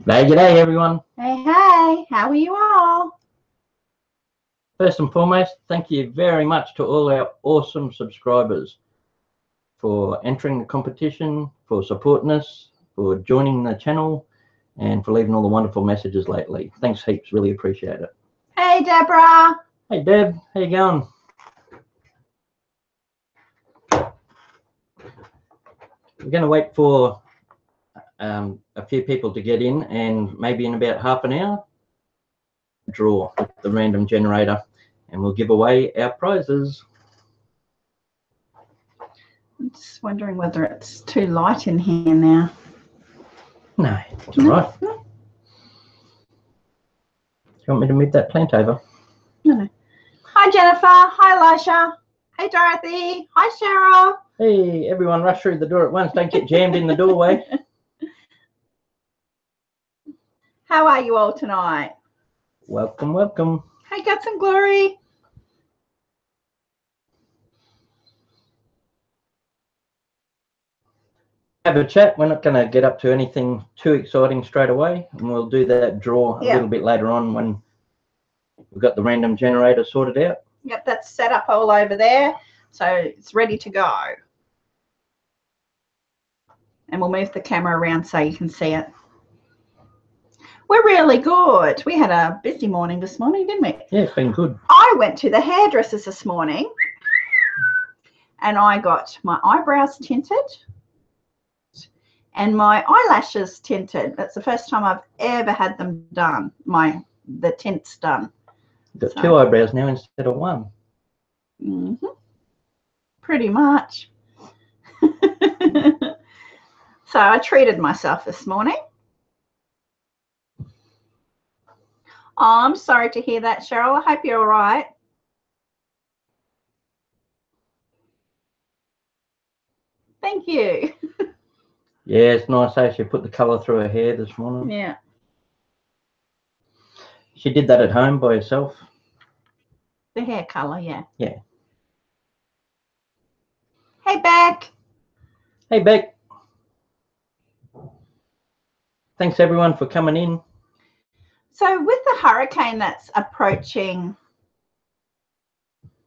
G'day everyone. Hey, how are you all? First and foremost, thank you very much to all our awesome subscribers for entering the competition, for supporting us, for joining the channel, and for leaving all the wonderful messages lately. Thanks heaps, really appreciate it. Hey, Deborah. Hey Deb, how you going? We're going to wait for a few people to get in, and maybe in about half an hour, draw with the random generator, and we'll give away our prizes. I'm just wondering whether it's too light in here now. No, it's all right. No. Do you want me to move that plant over? No. Hi, Jennifer. Hi, Elisha. Hey, Dorothy. Hi, Cheryl. Hey, everyone rush through the door at once. Don't get jammed in the doorway. How are you all tonight? Welcome, welcome. Hey, Guts and Glory. Have a chat. We're not going to get up to anything too exciting straight away, and we'll do that draw a little bit later on when we've got the random generator sorted out. Yep, that's set up all over there, so it's ready to go. And we'll move the camera around so you can see it. We're really good. We had a busy morning this morning, didn't we? Yeah, it's been good. I went to the hairdressers this morning and I got my eyebrows tinted and my eyelashes tinted. That's the first time I've ever had them done, the tints done. You've got two eyebrows now instead of one. Mm-hmm. Pretty much. So I treated myself this morning. Oh, I'm sorry to hear that, Cheryl. I hope you're all right. Thank you. Yeah, it's nice how she put the colour through her hair this morning. Yeah. She did that at home by herself. The hair colour, yeah. Yeah. Hey, Beck. Hey, Beck. Thanks, everyone, for coming in. So with the hurricane that's approaching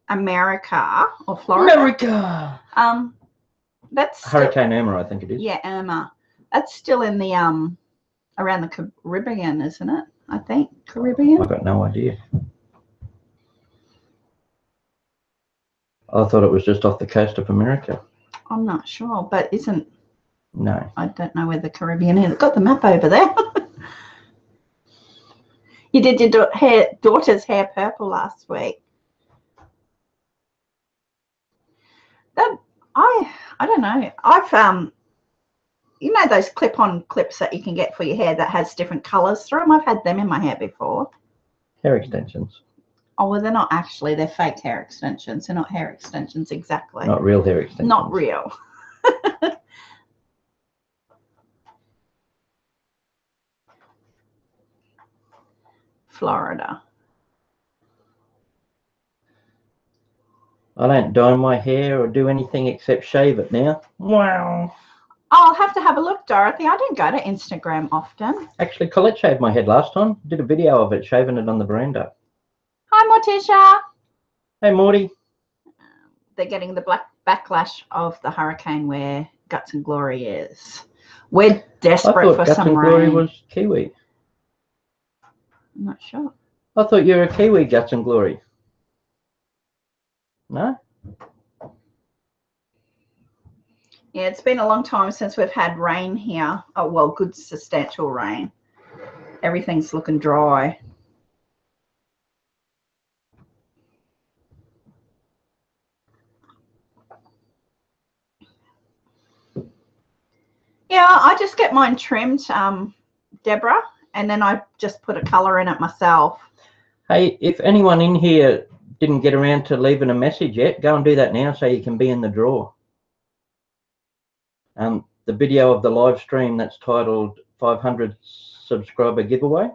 America or Florida. America! That's Hurricane Irma, I think it is. Yeah, Irma. That's still in the around the Caribbean, isn't it? I think Caribbean. I've got no idea. I thought it was just off the coast of America. I'm not sure, but isn't. No. I don't know where the Caribbean is. I've got the map over there. You did your daughter's hair purple last week. I don't know. I've you know those clip-on clips that you can get for your hair that has different colours through them? I've had them in my hair before. Hair extensions. Oh, well, they're not actually. They're fake hair extensions. They're not hair extensions exactly. Not real hair extensions. Not real. Florida. I don't dye my hair or do anything except shave it now. Wow. I'll have to have a look, Dorothy. I don't go to Instagram often. Actually, Collette shaved my head last time. Did a video of it, shaving it on the veranda. Hi, Morticia. Hey, Morty. They're getting the backlash of the hurricane where Guts and Glory is. We're desperate for some rain. I thought Guts and Glory was Kiwi. I'm not sure. I thought you were a Kiwi, Guts and Glory. No? Yeah, it's been a long time since we've had rain here. Oh, well, good substantial rain. Everything's looking dry. Yeah, I just get mine trimmed, Deborah, and then I just put a colour in it myself. Hey, if anyone in here didn't get around to leaving a message yet, go and do that now so you can be in the draw. The video of the live stream that's titled 500 subscriber giveaway.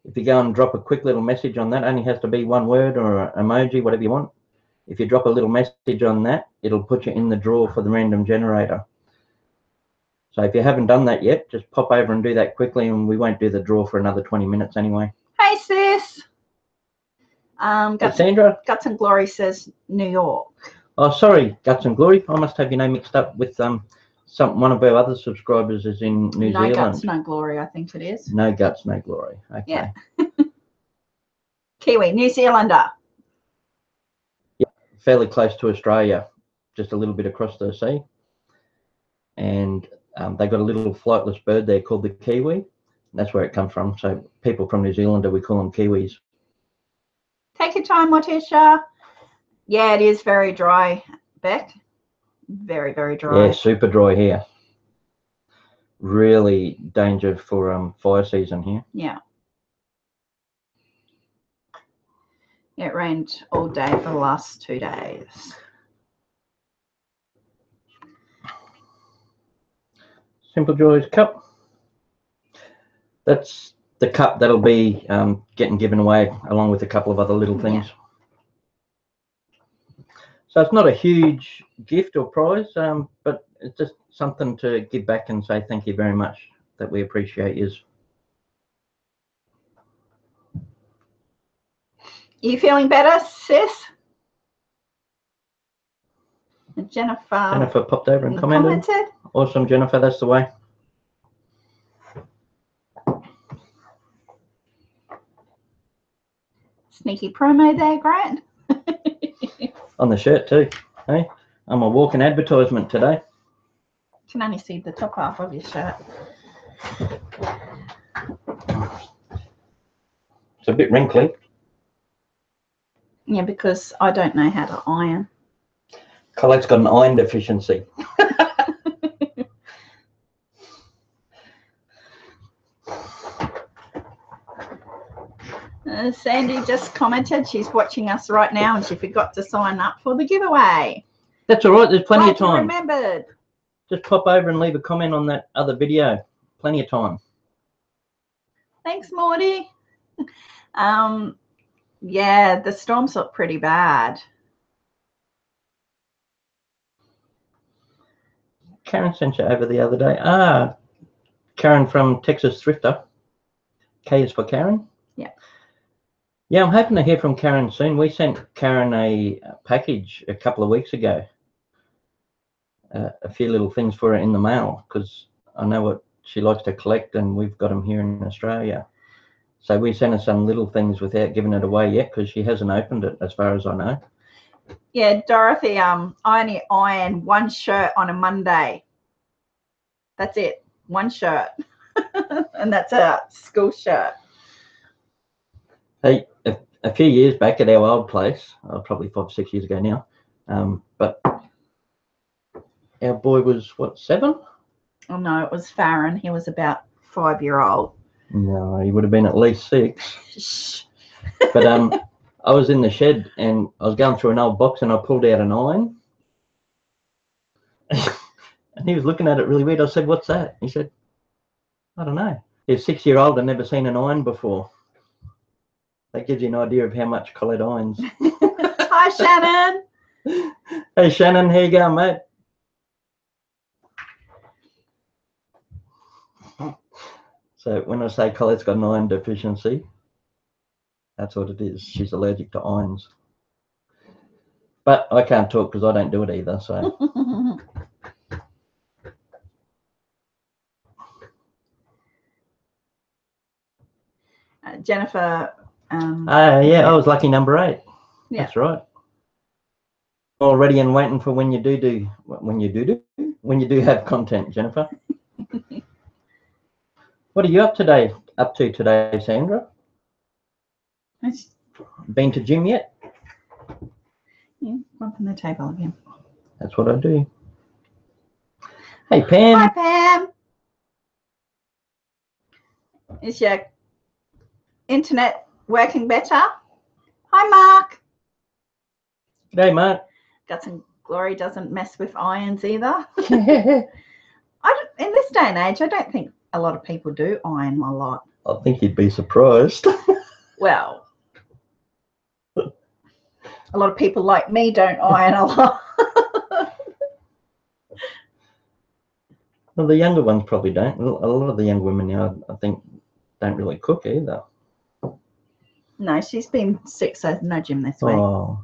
If you go and drop a quick little message on that, only has to be one word or an emoji, whatever you want. If you drop a little message on that, it'll put you in the draw for the random generator. So if you haven't done that yet, just pop over and do that quickly, and we won't do the draw for another 20 minutes anyway. Hey, sis. Sandra? Guts and Glory says New York. Oh, sorry, Guts and Glory. I must have your name mixed up with one of our other subscribers is in New Zealand. No Guts, no Glory, I think it is. No Guts, no Glory. Okay. Yeah. Kiwi, New Zealander. Yeah, fairly close to Australia, just a little bit across the sea. And they got a little flightless bird there called the kiwi. That's where it comes from. So people from New Zealand, we call them kiwis. Take your time, Morticia. Yeah, it is very dry, Beck. Very, very dry. Yeah, super dry here. Really danger for fire season here. Yeah. Yeah, it rained all day for the last 2 days. Simple Joys cup. That's the cup that'll be getting given away along with a couple of other little things. Yeah. So it's not a huge gift or prize, but it's just something to give back and say thank you very much, that we appreciate you. You feeling better, sis? Jennifer popped over and commented. Awesome, Jennifer, that's the way. Sneaky promo there, Grant. On the shirt too. Hey, I'm a walking advertisement today. You can only see the top half of your shirt. It's a bit wrinkly. Yeah, because I don't know how to iron. Collette's got an iron deficiency. SanDee just commented she's watching us right now and she forgot to sign up for the giveaway. That's all right. There's plenty of time. Remembered. Just pop over and leave a comment on that other video. Plenty of time. Thanks, Morty. Yeah, the storms look pretty bad. Karen sent you over the other day. Ah, Karen from Texas Thrifter. K is for Karen. Yeah. Yeah, I'm hoping to hear from Karen soon. We sent Karen a package a couple of weeks ago. A few little things for her in the mail because I know what she likes to collect, and we've got them here in Australia. So we sent her some little things without giving it away yet because she hasn't opened it, as far as I know. Yeah, Dorothy, I only iron one shirt on a Monday. That's it, one shirt. And that's a school shirt. Hey, a few years back at our old place, probably 5 or 6 years ago now, but our boy was, what, 7? Oh, no, it was Faron. He was about 5-year-old. No, he would have been at least 6. Shh. But I was in the shed and I was going through an old box and I pulled out an iron. And he was looking at it really weird. I said, "What's that?" He said, "I don't know." He's 6-year-old and never seen an iron before. That gives you an idea of how much Collette irons. Hi, Shannon. Hey, Shannon, how you going, mate? So when I say Colette's got an iron deficiency, that's what it is. She's allergic to irons. But I can't talk because I don't do it either. So. Jennifer. Yeah, I was lucky number 8. Yeah. That's right. All ready and waiting for when you do have content, Jennifer. What are you up to today, Sandra? Been to gym yet? Yeah, up on the table again. That's what I do. Hey, Pam. Hi, Pam. Is your internet working better? Hi, Mark. G'day, Mark. Guts and Glory doesn't mess with irons either. In this day and age, I don't think a lot of people do iron a lot. I think you'd be surprised. Well, a lot of people like me don't iron a lot. Well, the younger ones probably don't. A lot of the young women now, I think, don't really cook either. No, she's been sick, so no gym this week. Oh,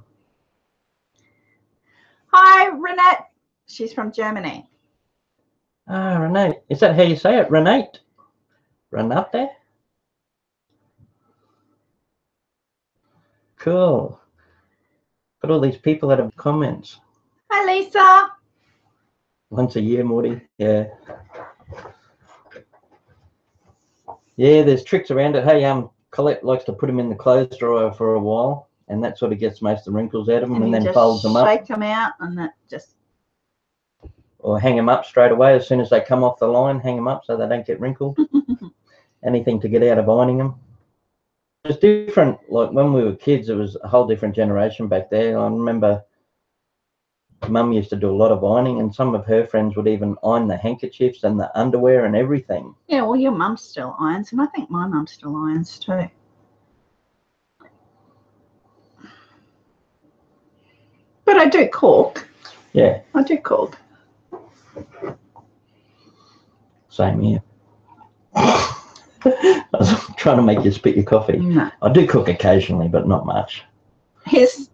Hi, Renette. She's from Germany. ah, Renate. Is that how you say it? Renate? Renate? Cool. Got all these people that have comments. Hi, Lisa. Once a year, Morty. Yeah. Yeah, there's tricks around it. Hey, Collette likes to put them in the clothes dryer for a while, and that sort of gets most of the wrinkles out of them, and then folds them up. Shake them out, and that just. Or hang them up straight away as soon as they come off the line. Hang them up so they don't get wrinkled. Anything to get out of ironing them. It's different. Like when we were kids, it was a whole different generation back there. I remember Mum used to do a lot of ironing, and some of her friends would even iron the handkerchiefs and the underwear and everything. Yeah, well, your mum still irons, and I think my mum still irons too. But I do cook. Yeah. I do cook. Same here. I was trying to make you spit your coffee. No. I do cook occasionally, but not much. His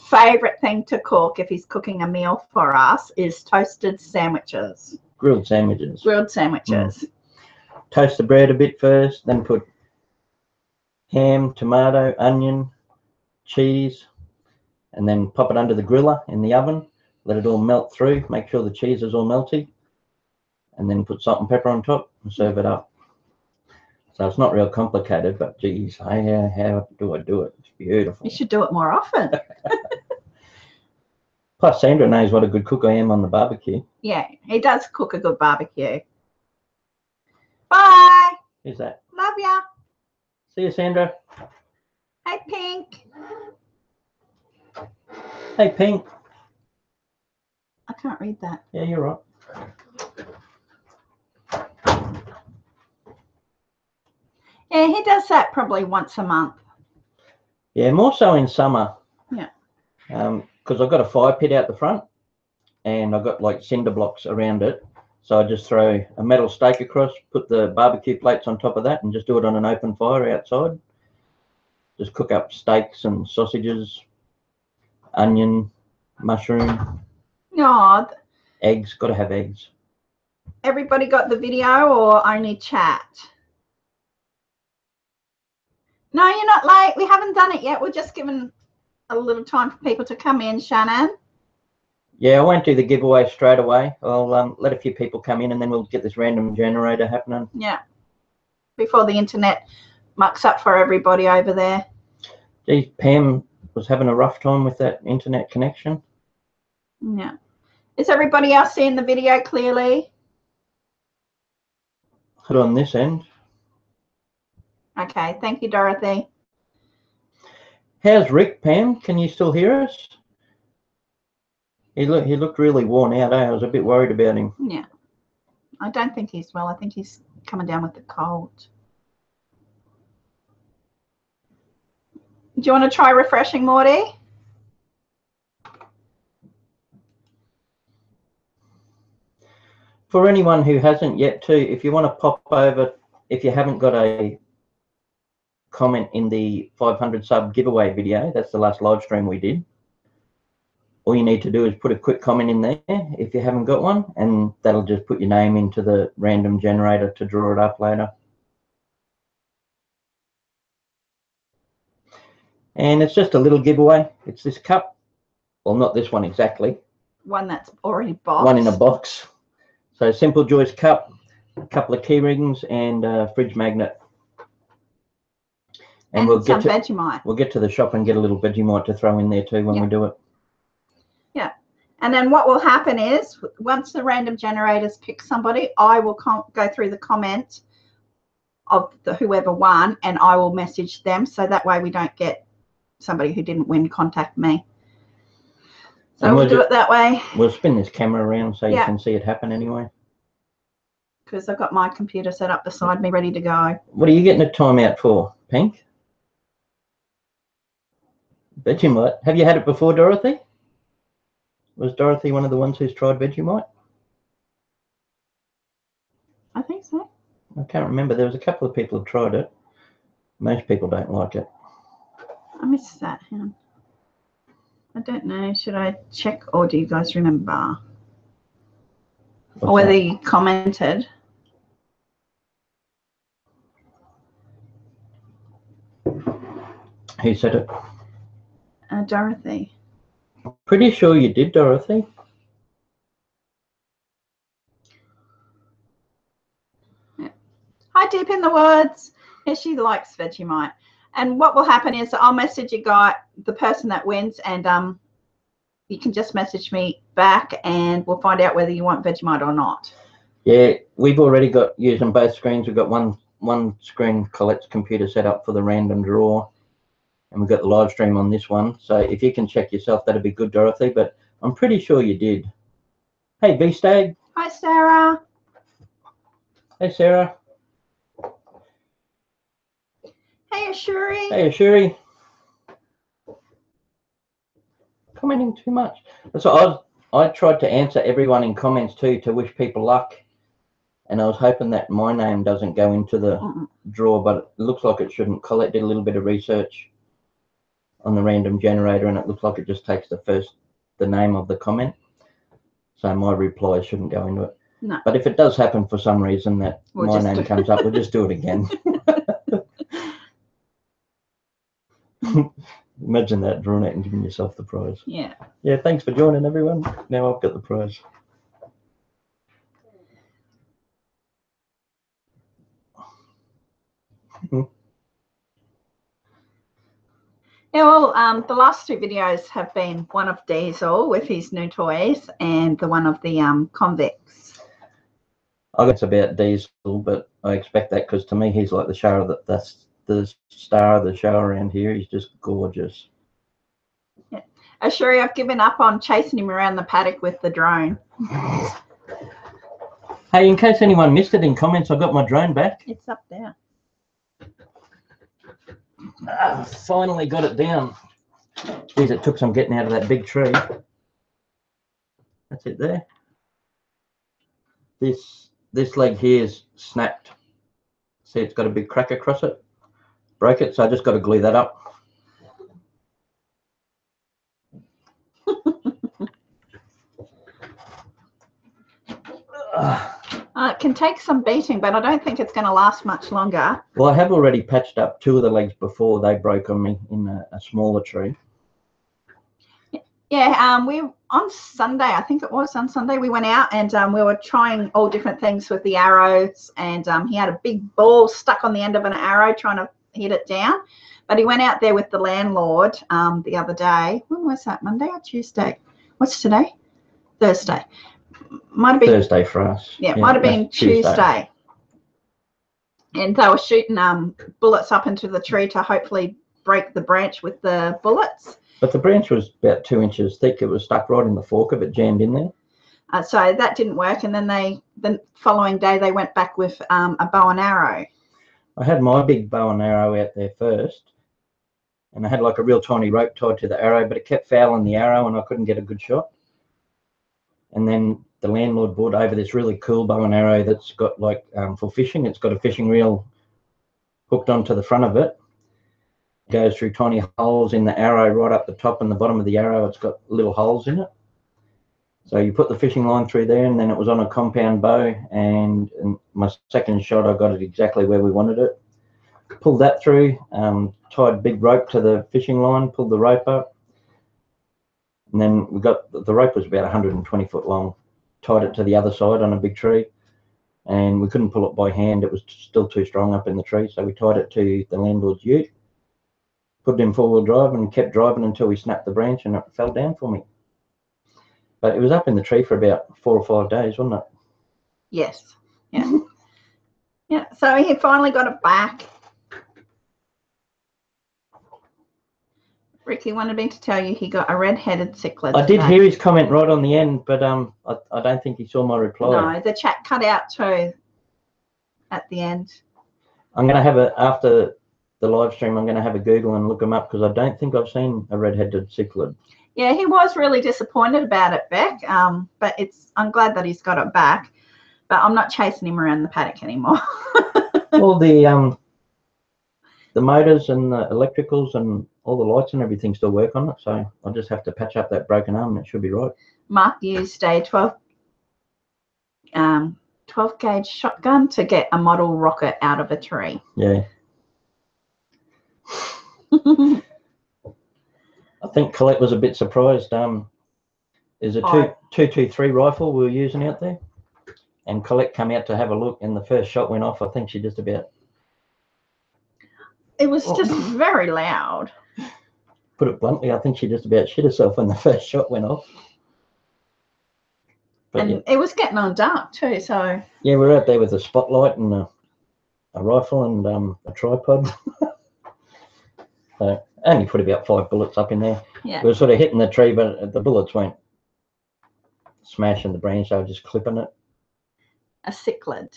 favourite thing to cook, if he's cooking a meal for us, is toasted sandwiches. Grilled sandwiches. Grilled sandwiches. Toast the bread a bit first, then put ham, tomato, onion, cheese, and then pop it under the griller in the oven. Let it all melt through. Make sure the cheese is all melty. And then put salt and pepper on top and serve it up. So it's not real complicated, but geez, how do I do it? It's beautiful. You should do it more often. Plus, Sandra knows what a good cook I am on the barbecue. Yeah, he does cook a good barbecue. Bye. Who's that? Love ya. See you, Sandra. Hey, Pink. Hey, Pink. I can't read that. Yeah, you're right. Yeah, he does that probably once a month. Yeah, more so in summer. Yeah. Because I've got a fire pit out the front, and I've got like cinder blocks around it. So I just throw a metal stake across, put the barbecue plates on top of that, and just do it on an open fire outside. Just cook up steaks and sausages, onion, mushroom, No, eggs. Got to have eggs. everybody got the video or only chat? No, you're not late. We haven't done it yet. We're just giving a little time for people to come in, Shannon. Yeah, I won't do the giveaway straight away. I'll let a few people come in, and then we'll get this random generator happening. Yeah. Before the internet mucks up for everybody over there. Geez, Pam was having a rough time with that internet connection. Yeah. Is everybody else seeing the video clearly? Put on this end. Okay. Thank you, Dorothy. How's Rick, Pam? Can you still hear us? He looked really worn out. I was a bit worried about him. Yeah. I don't think he's well. I think he's coming down with the cold. Do you want to try refreshing, Morty? For anyone who hasn't yet too, if you want to pop over, if you haven't got a comment in the 500 sub giveaway video, that's the last live stream we did. All you need to do is put a quick comment in there if you haven't got one, and that'll just put your name into the random generator to draw it up later. And it's just a little giveaway. It's this cup. Well, not this one exactly. One that's already boxed. One in a box. So Simple Joy's cup, a couple of key rings, and a fridge magnet. And we'll some get to Vegemite. We'll get to the shop and get a little Vegemite to throw in there too when we do it. Yeah. And then what will happen is once the random generators pick somebody, I will go through the comment of whoever won, and I will message them. So that way we don't get somebody who didn't win contact me. So we'll do it that way. We'll spin this camera around so you can see it happen anyway. Because I've got my computer set up beside me ready to go. What are you getting a timeout for, Pink? Vegemite. Have you had it before, Dorothy? Was Dorothy one of the ones who's tried Vegemite? I can't remember. There was a couple of people who tried it. Most people don't like it. I missed that. Hang on. I don't know. Should I check, or do you guys remember? Or whether you commented? Who said it? Dorothy. I'm pretty sure you did, Dorothy. Yeah. Hi, Deep in the Woods. Yeah, she likes Vegemite. And what will happen is I'll message you guy, the person that wins, and you can just message me back, and we'll find out whether you want Vegemite or not. Yeah, we've already got using both screens. We've got one screen, Colette's computer, set up for the random draw, and we've got the live stream on this one. So if you can check yourself, that'd be good, Dorothy. But I'm pretty sure you did. Hey, B-Stag. Hi, Sarah. Hey, Sarah. Hey, Ashuri. Hey, Ashuri. Commenting too much. So I tried to answer everyone in comments too, to wish people luck, and I was hoping that my name doesn't go into the draw, but it looks like it shouldn't. Collette did a little bit of research on the random generator, and it looks like it just takes the name of the comment, so my reply shouldn't go into it. No. But if it does happen for some reason that my name comes up, we'll just do it again. Imagine that, drawing it and giving yourself the prize. Yeah. Yeah, thanks for joining, everyone. Now I've got the prize. Yeah, well, the last two videos have been one of Diesel with his new toys and the one of the convicts. I guess about Diesel, but I expect that because to me he's like that's the star of the show around here. He's just gorgeous. Yeah. Ashuri, I've given up on chasing him around the paddock with the drone. Hey, in case anyone missed it in comments, I got my drone back. It's up there. Finally got it down. Geez, it took some getting out of that big tree. That's it there. This leg here is snapped. See, it's got a big crack across it. Broke it, so I just got to glue that up. It can take some beating, but I don't think it's going to last much longer. Well, I have already patched up two of the legs before they broke on me in a smaller tree. Yeah, we on Sunday, I think it was on Sunday, we went out and we were trying all different things with the arrows, and he had a big ball stuck on the end of an arrow trying to hit it down. But he went out there with the landlord the other day. When was that, Monday or Tuesday? What's today? Thursday. Might have been Thursday for us. Yeah, might have been Tuesday. And they were shooting bullets up into the tree to hopefully break the branch with the bullets. But the branch was about 2 inches thick. It was stuck right in the fork of it, jammed in there. So that didn't work. And then the following day they went back with a bow and arrow. I had my big bow and arrow out there first, and I had like a real tiny rope tied to the arrow, but it kept fouling the arrow and I couldn't get a good shot. And then the landlord brought over this really cool bow and arrow that's got like for fishing. It's got a fishing reel hooked onto the front of it. It goes through tiny holes in the arrow right up the top and the bottom of the arrow. It's got little holes in it. So you put the fishing line through there, and then it was on a compound bow, and my second shot I got it exactly where we wanted it. Pulled that through, tied big rope to the fishing line, pulled the rope up, and then we got the rope was about 120 foot long. Tied it to the other side on a big tree, and we couldn't pull it by hand. It was still too strong up in the tree, so we tied it to the landlord's ute, put it in four-wheel drive, and kept driving until we snapped the branch and it fell down for me. But it was up in the tree for about 4 or 5 days, wasn't it? Yes. Yeah. Yeah. So he finally got it back. Ricky wanted me to tell you he got a red-headed cichlid. I did hear his comment right on the end, but I don't think he saw my reply. No, the chat cut out too at the end. I'm going to have after the live stream, I'm going to have a Google and look them up, because I don't think I've seen a red-headed cichlid. Yeah, he was really disappointed about it, Beck. But I'm glad that he's got it back. But I'm not chasing him around the paddock anymore. All the motors and the electricals and all the lights and everything still work on it, so I'll just have to patch up that broken arm and it should be right. Mark used a 12 gauge shotgun to get a model rocket out of a tree. Yeah. I think Collette was a bit surprised. There's a 223 rifle we were using out there, and Collette came out to have a look, and the first shot went off. I think she just about... It was just very loud. Put it bluntly, I think she just about shit herself when the first shot went off. But and it was getting on dark too, so... Yeah, we're out there with a spotlight and a rifle and a tripod. So I only put about 5 bullets up in there. Yeah. We were sort of hitting the tree, but the bullets weren't smashing the branch, they were just clipping it. A cichlid.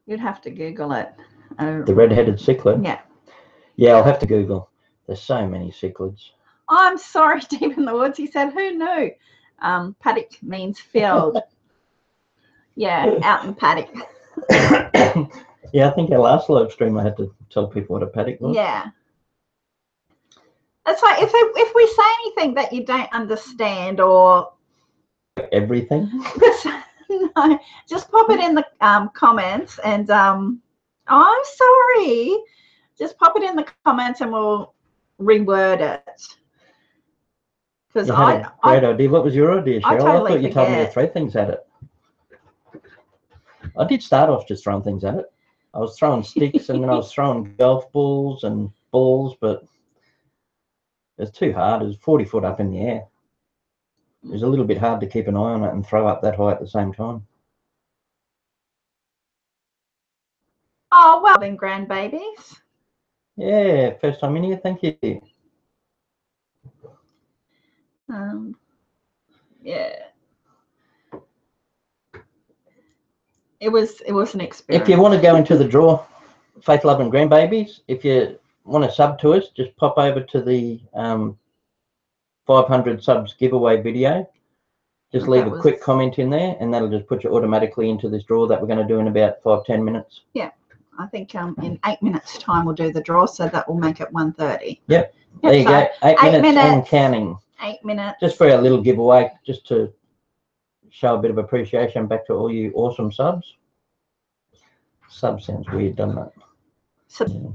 You'd have to Google it. The red-headed cichlid? Yeah. Yeah, I'll have to Google. There's so many cichlids. I'm sorry, deep in the woods. He said, who knew? Paddock means field. Yeah, out in paddock. Yeah, I think our last live stream I had to tell people what a paddock was. Yeah. It's like if we say anything that you don't understand or... Everything? No, just pop it in the comments and... oh, I'm sorry. Just pop it in the comments and we'll reword it. Because great idea. What was your idea, Cheryl? Totally I thought you told me to forget. throw things at it. I did start off just throwing things at it. I was throwing sticks and then I was throwing golf balls and balls, but it's too hard. It was 40 foot up in the air. It was a little bit hard to keep an eye on it and throw up that high at the same time. Oh, well then, grandbabies. Yeah, first time in here. Thank you. Yeah. It was an experience. If you want to go into the draw, Faith Love and Grandbabies, if you want to sub to us, just pop over to the 500 subs giveaway video. Just leave a quick comment in there and that'll just put you automatically into this draw that we're going to do in about 5-10 minutes. Yeah. I think in 8 minutes time we'll do the draw, so that will make it 1:30. Yep. There you go. 8 minutes and counting. 8 minutes. Just for our little giveaway, just to show a bit of appreciation back to all you awesome subs. Sub sounds weird, doesn't it? So,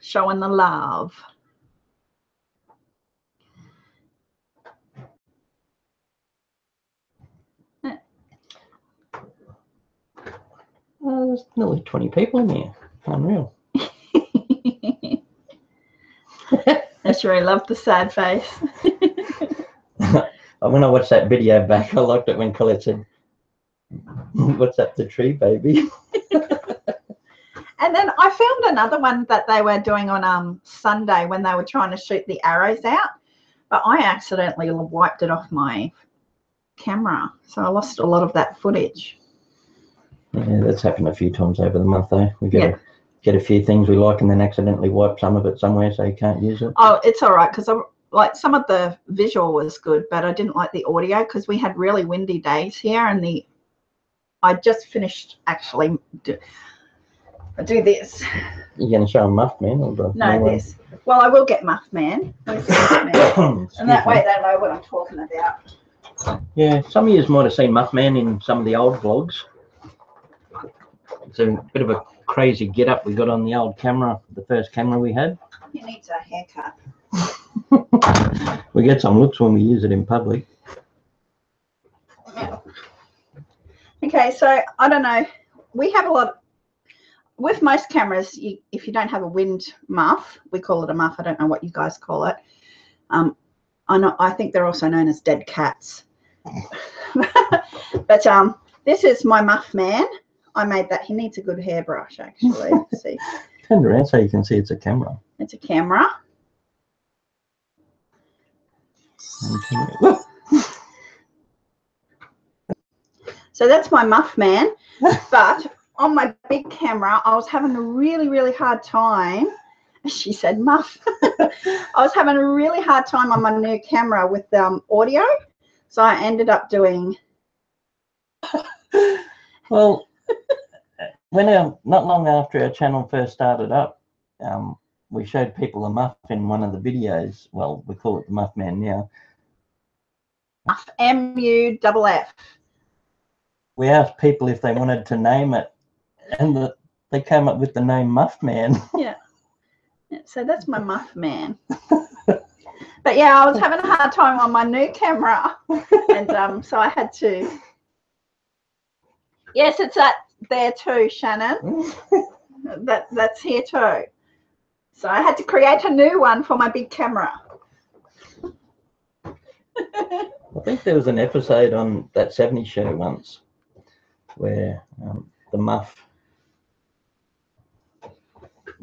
showing the love. There's nearly 20 people in here. Unreal. I sure love the sad face. When I watched that video back, I liked it when Collette said, "What's up the tree, baby?" And then I found another one that they were doing on Sunday when they were trying to shoot the arrows out, but I accidentally wiped it off my camera, so I lost a lot of that footage. Yeah, that's happened a few times over the month, though. We get a few things we like and then accidentally wipe some of it somewhere, so you can't use it. Oh, it's all right, because like some of the visual was good, but I didn't like the audio because we had really windy days here, and I just finished actually do this. You're going to show them Muff Man? Or no, this. Well, I will get Muff Man. And that way they know what I'm talking about. Yeah, some of you might have seen Muff Man in some of the old vlogs. It's a bit of a crazy get-up we got on the old camera, the first camera we had. He needs a haircut. We get some looks when we use it in public. Okay, so I don't know. We have a lot with most cameras. If you don't have a wind muff, we call it a muff. I don't know what you guys call it. I think they're also known as dead cats. But this is my Muff Man. I made that. He needs a good hairbrush, actually. See, turn around so you can see it's a camera. It's a camera. So that's my Muff Man. But on my big camera, I was having a really, really hard time. She said muff. I was having a really hard time on my new camera with audio. So I ended up doing Well, when not long after our channel first started up, we showed people a muff in one of the videos. Well, we call it the Muff Man now. Muff, M-U-F-F. We asked people if they wanted to name it, and they came up with the name Muff Man. Yeah. So that's my Muff Man. But yeah, I was having a hard time on my new camera, and so I had to. Yes, it's that there too, Shannon. That's here too. So I had to create a new one for my big camera. I think there was an episode on that 70s show once where the muff,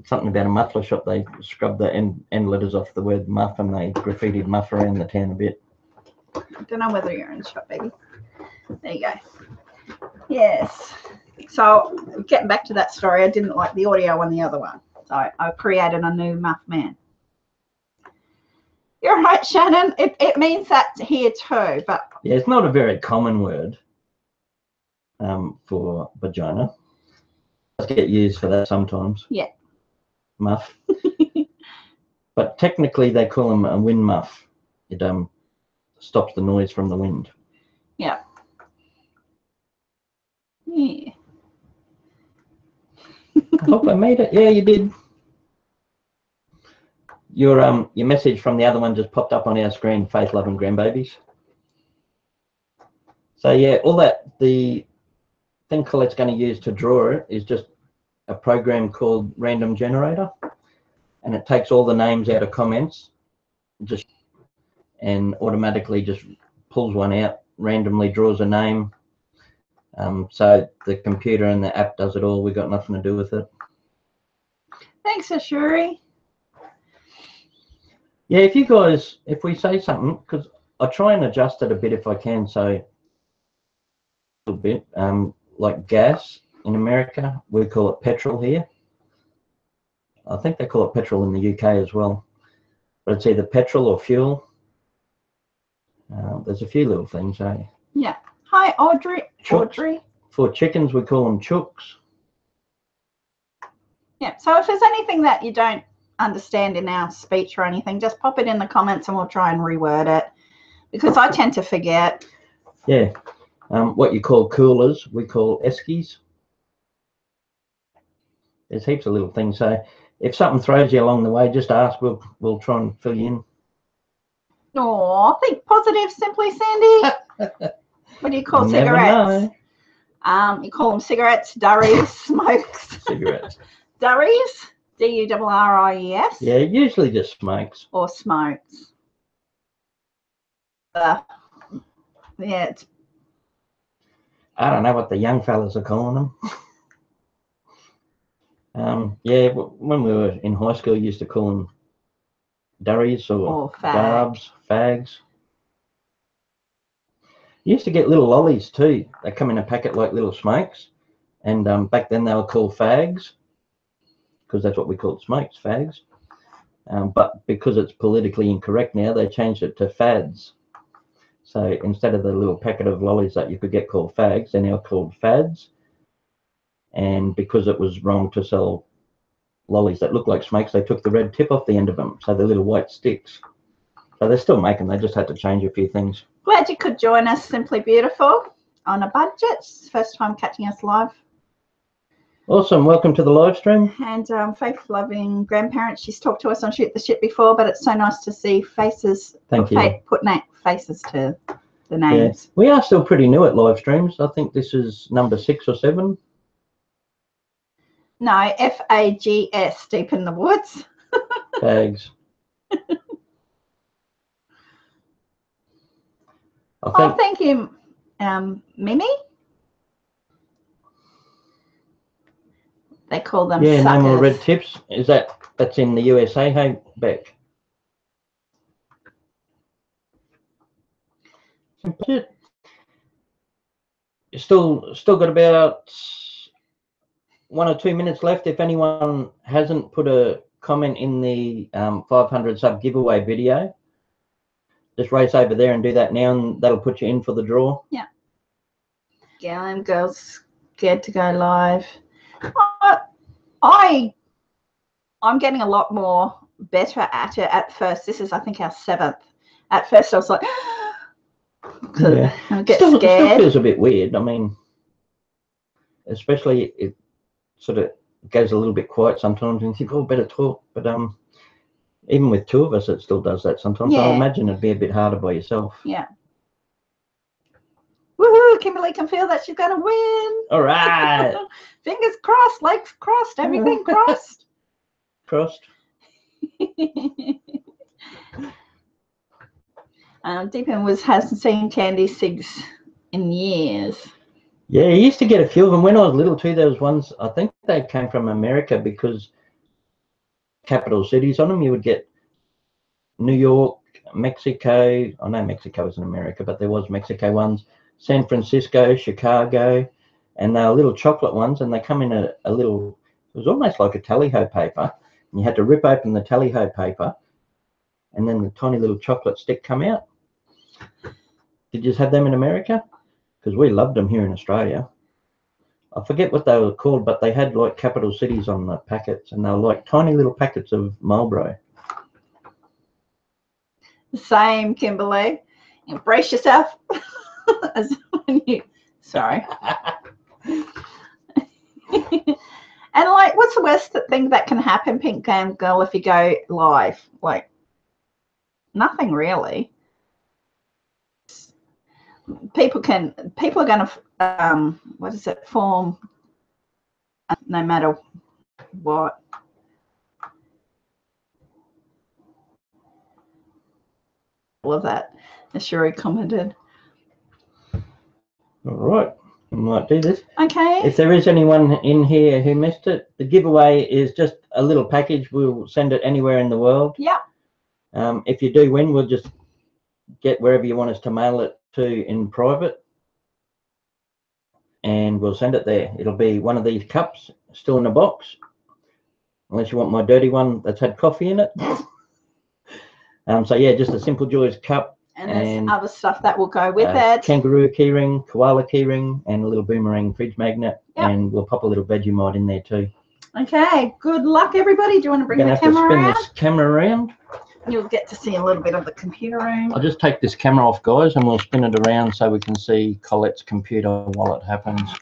something about a muffler shop, they scrubbed the end letters off the word muff and they graffitied muff around the town a bit. I don't know whether you're in the shop, baby. There you go. Yes. So getting back to that story, I didn't like the audio on the other one. So I created a new Muff Man. You're right, Shannon. It means that here too, but yeah, it's not a very common word for vagina. It does get used for that sometimes. Yeah. Muff. But technically they call them a wind muff. It stops the noise from the wind. Yeah. Yeah. I hope I made it. Yeah, you did. Your message from the other one just popped up on our screen, Faith Loving Grandbabies. So yeah, all that, the thing Colette's going to use to draw it is just a program called Random Generator, and it takes all the names out of comments and automatically just pulls one out, randomly draws a name. So the computer and the app does it all. We've got nothing to do with it. Thanks, Ashuri. Yeah, if we say something, because I try and adjust it a bit if I can, so a little bit, like gas in America, we call it petrol here. I think they call it petrol in the UK as well, but it's either petrol or fuel. There's a few little things, eh? Yeah. Hi, Audrey. Chooks. Audrey. For chickens, we call them chooks. Yeah. So if there's anything that you don't understand in our speech or anything, just pop it in the comments and we'll try and reword it, because I tend to forget. Yeah. What you call coolers, we call eskies. There's heaps of little things. So if something throws you along the way, just ask. We'll try and fill you in. Oh, think positive, simply, SanDee. What do you call cigarettes? You call them cigarettes, durries, smokes. Cigarettes. Durries, D-U-R-R-I-E-S. Yeah, usually just smokes. Or smokes. Yeah, it's. I don't know what the young fellas are calling them. Yeah, when we were in high school, we used to call them durries or darbs, fags. You used to get little lollies too. They come in a packet like little smokes, and back then they were called fags, because that's what we called smokes, fags. But because it's politically incorrect now, they changed it to fads. So instead of the little packet of lollies that you could get called fags, they're now called fads. And because it was wrong to sell lollies that look like smokes, they took the red tip off the end of them, so they're little white sticks. So they're still making, they just had to change a few things. Glad you could join us, Simply Beautiful, on a budget. First time catching us live. Awesome, welcome to the live stream. And faith-loving grandparents, she's talked to us on Shoot the Shit before, but it's so nice to see faces. Thank you. Put faces to the names. Yeah. We are still pretty new at live streams. I think this is number 6 or 7. No, F-A-G-S, deep in the woods. Fags. Oh, thank you, Mimi. They call them suckers. No more red tips. That's in the USA, hey, Beck? You still got about 1 or 2 minutes left. If anyone hasn't put a comment in the 500 sub giveaway video, just race over there and do that now, and that'll put you in for the draw. Yeah. Glam girls scared to go live. I'm getting a lot more better at it at first. This is, I think, our 7th. At first, I was like, yeah. I get Still scared. feels a bit weird. I mean, especially it sort of goes a little bit quiet sometimes, and you think, oh, better talk. But even with 2 of us, it still does that sometimes. Yeah. I imagine it'd be a bit harder by yourself. Yeah. Woohoo! Kimberly can feel that she's going to win. All right. Fingers crossed, legs crossed, everything crossed. Crossed. Deepan hasn't seen candy cigs in years. Yeah, he used to get a few of them when I was little too. There was ones, I think they came from America because capital cities on them. You would get New York, Mexico. I know Mexico is in America, but there was Mexico ones. San Francisco, Chicago, and they were little chocolate ones, and they come in a little, it was almost like a tally-ho paper, and you had to rip open the tally-ho paper, and then the tiny little chocolate stick come out. Did you just have them in America? Because we loved them here in Australia. I forget what they were called, but they had like capital cities on the packets, and they were like tiny little packets of Marlboro. Same, Kimberly. Embrace yourself. As when you, sorry. And like, what's the worst thing that can happen, Pink Glam Girl, if you go live? Like, nothing really. People are going to, what is it, form no matter what. All of that, as Shuri commented. All right, we might do this. Okay. If there is anyone in here who missed it, the giveaway is just a little package. We'll send it anywhere in the world. Yeah. If you do win, we'll just get wherever you want us to mail it to in private, and we'll send it there. It'll be one of these cups, still in a box, unless you want my dirty one that's had coffee in it. So yeah, just a Simple Joys cup. And there's other stuff that will go with it. Kangaroo keyring, koala keyring, and a little boomerang fridge magnet. Yep. And we'll pop a little Vegemite in there too. Okay, good luck, everybody. Do you want to bring the camera around? Spin this camera around. You'll get to see a little bit of the computer room. I'll just take this camera off, guys, and we'll spin it around so we can see Colette's computer while it happens.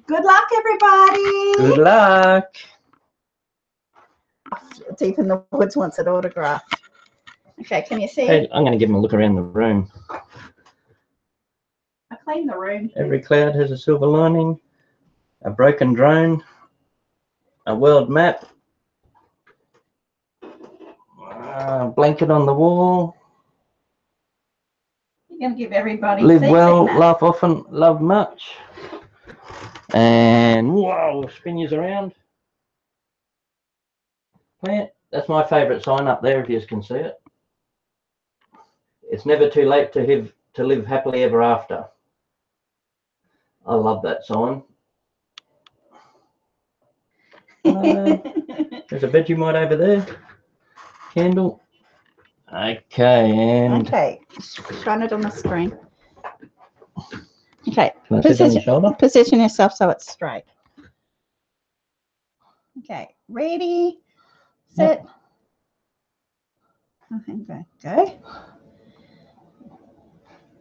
Good luck, everybody. Good luck. Deep in the Woods wants it autographed. Okay, can you see? Hey, I'm going to give him a look around the room. I cleaned the room. Every cloud has a silver lining, a broken drone, a world map, a blanket on the wall. You're going to give everybody live well, laugh often, love much. And whoa, spin yours around. Plant. That's my favourite sign up there, if you can see it. It's never too late to live happily ever after. I love that sign. There's a Vegemite over there. Candle. Okay, and okay, shine it on the screen. Okay, can I sit on your shoulder? Position yourself so it's straight. Okay, ready, set. Okay, go.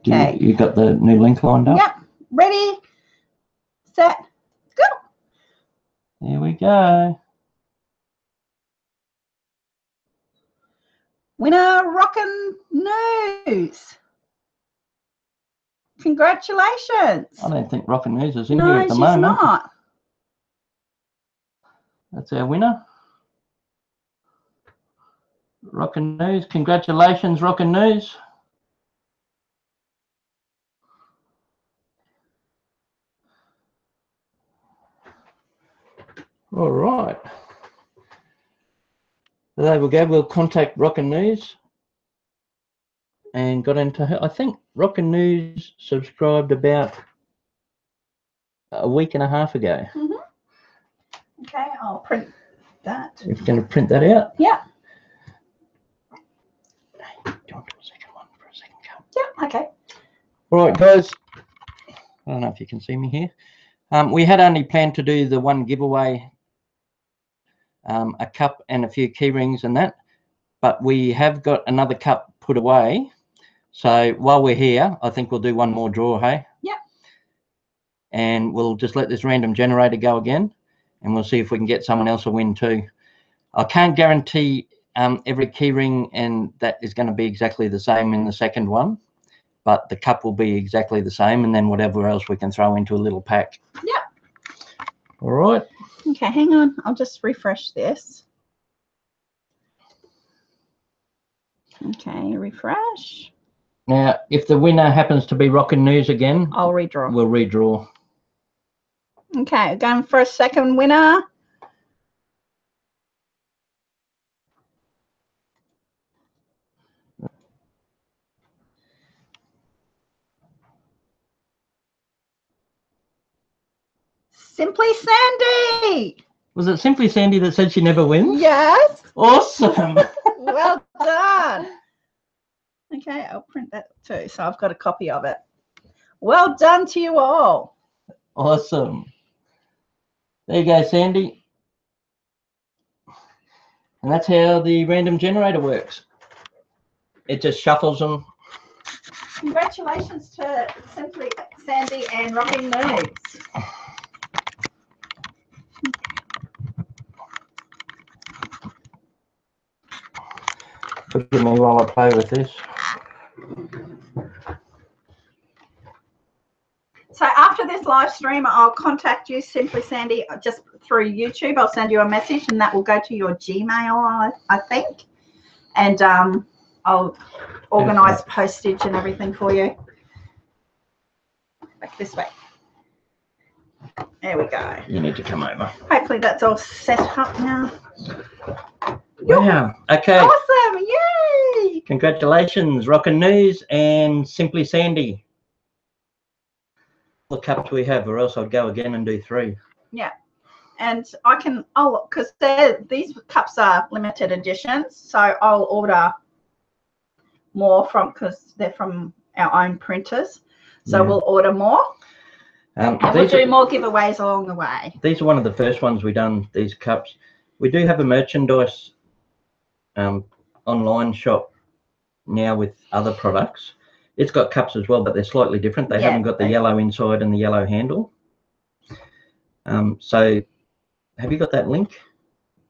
Okay. You got the new link lined up? Yep. Ready, set, go. There we go. Winner, Rockin.News. Congratulations. I don't think Rockin.News is in here at the moment. No, she's not. That's our winner. Rockin.News. Congratulations, Rockin.News. All right. So there we go. We'll contact Rockin.News and got into her. I think Rockin.News subscribed about a week and a half ago. Mm-hmm. Okay, I'll print that. If you're going to print that out. Yeah. Do you want to do a second one for a second cup? Yeah, okay. All right, guys. I don't know if you can see me here. We had only planned to do the one giveaway, a cup and a few key rings and that, but we have got another cup put away. So while we're here, I think we'll do one more draw, hey? Yep. And we'll just let this random generator go again, and we'll see if we can get someone else a win too. I can't guarantee every key ring and that is going to be exactly the same in the second one, but the cup will be exactly the same, and then whatever else we can throw into a little pack. Yep. All right. Okay, hang on. I'll just refresh this. Okay, refresh. Now, if the winner happens to be Rockin.News again, I'll redraw. We'll redraw. Okay, going for a second winner. Simply SanDee. Was it Simply SanDee that said she never wins? Yes. Awesome. Well done. Okay, I'll print that too. So I've got a copy of it. Well done to you all. Awesome. There you go, SanDee. And that's how the random generator works. It just shuffles them. Congratulations to Simply SanDee and Rockin.News. Forgive me while I play with this. So after this live stream, I'll contact you, Simply SanDee, just through YouTube. I'll send you a message and that will go to your Gmail, I think. And I'll organise postage and everything for you. Back this way. There we go. You need to come over. Hopefully that's all set up now. Wow. Okay. Awesome. Yay. Congratulations, Rockin.News and Simply SanDee. The cups we have, or else I'd go again and do 3. Yeah. And I can, because these cups are limited editions, so I'll order more because they're from our own printers. So we'll order more. And we'll do more giveaways along the way. These are one of the first ones we done, these cups. We do have a merchandise online shop now with other products. It's got cups as well, but they're slightly different. They haven't got the yellow inside and the yellow handle. So have you got that link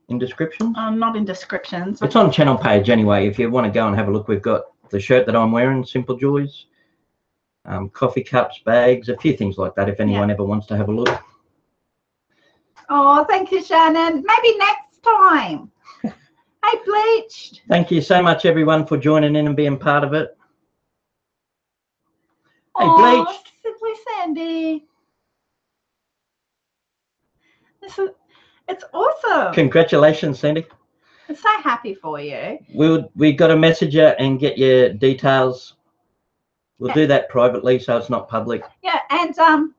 in descriptions? Not in descriptions. It's on channel page anyway. If you want to go and have a look, we've got the shirt that I'm wearing, Simple Joys, coffee cups, bags, a few things like that if anyone ever wants to have a look. Oh, thank you, Shannon. Maybe next time. Hey, Bleached. Thank you so much, everyone, for joining in and being part of it. Hey, Bleached. Simply SanDee. It's awesome. Congratulations, SanDee. I'm so happy for you. We got to message you and get your details. We'll do that privately, so it's not public. Yeah, and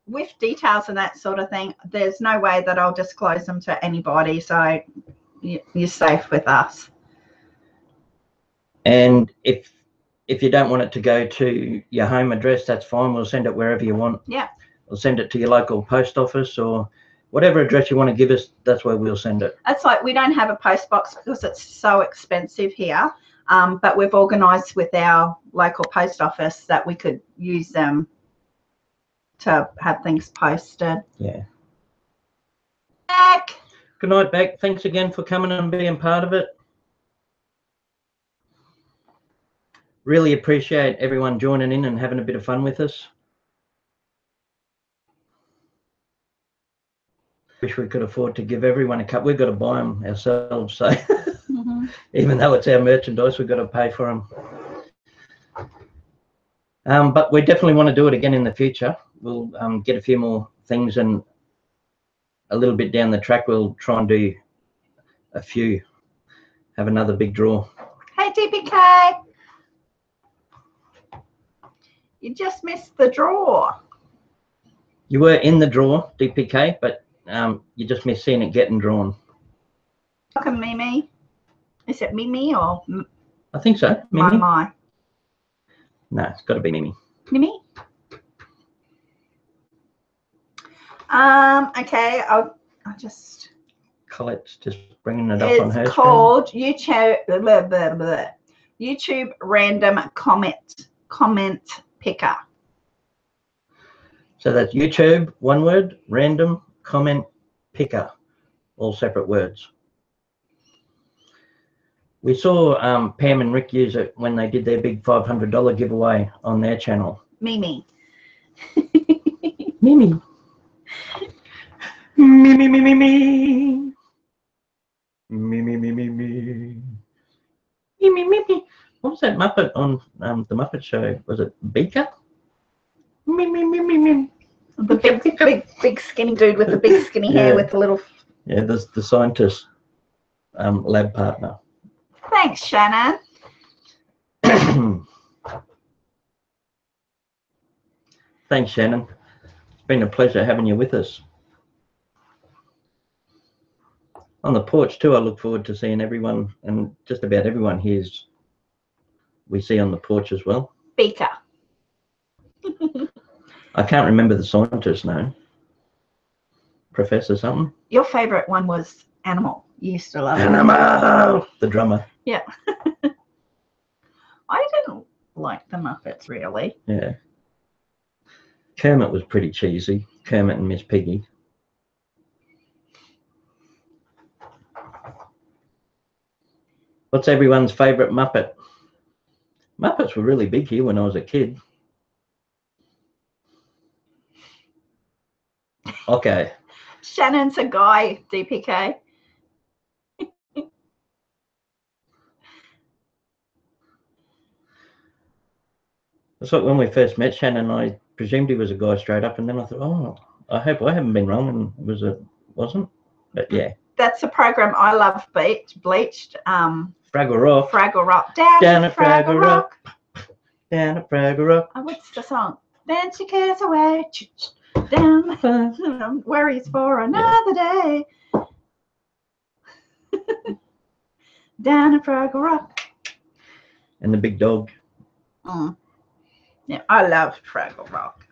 with details and that sort of thing, there's no way that I'll disclose them to anybody, so you're safe with us. And if you don't want it to go to your home address, that's fine. We'll send it wherever you want. Yeah. We'll send it to your local post office or whatever address you want to give us, that's where we'll send it. That's like, we don't have a post box because it's so expensive here, but we've organised with our local post office that we could use them to have things posted. Yeah. Beck. Good night, Beck. Thanks again for coming and being part of it. Really appreciate everyone joining in and having a bit of fun with us. Wish we could afford to give everyone a cup. We've got to buy them ourselves, so even though it's our merchandise, we've got to pay for them. But we definitely want to do it again in the future. We'll get a few more things, and a little bit down the track, we'll try and do a few, have another big draw. Hey, DPK. You just missed the draw. You were in the draw, DPK, but you just missed seeing it getting drawn. Welcome, Mimi. Is it Mimi or? I think so. Mimi? My. No, it's got to be Mimi. Mimi? Okay, I'll just. Colette's just bringing it up on her It's called YouTube. Blah, blah, blah. YouTube random comment picker. So that's YouTube, one word, random comment picker, all separate words. We saw Pam and Rick use it when they did their big $500 giveaway on their channel. Mimi. Mimi. Me, me, me, me, me. Me, me, me, me, me. Me, me, me, me. What was that Muppet on the Muppet Show? Was it Beaker? Me, me, me, me, me. The big skinny dude with the big skinny hair with the little. Yeah, there's the scientist lab partner. Thanks, Shannon. Thanks, Shannon. It's been a pleasure having you with us. On the porch too, I look forward to seeing everyone, and just about everyone here's we see on the porch as well. Beaker. I can't remember the scientist's name. Professor something? Your favourite one was Animal. You used to love Animal! The drummer. Yeah. I didn't like the Muppets, really. Yeah. Kermit was pretty cheesy. Kermit and Miss Piggy. What's everyone's favourite Muppet? Muppets were really big here when I was a kid. Okay. Shannon's a guy, DPK. It's like when we first met Shannon, I presumed he was a guy straight up, and then I thought, oh, I hope I haven't been wrong, and wasn't. But yeah. That's a program I love, Bleached. Fraggle Rock. Fraggle Rock. Down at Fraggle Rock. Down at Fraggle Rock. Oh, what's the song? Then she cares away. Down. Worries for another day. Down at Fraggle Rock. And the big dog. Yeah, I love Fraggle Rock.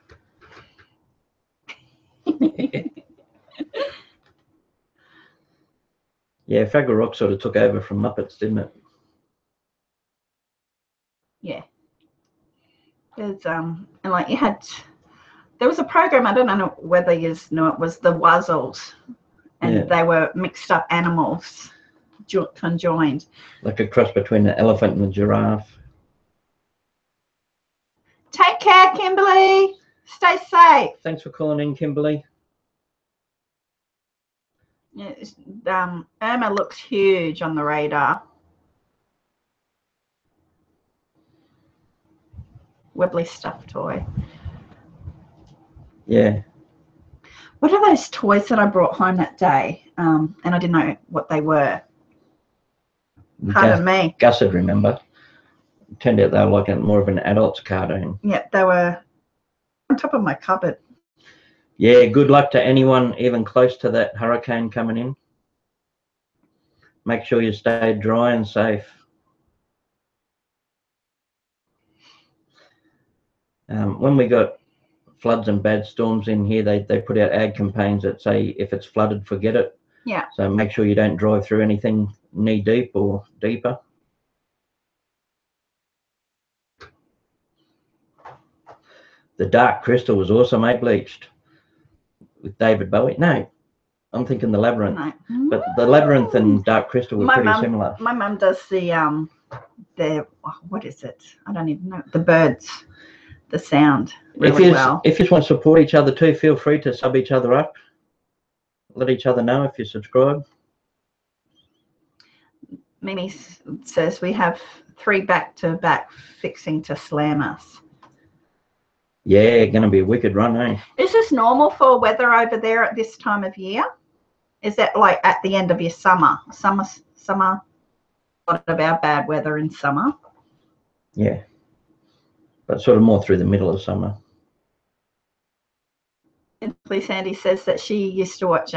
Yeah, Fraggle Rock sort of took over from Muppets, didn't it? Yeah. There's and like you had, there was a program, I don't know whether you know, it was the Wuzzles, and they were mixed up animals conjoined. Like a cross between an elephant and a giraffe. Take care, Kimberly. Stay safe. Thanks for calling in, Kimberly. Irma looks huge on the radar. Wibbly stuffed toy. Yeah. What are those toys that I brought home that day? And I didn't know what they were. Pardon me. Gus would remember. It turned out they were like more of an adult's cartoon. Yeah, they were on top of my cupboard. Yeah, good luck to anyone even close to that hurricane coming in. Make sure you stay dry and safe. When we got floods and bad storms in here, they put out ad campaigns that say if it's flooded, forget it. Yeah. So make sure you don't drive through anything knee deep or deeper. The Dark Crystal was also made bleached with David Bowie. No, I'm thinking the Labyrinth. No. But the Labyrinth and Dark Crystal were pretty similar. My mum does the what is it? I don't even know. The birds, the sound really well. If you just want to support each other too, feel free to sub each other up. Let each other know if you subscribe. Mimi says we have 3 back-to-back fixing to slam us. Yeah, going to be a wicked run, eh? Is this normal for weather over there at this time of year? Is that like at the end of your summer? Summer. What about bad weather in summer? Yeah, but sort of more through the middle of summer. Simply SanDee says that she used to watch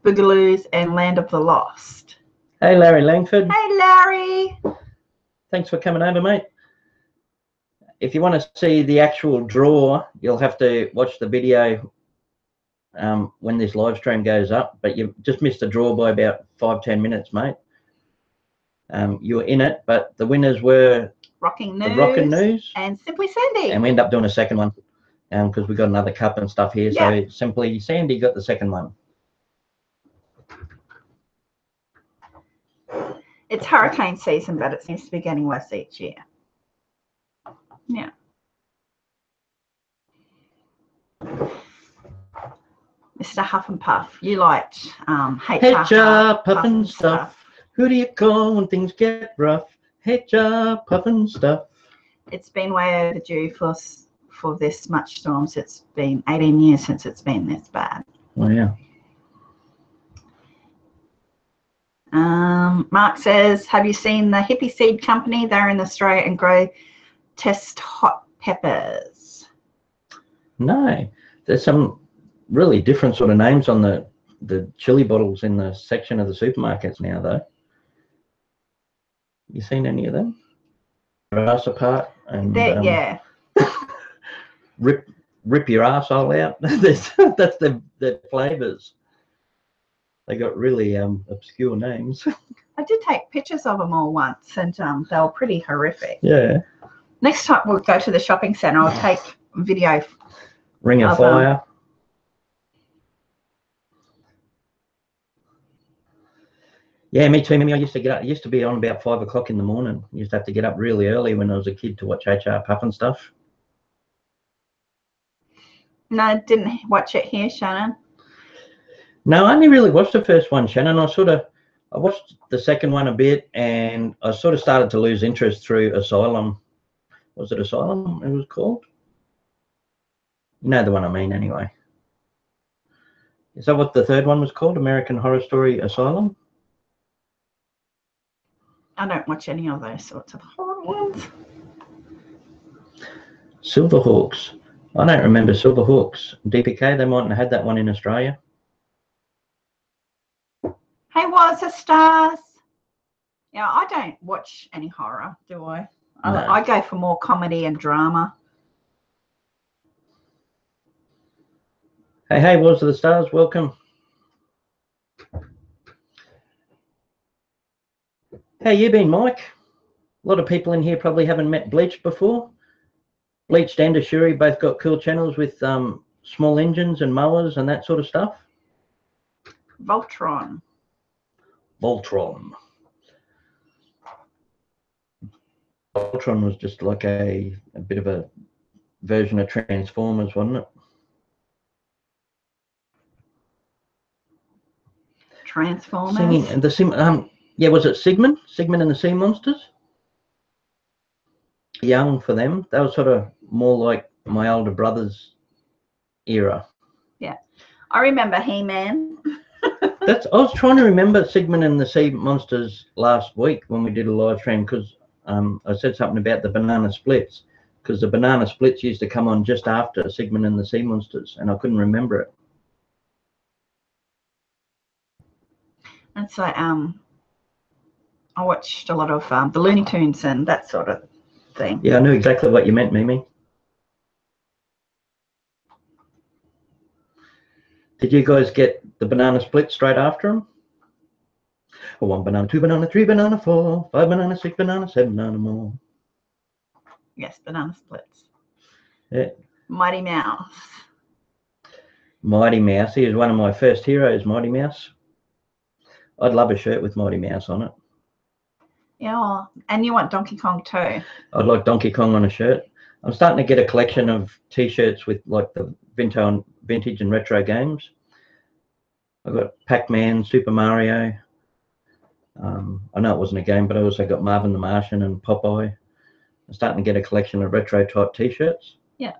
Boogaloos and Land of the Lost. Hey, Larry Langford. Hey, Larry. Thanks for coming over, mate. if you want to see the actual draw, you'll have to watch the video when this live stream goes up. But you just missed the draw by about 5-10 minutes, mate. You were in it, but the winners were Rockin.News and Simply SanDee. And we end up doing a second one because we got another cup and stuff here. Yeah. So Simply SanDee got the second one. It's hurricane season, but it seems to be getting worse each year. Yeah. Mr. Huff and Puff, you liked HR Puff and Stuff. Who do you call when things get rough? HR Puff and Stuff. It's been way overdue for this much storms. It's been 18 years since it's been this bad. Oh, yeah. Mark says, have you seen the Hippie Seed Company? They're in Australia and grow test hot peppers. No, there's some really different sort of names on the chili bottles in the section of the supermarkets now, though. You seen any of them? Ass apart and yeah. rip your arsehole out. That's the flavors. They got really obscure names. I did take pictures of them all once, and they were pretty horrific. Yeah. Next time we'll go to the shopping centre, I'll take video. Ring of Fire. Yeah, me too. I used to get up. I used to be on about 5 o'clock in the morning. I used to have to get up really early when I was a kid to watch HR Puff and Stuff. No, didn't watch it here, Shannon. No, I only really watched the first one, Shannon. I watched the second one a bit, and I sort of started to lose interest through Asylum. Was it Asylum it was called? You know the one I mean, anyway. Is that what the third one was called? American Horror Story Asylum? I don't watch any of those sorts of horror ones. Silverhawks. I don't remember Silverhawks. DPK, they mightn't have had that one in Australia. Hey, what's the stars? Yeah, I don't watch any horror, do I? No. I go for more comedy and drama. Hey, Wars of the Stars, welcome. How you been, Mike? A lot of people in here probably haven't met Bleached before. Bleached and Ashuri both got cool channels with small engines and mowers and that sort of stuff. Voltron. Voltron was just like a bit of a version of Transformers, wasn't it? Transformers. Singing and the yeah, was it Sigmund and the Sea Monsters? Young for them. They were sort of more like my older brother's era. Yeah, I remember He-Man. I was trying to remember Sigmund and the Sea Monsters last week when we did a live stream, because I said something about the banana splits, because the banana splits used to come on just after Sigmund and the Sea Monsters, and I couldn't remember it. And so I watched a lot of the Looney Tunes and that sort of thing. Yeah, I knew exactly what you meant, Mimi. Did you guys get the banana split straight after them? 1 banana, 2 banana, 3 banana, 4, 5 banana, 6 banana, 7 banana more. Yes, banana splits. Yeah. Mighty Mouse. Mighty Mouse. He was one of my first heroes, Mighty Mouse. I'd love a shirt with Mighty Mouse on it. Yeah, and you want Donkey Kong too. I'd like Donkey Kong on a shirt. I'm starting to get a collection of T-shirts with like the vintage and retro games. I've got Pac-Man, Super Mario. I know it wasn't a game, but I also got Marvin the Martian and Popeye. I'm starting to get a collection of retro type T-shirts. Yeah.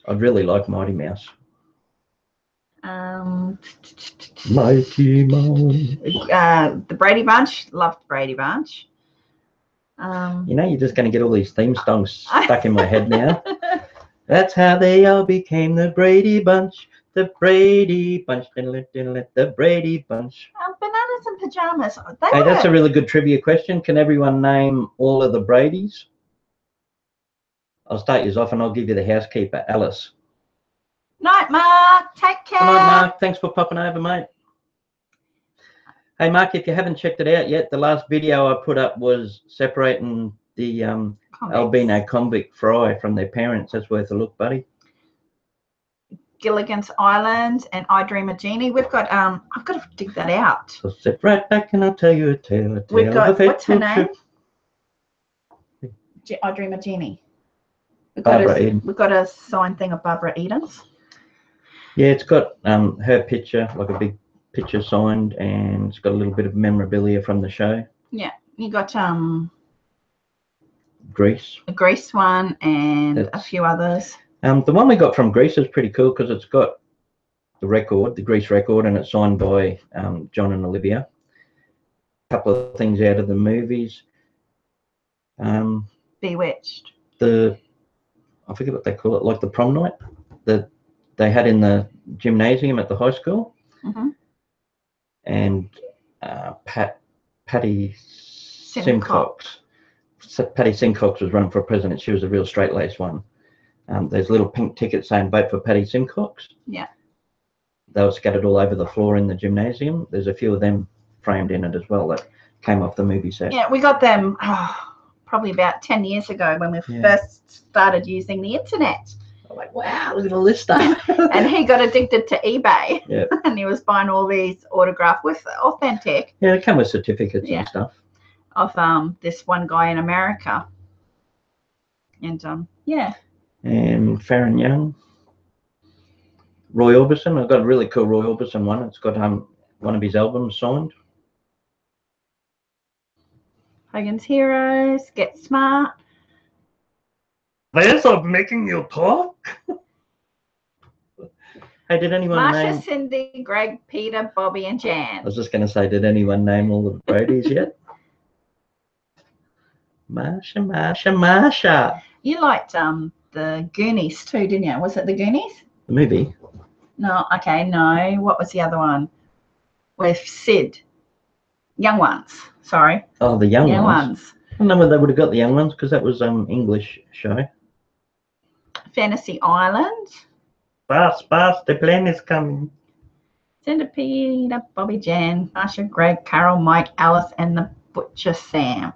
I'd really like Mighty Mouse. Mighty Mouse. The Brady Bunch. Loved Brady Bunch. You know, you're just going to get all these theme songs stuck in my head now. That's how they all became the Brady Bunch. The Brady Bunch. The Brady Bunch. Bananas and Pajamas. Hey, that's a really good trivia question. Can everyone name all of the Bradys? I'll start you off and I'll give you the housekeeper, Alice. Night, Mark. Take care. Good night, Mark. Thanks for popping over, mate. Hey, Mark, if you haven't checked it out yet, the last video I put up was separating the albino convict fry from their parents. That's worth a look, buddy. Gilligan's Island and I Dream of Jeannie. We've got I've got to dig that out. So sit right back and I'll tell you a tale. We've got, what's her name? I Dream of Jeannie. We've got a signed thing of Barbara Eden's. Yeah, it's got her picture, like a big picture signed, and it's got a little bit of memorabilia from the show. Yeah, you got Grease. A Grease one and a few others. The one we got from Grease is pretty cool because it's got the record, the Grease record, and it's signed by John and Olivia. A couple of things out of the movies. Bewitched. I forget what they call it, like the prom night that they had in the gymnasium at the high school. Mm-hmm. And Patty Simcox. Patty Simcox was running for president. She was a real straight-laced one. There's little pink tickets saying vote for Patty Simcox. Yeah. They were scattered all over the floor in the gymnasium. There's a few of them framed in it as well that came off the movie set. Yeah, we got them probably about 10 years ago when we first started using the internet. I'm like, wow, look at all this stuff. And he got addicted to eBay. Yeah. And he was buying all these autographed with authentic. Yeah, they come with certificates and stuff. Of this one guy in America. And yeah. And Faron Young. Roy Orbison. I've got a really cool Roy Orbison one. It's got one of his albums signed. Hogan's Heroes, Get Smart. There's of making you talk. Hey, did anyone name... Marsha, SanDee, Greg, Peter, Bobby, and Jan. I was just going to say, did anyone name all the Brodies yet? Marsha. You liked the Goonies too, didn't you? Was it the Goonies? The movie? No, okay, no. What was the other one? With Sid. Young Ones, sorry. Oh, the Young Ones. I don't know whether they would have got the Young Ones because that was English show. Fantasy Island. Fast, the plane is coming. Centipede, Bobby, Jan, Marsha, Greg, Carol, Mike, Alice, and the Butcher Sam.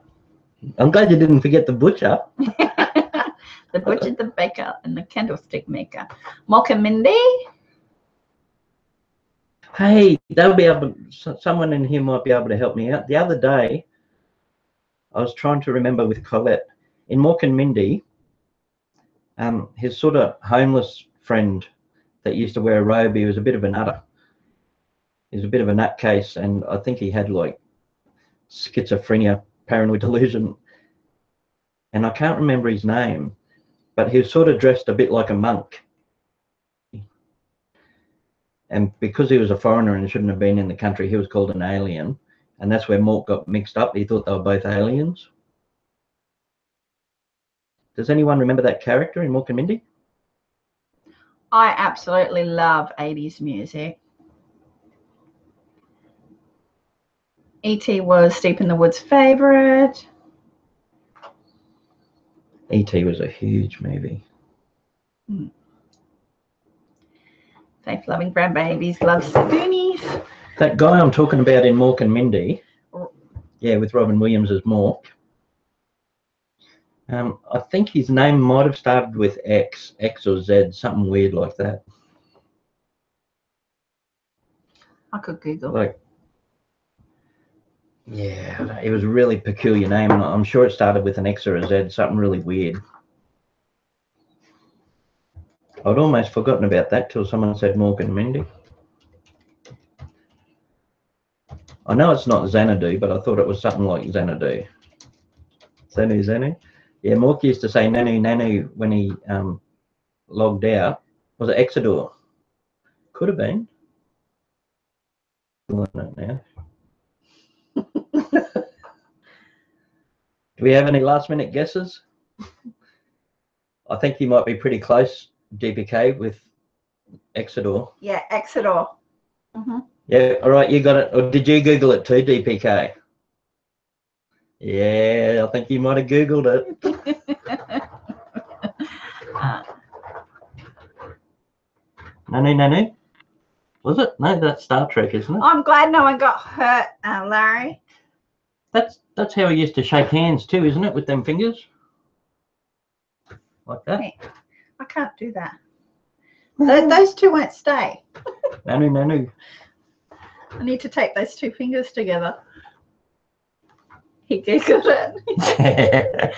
I'm glad you didn't forget the Butcher. The Butcher, the Baker, and the Candlestick Maker. Mock and Mindy. Hey, they'll be able. Someone in here might be able to help me out. The other day, I was trying to remember with Collette in Mock and Mindy. His sort of homeless friend that used to wear a robe, he was a bit of a nutter. He was a bit of a nutcase, and I think he had like schizophrenia, paranoid delusion, and I can't remember his name, but he was sort of dressed a bit like a monk. And because he was a foreigner and shouldn't have been in the country, he was called an alien, and that's where Mort got mixed up. He thought they were both aliens. Does anyone remember that character in Mork and Mindy? I absolutely love 80s music. E.T. was Steep in the Woods' favourite. E.T. was a huge movie. Faith-loving grandbabies loves the Goonies. That guy I'm talking about in Mork and Mindy, yeah, with Robin Williams as Mork. I think his name might have started with X or Z, something weird like that. I could Google. Like, yeah, it was a really peculiar name, and I'm sure it started with an X or a Z, something really weird. I'd almost forgotten about that till someone said Mork and Mindy. I know it's not Xanadu, but I thought it was something like Xanadu. Xanu. Yeah, Mork used to say Nanu Nanu when he logged out. Was it Exodor? Could have been. I don't know now. Do we have any last minute guesses? I think you might be pretty close, DPK, with Exodor. Yeah, Exodor. Yeah, all right, you got it. Or did you Google it too, DPK? Yeah, I think you might have Googled it. Nanu? Was it? No, that's Star Trek, isn't it? I'm glad no one got hurt, Larry. That's how we used to shake hands too, isn't it? With them fingers. Like that. Hey, I can't do that. Those two won't stay. Nanu. I need to take those two fingers together. He giggled it.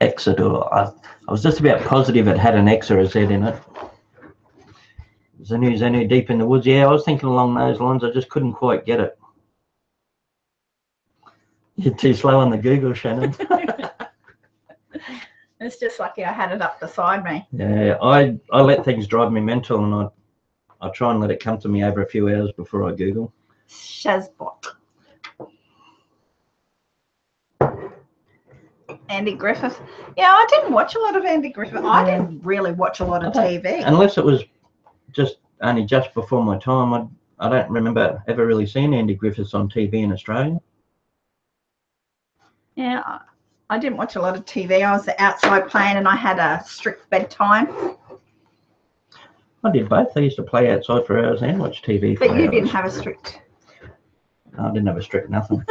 Exodus. I was just about positive it had an X or a Z in it. Zanu, deep in the woods. Yeah, I was thinking along those lines. I just couldn't quite get it. You're too slow on the Google, Shannon. It's just lucky I had it up beside me. Yeah, I let things drive me mental, and I try and let it come to me over a few hours before I Google. Shazbot. Andy Griffith. Yeah, I didn't watch a lot of Andy Griffith. Yeah. I didn't really watch a lot of TV. Unless it was just before my time. I don't remember ever really seeing Andy Griffiths on TV in Australia. Yeah, I didn't watch a lot of TV. I was outside playing and I had a strict bedtime. I did both. I used to play outside for hours and watch TV for hours. But you didn't have a strict... No, I didn't have a strict nothing.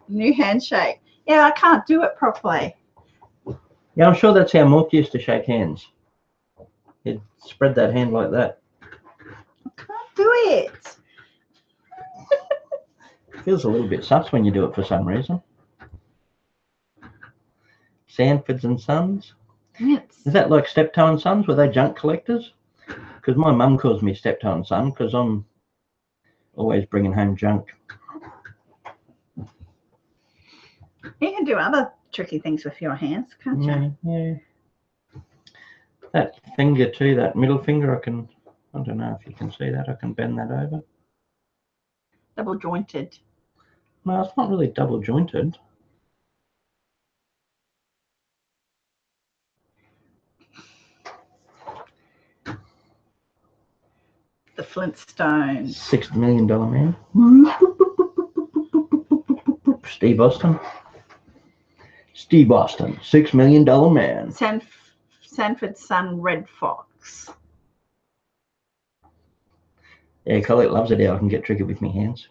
New handshake. Yeah, I can't do it properly. Yeah, I'm sure that's how Mork used to shake hands. He'd spread that hand like that. I can't do it. Feels a little bit sus when you do it for some reason. Sanfords and Sons. Yes. Is that like Steptoe and Sons? Were they junk collectors? Because my mum calls me Steptoe and Son because I'm always bringing home junk. You can do other tricky things with your hands, can't you? Yeah. That finger too, that middle finger, I don't know if you can see that, I can bend that over. Double jointed. No, it's not really double jointed. The Flintstones. $6 million man. Steve Austin, $6 million man. Sanford's son, Red Fox. Yeah, Collette loves it how I can get tricky with my hands.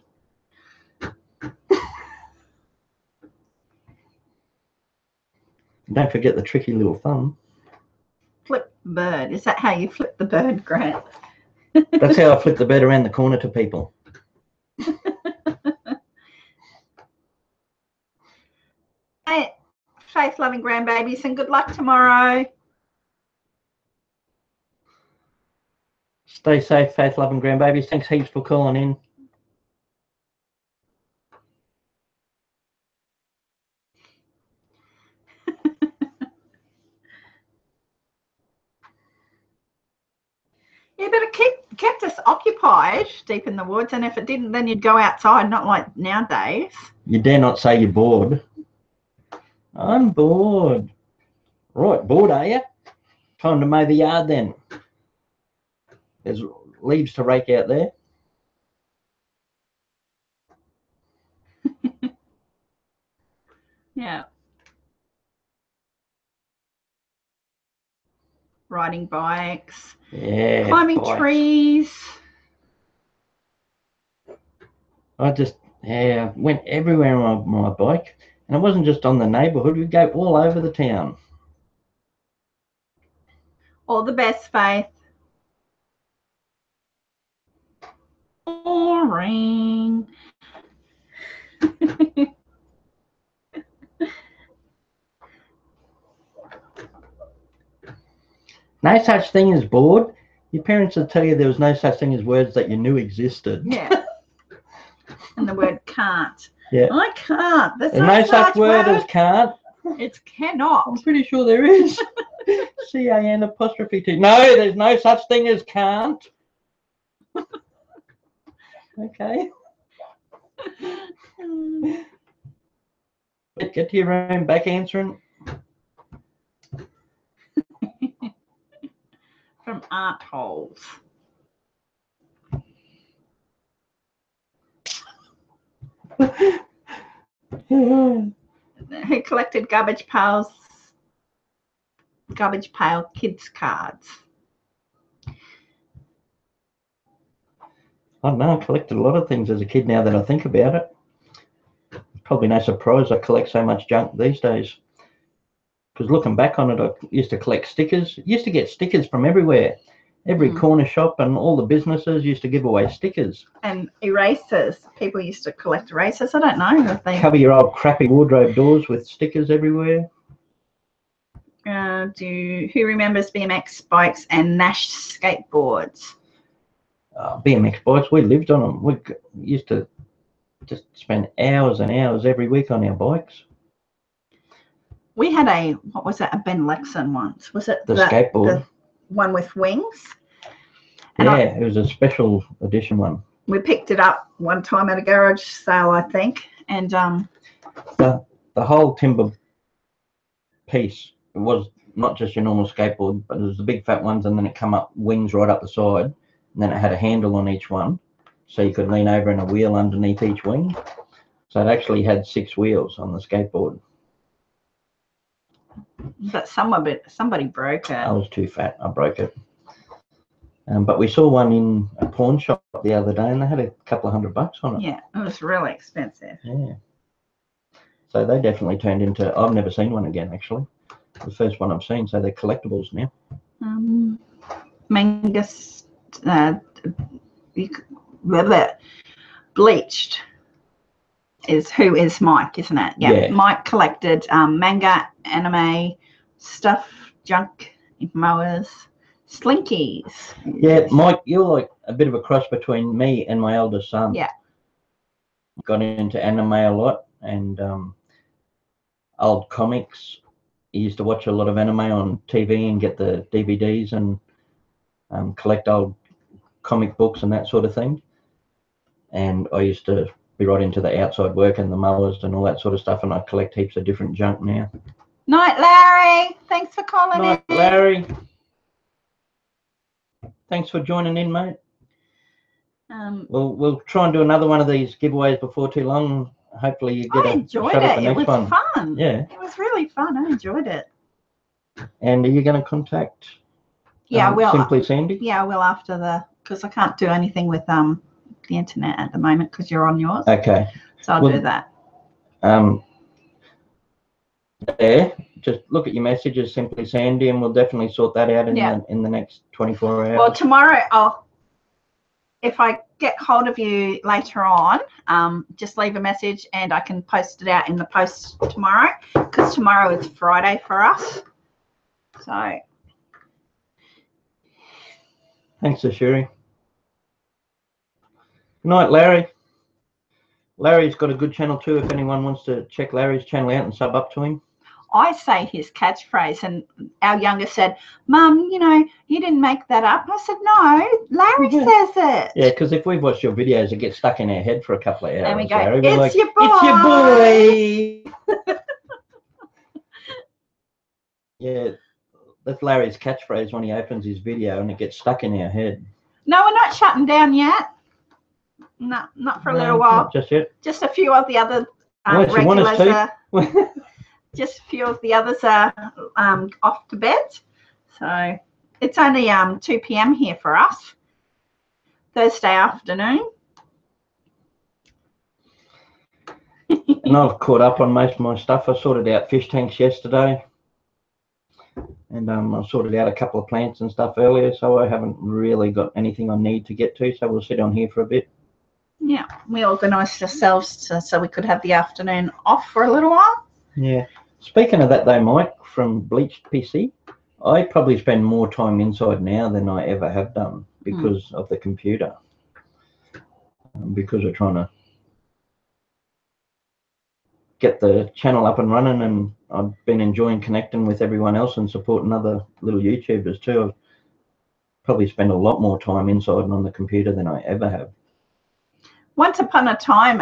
Don't forget the tricky little thumb. Flip bird. Is that how you flip the bird, Grant? That's how I flip the bird around the corner to people. Hey, faith-loving grandbabies, and good luck tomorrow. Stay safe, faith-loving grandbabies. Thanks heaps for calling in. Yeah, but it kept us occupied deep in the woods, and if it didn't, then you'd go outside, not like nowadays. You dare not say you're bored. I'm bored. Right, bored, are you? Time to mow the yard then. There's leaves to rake out there. Yeah. Riding bikes. Yeah. Climbing bikes. trees. I just, went everywhere on my bike. And it wasn't just on the neighbourhood. We'd go all over the town. All the best, Faith. Boring. No such thing as bored. Your parents would tell you there was no such thing as words that you knew existed. Yeah. And the word can't. Yeah. I can't. There's no such word as can't. It's cannot. I'm pretty sure there is. C-A-N''T. No, there's no such thing as can't. Okay. Get to your room, back answering. From art holes. Who collected garbage pails garbage pail kids cards. I don't know, I collected a lot of things as a kid now that I think about it. Probably no surprise I collect so much junk these days. Because looking back on it, I used to collect stickers. Used to get stickers from everywhere. Every corner shop and all the businesses used to give away stickers. And erasers. People used to collect erasers. I don't know if they... Cover your old crappy wardrobe doors with stickers everywhere. Who remembers BMX bikes and Nash skateboards? BMX bikes, we lived on them. We used to just spend hours and hours every week on our bikes. We had a, what was that, a Ben Lexon once. Was it the skateboard? The one with wings? And yeah, it was a special edition one. We picked it up one time at a garage sale, I think. And the whole timber piece, it was not just your normal skateboard, but it was the big fat ones, and then it come up wings right up the side, and then it had a handle on each one, so you could lean over and a wheel underneath each wing. So it actually had 6 wheels on the skateboard. But somebody broke it. I was too fat. I broke it. But we saw one in a pawn shop the other day, and they had a couple of $100 on it. Yeah, it was really expensive. Yeah. So they definitely turned into. I've never seen one again, actually. The first one I've seen. So they're collectibles now. Mangus, bleached is who is Mike, isn't it? Yeah. Mike collected manga, anime, stuff, junk, mowers, slinkies. Yeah, Mike, you're like a bit of a cross between me and my eldest son. Yeah. Got into anime a lot and old comics. He used to watch a lot of anime on TV and get the DVDs and collect old comic books and that sort of thing. And I used to be right into the outside work and the mowers and all that sort of stuff, and I collect heaps of different junk now. Night, Larry. Thanks for calling in. Night, Larry. Thanks for joining in, mate. We'll try and do another one of these giveaways before too long. Hopefully you get a shot at the next one. It was fun. Yeah. It was really fun. I enjoyed it. And are you going to contact Simply SanDee? Yeah, I will after because I can't do anything with the internet at the moment because you're on yours. Okay. So I'll do that. There, just look at your messages, Simply SanDee, and we'll definitely sort that out in the next 24 hours. Well, tomorrow if I get hold of you later on, just leave a message and I can post it out in the post tomorrow because tomorrow is Friday for us. So. Thanks, Ashuri. Good night, Larry. Larry's got a good channel too if anyone wants to check Larry's channel out and sub up to him. I say his catchphrase, and our youngest said, Mum, you didn't make that up. I said, no, Larry says it. Yeah, because if we've watched your videos, it gets stuck in our head for a couple of hours. And we go, Larry. it's your boy. It's your boy. Yeah, that's Larry's catchphrase when he opens his video and it gets stuck in our head. No, we're not shutting down yet. No, not for a little while. Not just yet. Just a few of the other regulars. Just a few of the others are off to bed. So it's only 2 p.m. here for us, Thursday afternoon. And I've caught up on most of my stuff. I sorted out fish tanks yesterday. And I sorted out a couple of plants and stuff earlier, so I haven't really got anything I need to get to, so we'll sit on here for a bit. Yeah, we organised ourselves so we could have the afternoon off for a little while. Yeah. Speaking of that though, Mike, from Bleached PC, I probably spend more time inside now than I ever have done because of the computer. Because we're trying to get the channel up and running, and I've been enjoying connecting with everyone else and supporting other little YouTubers too. I've probably spent a lot more time inside and on the computer than I ever have. Once upon a time,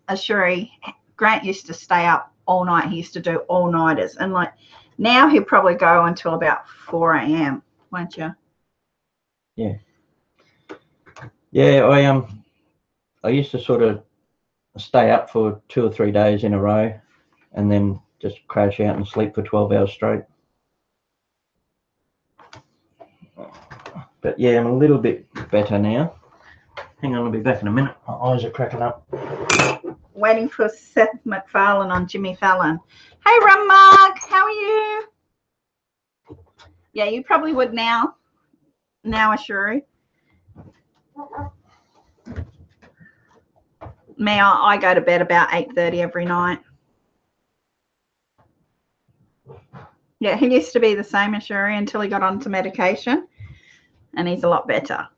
Ashuri, Grant used to stay up all night. He used to do all-nighters, and like now he'll probably go until about 4 a.m. won't you? Yeah. Yeah, I used to sort of stay up for 2 or 3 days in a row and then just crash out and sleep for 12 hours straight. But yeah, I'm a little bit better now. Hang on, I'll be back in a minute. My eyes are cracking up. Waiting for Seth MacFarlane on Jimmy Fallon. Hey, Rum Mug, how are you? Yeah, you probably would now. Now, Ashuri. Me, I go to bed about 8:30 every night. Yeah, he used to be the same, Ashuri, until he got onto medication, and he's a lot better.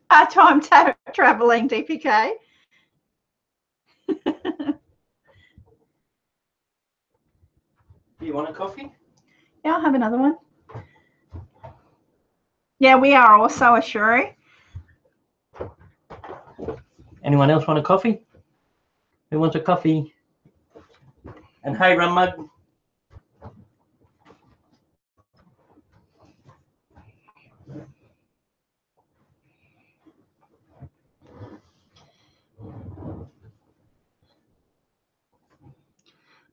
Part-time traveling, DPK. Do you want a coffee? Yeah, I'll have another one. Yeah, we are also Ashuri. Anyone else want a coffee? Who wants a coffee? And hey, Rum Mug.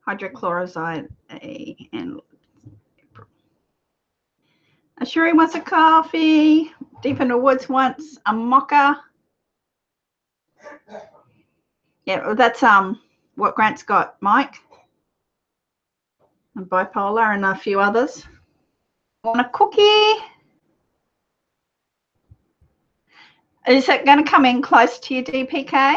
Hydrochloroside A and Ashuri wants a coffee. Deep in the Woods wants a mocha. Yeah, that's what Grant's got, Mike. And bipolar and a few others. Want a cookie? Is it going to come in close to your DPK?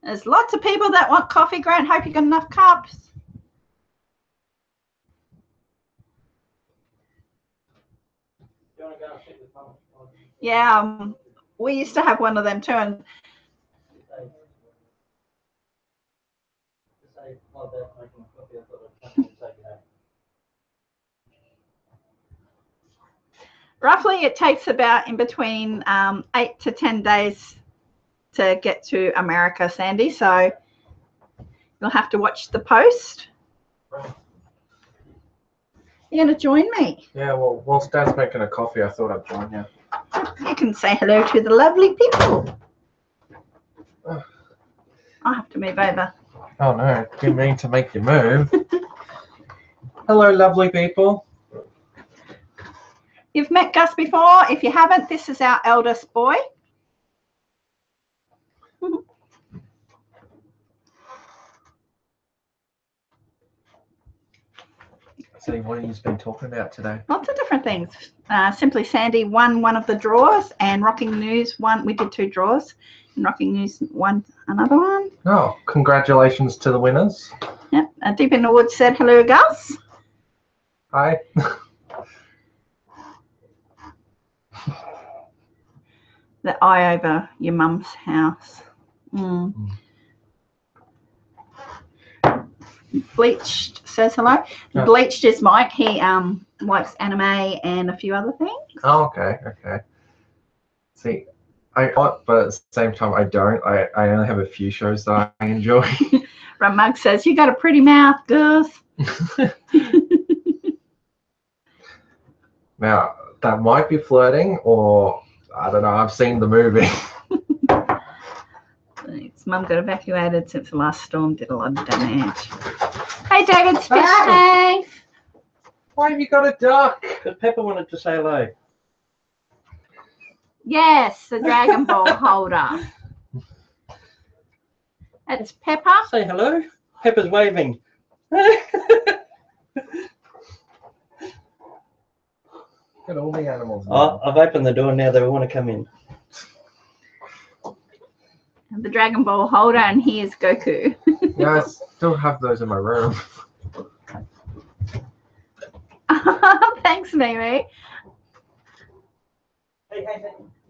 There's lots of people that want coffee, Grant. Hope you got enough cups. Yeah, we used to have one of them too. And roughly it takes about in between 8 to 10 days to get to America, SanDee. So you'll have to watch the post. You're going to join me? Yeah, well, whilst Dad's making a coffee, I thought I'd join you. You can say hello to the lovely people. I'll have to move over. Oh no, didn't mean to make you move. Hello, lovely people. You've met Gus before. If you haven't, this is our eldest boy. So what have you been talking about today? Lots of different things. Simply SanDee won one of the draws, and Rockin.News won. We did 2 draws, and Rockin.News won another one. Oh, congratulations to the winners. Yep. Deep in the Woods said hello, Gus. Hi. The eye over your mum's house. Bleached says hello. Yeah. Bleached is Mike. He likes anime and a few other things. Oh, okay, okay. See, I but at the same time I don't. I only have a few shows that I enjoy. Ramug says, you got a pretty mouth, Gus. Now, that might be flirting, or I don't know, I've seen the movie. His mum got evacuated since the last storm did a lot of damage. Hey, David's fish safe. Why have you got a duck? Because Pepper wanted to say hello. Yes, the Dragon Ball holder. That's Pepper. Say hello. Pepper's waving. Look at all the animals. Oh, I've opened the door now. They want to come in. The Dragon Ball holder, and here's Goku. Yeah, I still have those in my room. Thanks, Mimi. Hey.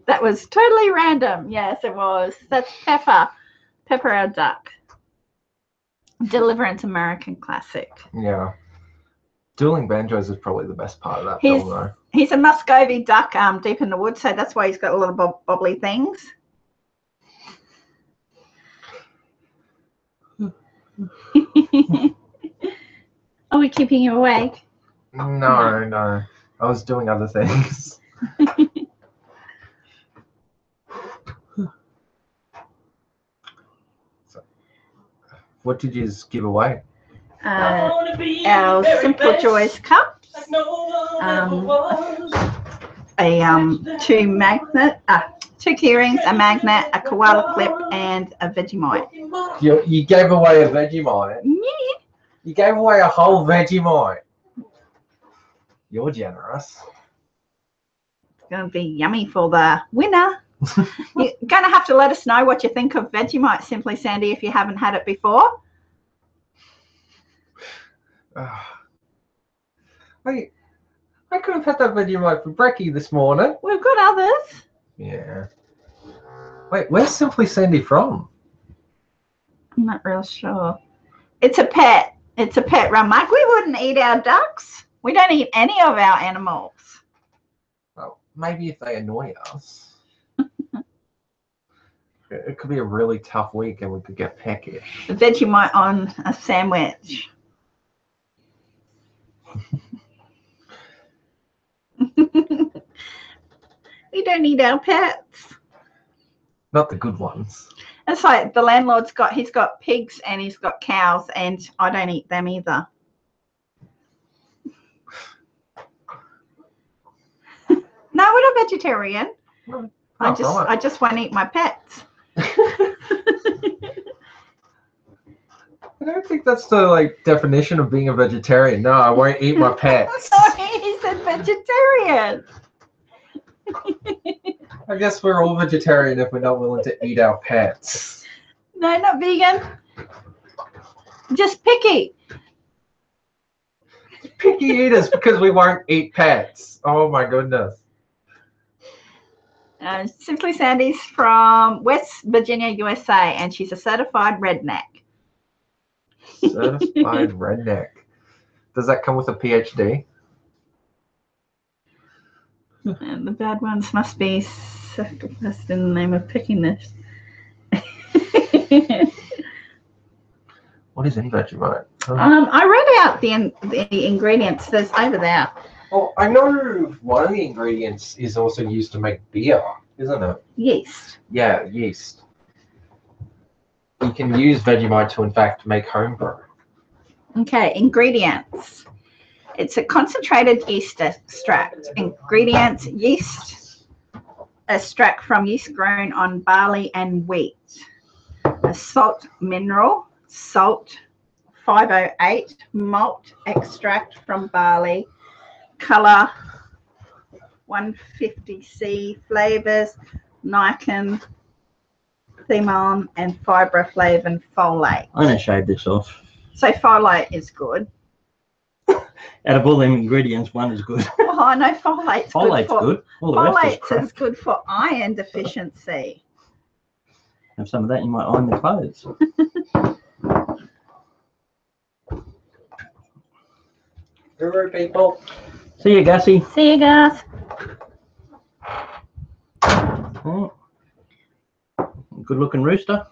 That was totally random. Yes, it was. That's Pepper. Pepper, our duck. Deliverance American Classic. Yeah. Dueling Banjos is probably the best part of that film, though. He's a Muscovy duck deep in the woods, so that's why he's got a lot of bobbly things. Are we keeping you awake? No, no. I was doing other things. So, what did you just give away? Our Simple Joys cups, two keyrings, a magnet, a koala clip, and a Vegemite. You gave away a Vegemite? Yeah. You gave away a whole Vegemite. You're generous. It's going to be yummy for the winner. You're going to have to let us know what you think of Vegemite, Simply SanDee, if you haven't had it before. Wait, I could have had that Vegemite for brekkie this morning. We've got others. Yeah. Wait, where's Simply SanDee from? I'm not real sure. It's a pet. It's a pet run. Mike, we wouldn't eat our ducks. We don't eat any of our animals. Well, maybe if they annoy us. It could be a really tough week and we could get peckish. The Vegemite on a sandwich. We don't eat our pets. Not the good ones. It's like the landlord's he's got pigs and he's got cows, and I don't eat them either. No, we're not vegetarian. Oh, I just won't eat my pets. I don't think that's the definition of being a vegetarian. No, I won't eat my pets. Sorry, he said vegetarian. I guess we're all vegetarian if we're not willing to eat our pets. No, not vegan. Just picky. Picky eaters because we won't eat pets. Oh my goodness. Simply SanDee's from West Virginia, USA, and she's a certified redneck. Certified redneck. Does that come with a PhD? And the bad ones must be sacrificed in the name of pickiness. What is in Vegemite? I read out the ingredients. There's over there. Well, I know one of the ingredients is also used to make beer, isn't it? Yeast. Yeah, yeast. You can use Vegemite to, in fact, make homebrew. Okay, ingredients. It's a concentrated yeast extract. Ingredients: yeast extract from yeast grown on barley and wheat. A salt mineral, salt 508, malt extract from barley, color 150C, flavors nicotine, thymol, and fibroflavin folate. I'm gonna shave this off. So folate is good. Out of all them ingredients, one is good. Oh, I know folate's Folate's good. All the rest is Folate crap. is good for iron deficiency. Have some of that, you might iron the clothes. Guru people. See you, Gussie. See you guys. Oh. Good looking rooster.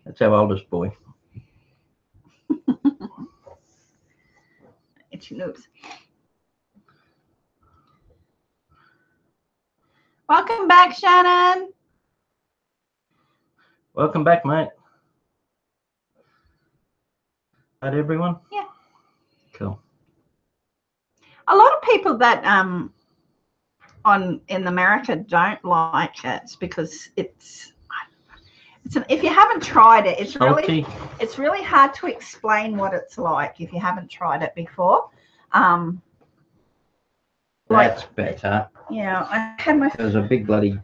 That's our oldest boy. Itchy nose. Welcome back, Shannon. Welcome back, mate. Right, everyone? Yeah. Cool. A lot of people that in America don't like it because it's if you haven't tried it, it's really hard to explain what it's like if you haven't tried it before. That's better. Yeah, I had my. There's a big bloody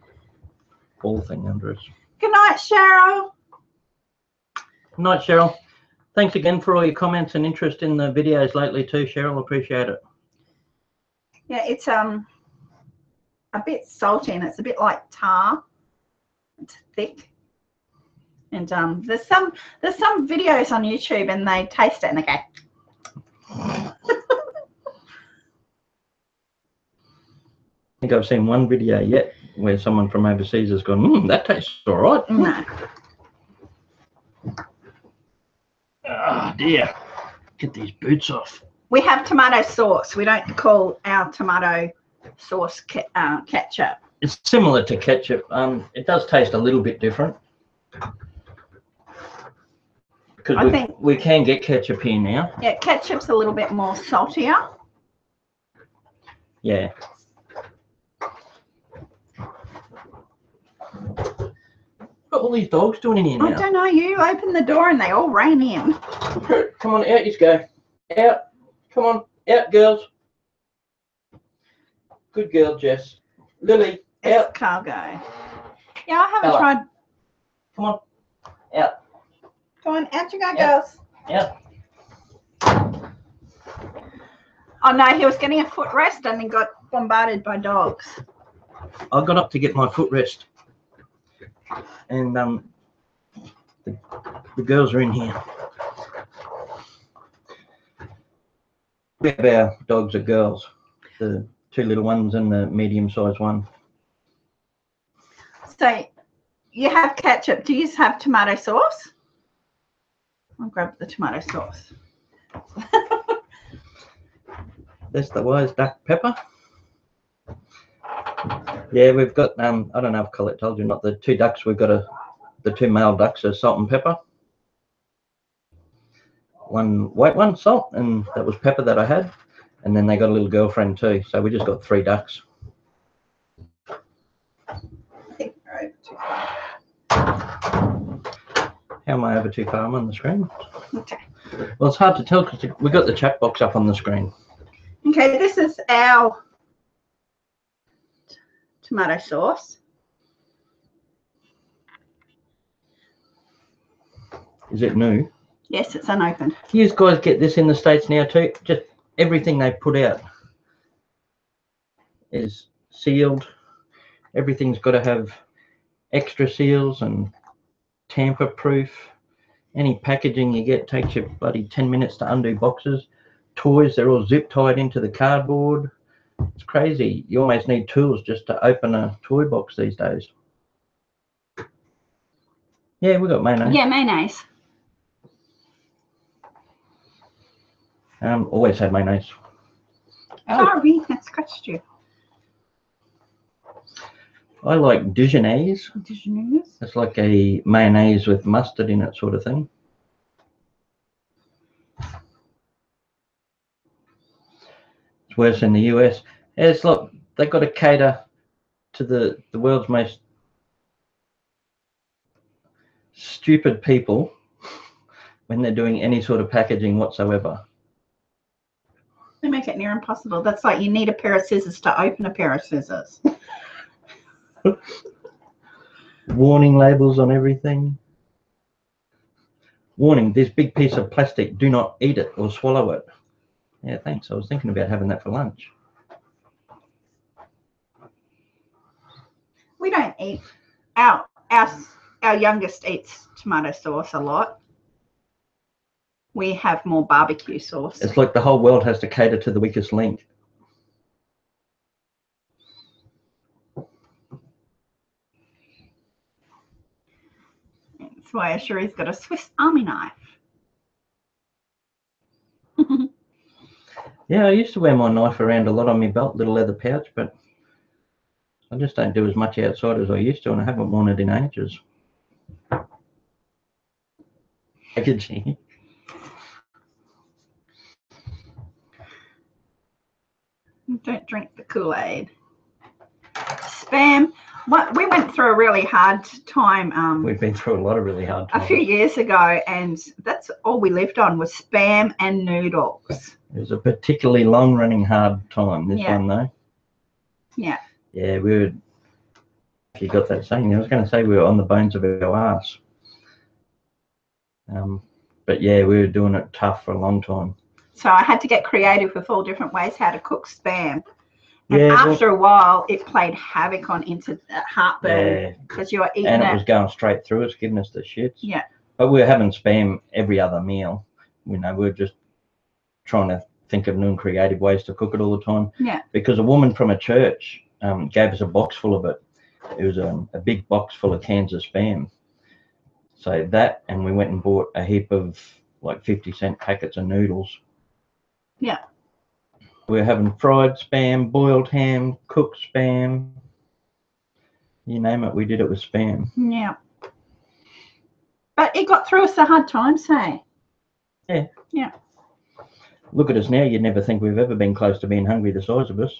ball thing under us. Good night, Cheryl. Good night, Cheryl. Thanks again for all your comments and interest in the videos lately too, Cheryl. Appreciate it. Yeah, it's a bit salty and it's a bit like tar. It's thick. And there's some videos on YouTube and they taste it and they go. think I've seen one video yet where someone from overseas has gone, that tastes all right. No. Oh dear. Get these boots off. We have tomato sauce. We don't call our tomato sauce ketchup. It's similar to ketchup. It does taste a little bit different. Because we can get ketchup here now. Yeah, ketchup's a little bit more saltier. Yeah. What are all these dogs doing in here now? I don't know. You opened the door and they all ran in. Come on, out you go. Out. Come on. Out, girls. Good girl, Jess. Lily, out. Escargot. Yeah, I haven't Ella. tried. Come on. Out. Come on, out you go, Out. girls. Out. Oh no, he was getting a footrest and he got bombarded by dogs. I got up to get my footrest. And the girls are in here. We have our dogs are girls. The two little ones and the medium-sized one. So you have ketchup. Do you have tomato sauce? I'll grab the tomato sauce. That's the wise duck pepper. Yeah, we've got I don't know if Collette told you or not, the two ducks we've got the two male ducks are salt and pepper. One white one, salt, and that was pepper that I had. And then they got a little girlfriend too. So we just got 3 ducks. I think we're over too far. How am I over too far? I'm on the screen. Okay. Well, it's hard to tell because we got the chat box up on the screen. Okay, this is our tomato sauce. Is it new? Yes, it's unopened. You guys get this in the States now too? Just everything they put out is sealed. Everything's got to have extra seals and tamper proof. Any packaging you get takes you bloody 10 minutes to undo boxes. Toys, they're all zip tied into the cardboard. It's crazy. You almost need tools just to open a toy box these days. Yeah, we got mayonnaise. Yeah, mayonnaise. Always have mayonnaise. Sorry, I scratched you. I like Dijonnaise. Dijonnaise? It's like a mayonnaise with mustard in it sort of thing. It's worse in the US. It's like they've got to cater to the world's most stupid people when they're doing any sort of packaging whatsoever. They make it near impossible. That's like you need a pair of scissors to open a pair of scissors. Warning labels on everything. Warning, this big piece of plastic, do not eat it or swallow it. Yeah, thanks. I was thinking about having that for lunch. We don't eat. Our youngest eats tomato sauce a lot. We have more barbecue sauce. It's like the whole world has to cater to the weakest link. That's why Sherry's got a Swiss Army knife. Yeah, I used to wear my knife around a lot on my belt, little leather pouch, but I just don't do as much outside as I used to, and I haven't worn it in ages. Packaging. Don't drink the Kool-Aid. Spam. We went through a really hard time. We've been through a lot of really hard times. A few years ago, and that's all we lived on was spam and noodles. It was a particularly long-running hard time, this one, though. Yeah. Yeah, we were... If you got that saying, I was going to say we were on the bones of our arse. But yeah, we were doing it tough for a long time. So I had to get creative with all different ways how to cook spam. And Yeah, after a while, it played havoc on into heartburn because you were eating and it it. was going straight through us, giving us the shits. Yeah. But we were having spam every other meal. You know, we were just trying to think of new and creative ways to cook it all the time. Yeah. Because a woman from a church gave us a box full of it. It was a big box full of cans of Spam. So that, and we went and bought a heap of like 50-cent packets of noodles. Yeah. We were having fried Spam, boiled ham, cooked Spam. You name it, we did it with Spam. Yeah. But it got through us the hard times, hey? Yeah. Yeah. Look at us now, you'd never think we've ever been close to being hungry the size of us.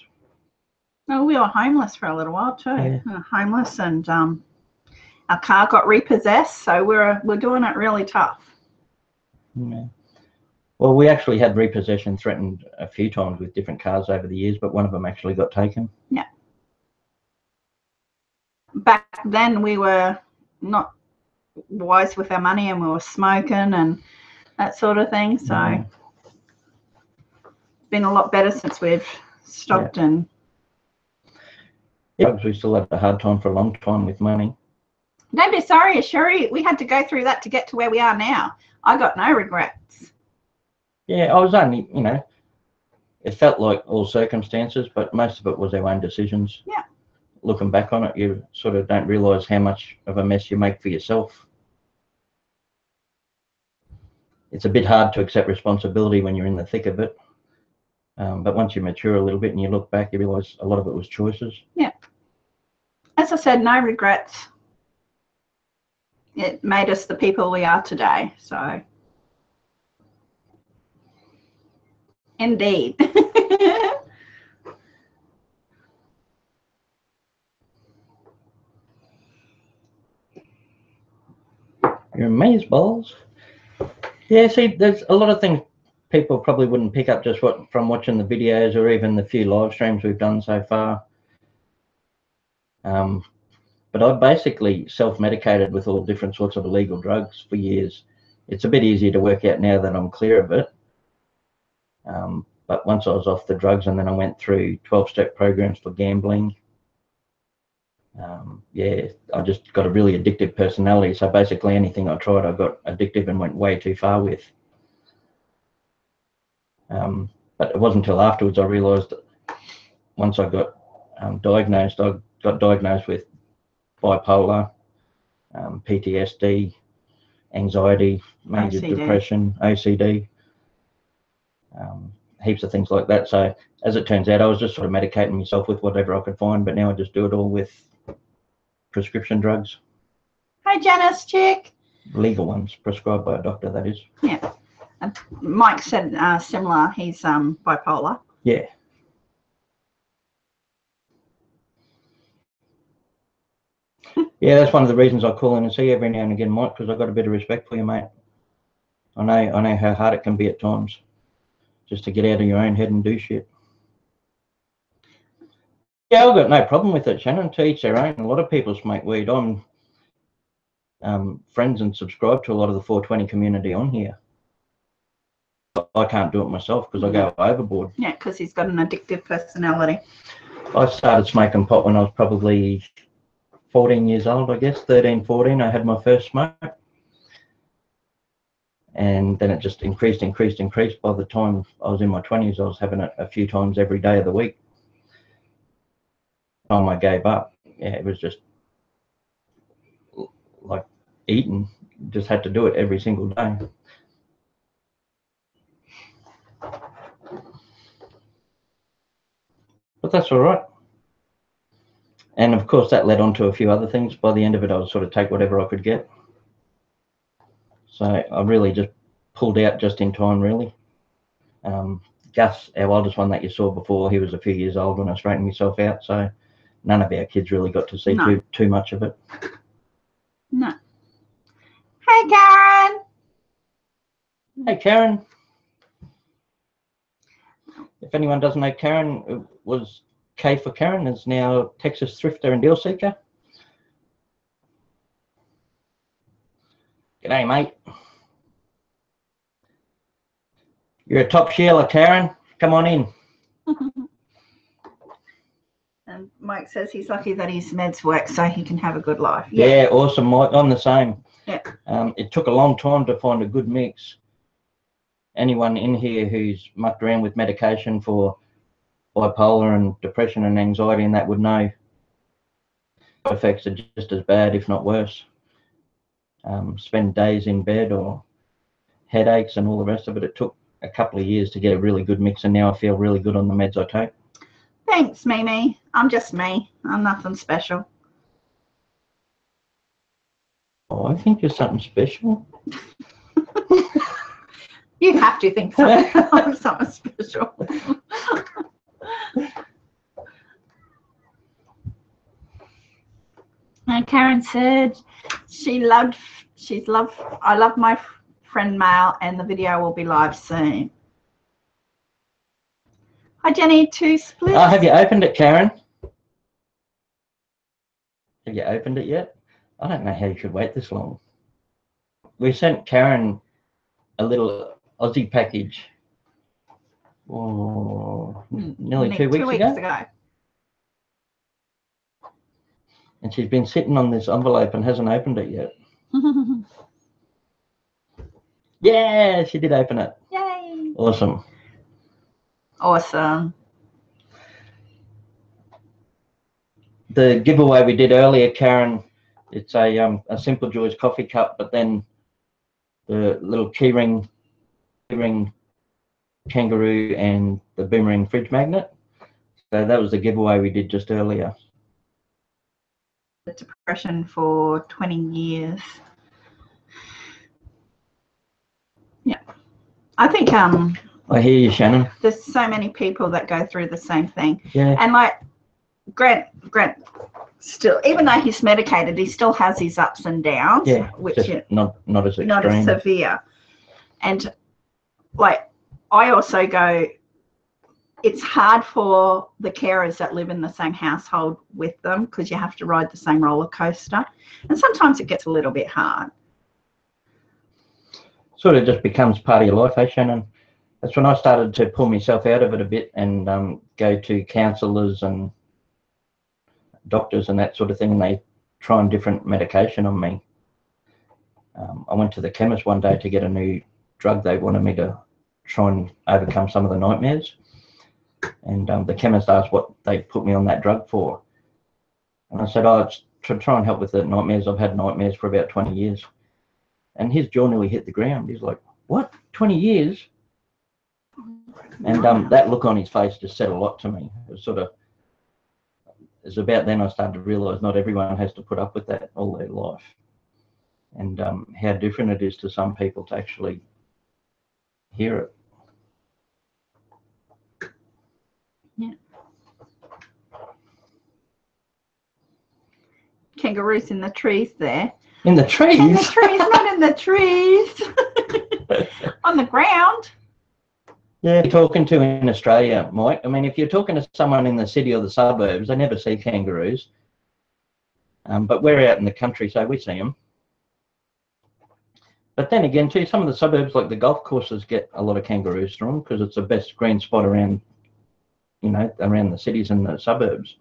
Well, we were homeless for a little while too. Yeah. We were homeless, and our car got repossessed, so we're doing it really tough. Yeah. Well, we actually had repossession threatened a few times with different cars over the years, but one of them actually got taken. Yeah. Back then we were not wise with our money, and we were smoking and that sort of thing. So Yeah. it's been a lot better since we've stopped. And Yeah, we still had a hard time for a long time with money. don't be sorry, Shuri. We had to go through that to get to where we are now. I got no regrets. Yeah, I was only, it felt like all circumstances, but most of it was our own decisions. Yeah. Looking back on it, you sort of don't realise how much of a mess you make for yourself. It's a bit hard to accept responsibility when you're in the thick of it. But once you mature a little bit and you look back, you realise a lot of it was choices. Yeah. As I said, no regrets. It made us the people we are today. So, indeed. You're amazed, balls. Yeah, see, there's a lot of things people probably wouldn't pick up just from watching the videos or even the few live streams we've done so far. But I basically self-medicated with all different sorts of illegal drugs for years. It's a bit easier to work out now that I'm clear of it. But once I was off the drugs, and then I went through 12-step programs for gambling. Yeah, I just got a really addictive personality. So basically anything I tried, I got addictive and went way too far with. But it wasn't until afterwards I realised that once I got diagnosed, I got diagnosed with bipolar, PTSD, anxiety, major OCD. depression, OCD, heaps of things like that. So as it turns out, I was just sort of medicating myself with whatever I could find, but now I just do it all with prescription drugs. Hi, Janice, chick. Legal ones, prescribed by a doctor, that is. Yeah. Mike said similar. He's bipolar. Yeah. Yeah, that's one of the reasons I call in and see you every now and again, Mike, because I've got a bit of respect for you, mate. I know how hard it can be at times, just to get out of your own head and do shit. Yeah, I've got no problem with it, Shannon. To each their own. A lot of people smoke weed. I'm friends and subscribe to a lot of the 420 community on here. I can't do it myself because I go overboard. Yeah, because he's got an addictive personality. I started smoking pot when I was probably 14 years old, I guess, 13, 14. I had my first smoke. And then it just increased. By the time I was in my 20s, I was having it a few times every day of the week. By the time I gave up, yeah, it was just like eating. Just had to do it every single day. But that's all right. And of course, that led on to a few other things. By the end of it, I would sort of take whatever I could get. So I really just pulled out just in time, really. Gus, our oldest one that you saw before, he was a few years old when I straightened myself out. So none of our kids really got to see too much of it. No. Hey, Karen. Hey, Karen. If anyone doesn't know Karen, it was K for Karen, is now Texas Thrifter and Deal Seeker. G'day, mate. You're a top shearer, Karen. Come on in. And Mike says he's lucky that his meds work so he can have a good life. Yeah, awesome, Mike. I'm the same. Yeah. It took a long time to find a good mix. Anyone in here who's mucked around with medication for bipolar and depression and anxiety and that would know effects are just as bad, if not worse. Spend days in bed or headaches and all the rest of it. It took a couple of years to get a really good mix, and now I feel really good on the meds I take. Thanks, Mimi. I'm just me. I'm nothing special. Oh, I think you're something special. You have to think I'm something special. And Karen said I love my friend mail, and the video will be live soon. Hi Jenny, 2 splits. Oh, have you opened it, Karen? Have you opened it yet? I don't know how you should wait this long. We sent Karen a little Aussie package nearly 2 weeks ago. And she's been sitting on this envelope and hasn't opened it yet. Yeah, she did open it. Yay. Awesome. Awesome. The giveaway we did earlier, Karen, it's a Simple Joys coffee cup, but then the little keyring kangaroo and the boomerang fridge magnet. So that was the giveaway we did just earlier. Depression for 20 years. Yeah, I think I hear you, Shannon. there's so many people that go through the same thing. Yeah. And like Grant still, even though he's medicated, he still has his ups and downs. Yeah, which just not as extreme. not as severe. And like I also go, it's hard for the carers that live in the same household with them because you have to ride the same roller coaster, and sometimes it gets a little bit hard. Sort of just becomes part of your life, eh, Shannon? That's when I started to pull myself out of it a bit and go to counsellors and doctors and that sort of thing, and they try different medication on me. I went to the chemist one day to get a new drug. They wanted me to try and overcome some of the nightmares. And the chemist asked what they put me on that drug for. And I said, oh, it's to try and help with the nightmares. I've had nightmares for about 20 years. And his jaw nearly hit the ground. He's like, what, 20 years? And that look on his face just said a lot to me. It was sort of, it's about then I started to realise not everyone has to put up with that all their life. And how different it is to some people to actually hear it. Yeah. Kangaroos in the trees there. In the trees? In the trees, not in the trees. On the ground. Yeah, talking to in Australia, Mike. I mean, if you're talking to someone in the city or the suburbs, they never see kangaroos. But we're out in the country, so we see them. But then again, too, some of the suburbs, like the golf courses, get a lot of kangaroos through them because it's the best green spot around, you know, around the cities and the suburbs.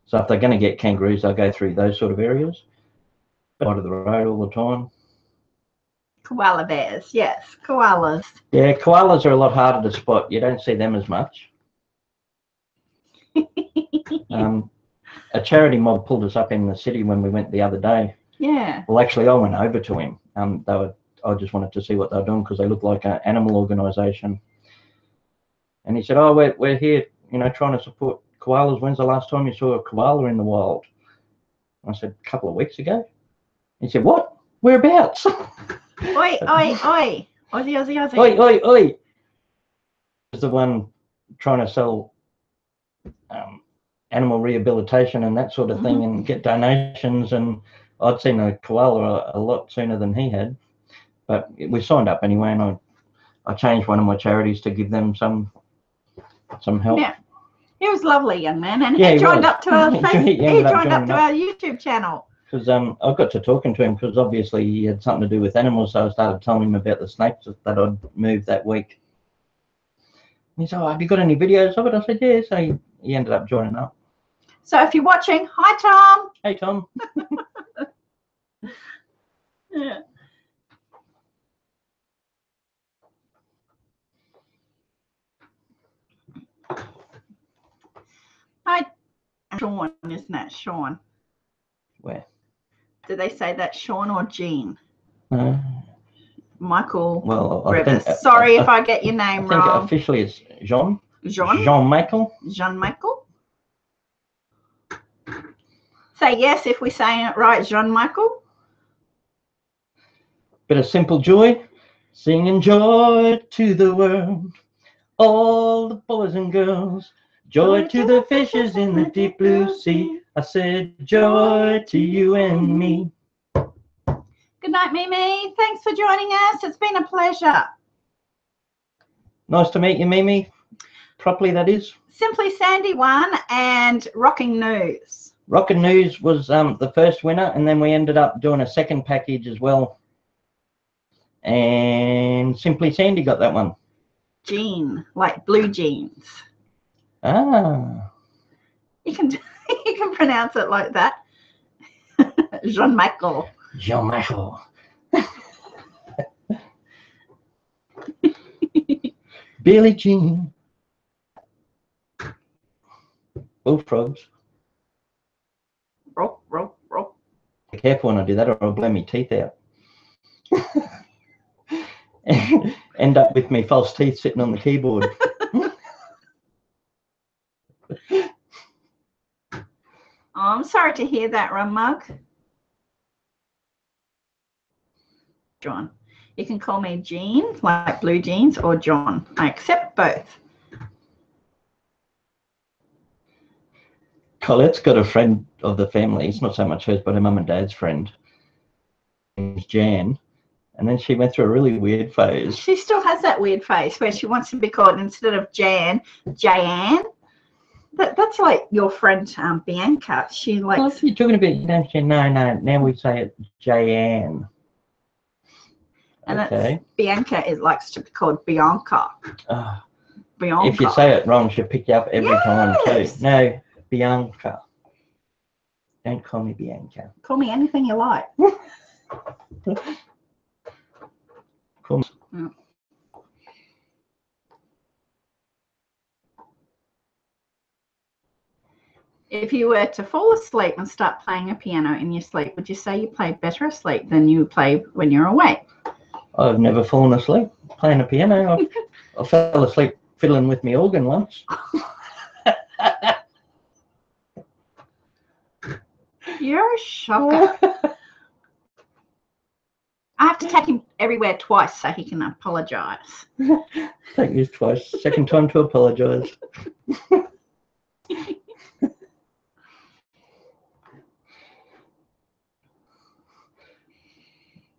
So if they're going to get kangaroos, they'll go through those sort of areas. Side of the road all the time. Koala bears, yes, koalas. Yeah, koalas are a lot harder to spot. You don't see them as much. A charity mob pulled us up in the city when we went the other day. Yeah. Well, actually, I went over to him. I just wanted to see what they were doing because they looked like an animal organisation. And he said, "Oh, we're here, you know, trying to support koalas. When's the last time you saw a koala in the wild?" I said, "A couple of weeks ago." He said, "What? Whereabouts?" Oi, oi, oi. Aussie, Aussie, Aussie. Oi, oi, oi. Is the one trying to sell animal rehabilitation and that sort of thing and get donations, and I'd seen a koala a lot sooner than he had, but we signed up anyway, and I changed one of my charities to give them some help. Yeah, he was lovely, young man, and Yeah, he joined up to our he joined up our YouTube channel. Because I got to talking to him because obviously he had something to do with animals, so I started telling him about the snakes that I'd moved that week. He said, "Oh, have you got any videos of it?" I said, "Yeah." So he ended up joining up. So if you're watching, hi Tom. Hey Tom. Yeah. Hi, Sean, isn't that Sean? Where? Did they say that Sean or Jean? Michael. Well, Sorry if I get your name wrong. I think wrong. officially it's Jean. Jean? Jean-Michael. Jean-Michael? Say yes if we're saying it right, Jean-Michael. Bit of simple joy, singing joy to the world. All the boys and girls, joy to the fishes in the deep blue sea. I said joy to you and me. Good night, Mimi. Thanks for joining us. It's been a pleasure. Nice to meet you, Mimi. Properly, that is. Simply SanDee won, and Rockin.News. Rockin.News was the first winner, and then we ended up doing a second package as well. And Simply SanDee got that one. Jean, like blue jeans. Ah. You can pronounce it like that. Jean-Michael. Jean-Michael. Billie Jean. Bullfrogs. Rock, rock, rock. Be careful when I do that, or I'll blow my teeth out. End up with me false teeth sitting on the keyboard. Oh, I'm sorry to hear that, Rum Mug. John. You can call me Jean, like blue jeans, or John. I accept both. Colette's got a friend of the family. It's not so much hers, but her mum and dad's friend. It's Jan. And then she went through a really weird phase. She still has that weird face where she wants to be called, instead of Jan, Jayanne. That's like your friend Bianca. She likes. What are you talking about? No. Now we say it Jayanne. And okay. Bianca likes to be called Bianca. Bianca. If you say it wrong, she'll pick you up every time too. No, Bianca. Don't call me Bianca. Call me anything you like. Cool. Mm. If you were to fall asleep and start playing a piano in your sleep, would you say you play better asleep than you play when you're awake? I've never fallen asleep playing a piano. I fell asleep fiddling with my organ once. You're a shocker. I have to take him everywhere twice so he can apologise. Take you twice. Second time to apologise.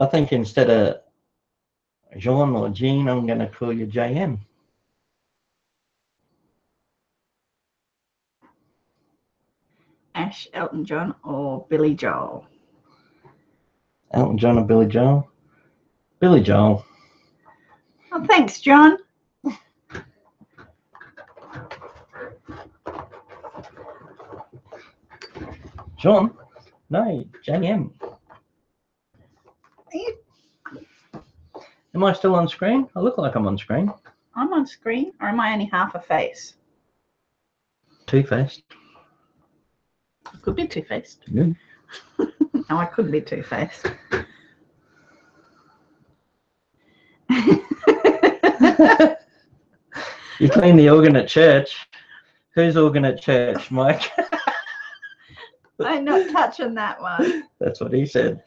I think instead of Jean or Jean, I'm going to call you JM. Ash, Elton John, or Billy Joel? Elton John or Billy Joel? Billy Joel. Oh, thanks, John. John? No, JM. Am I still on screen? I look like I'm on screen. I'm on screen, or am I only half a face? Two-faced. I could be two-faced. Good. No, I could be two-faced. You clean the organ at church. Whose organ at church, Mike? I'm not touching that one. That's what he said.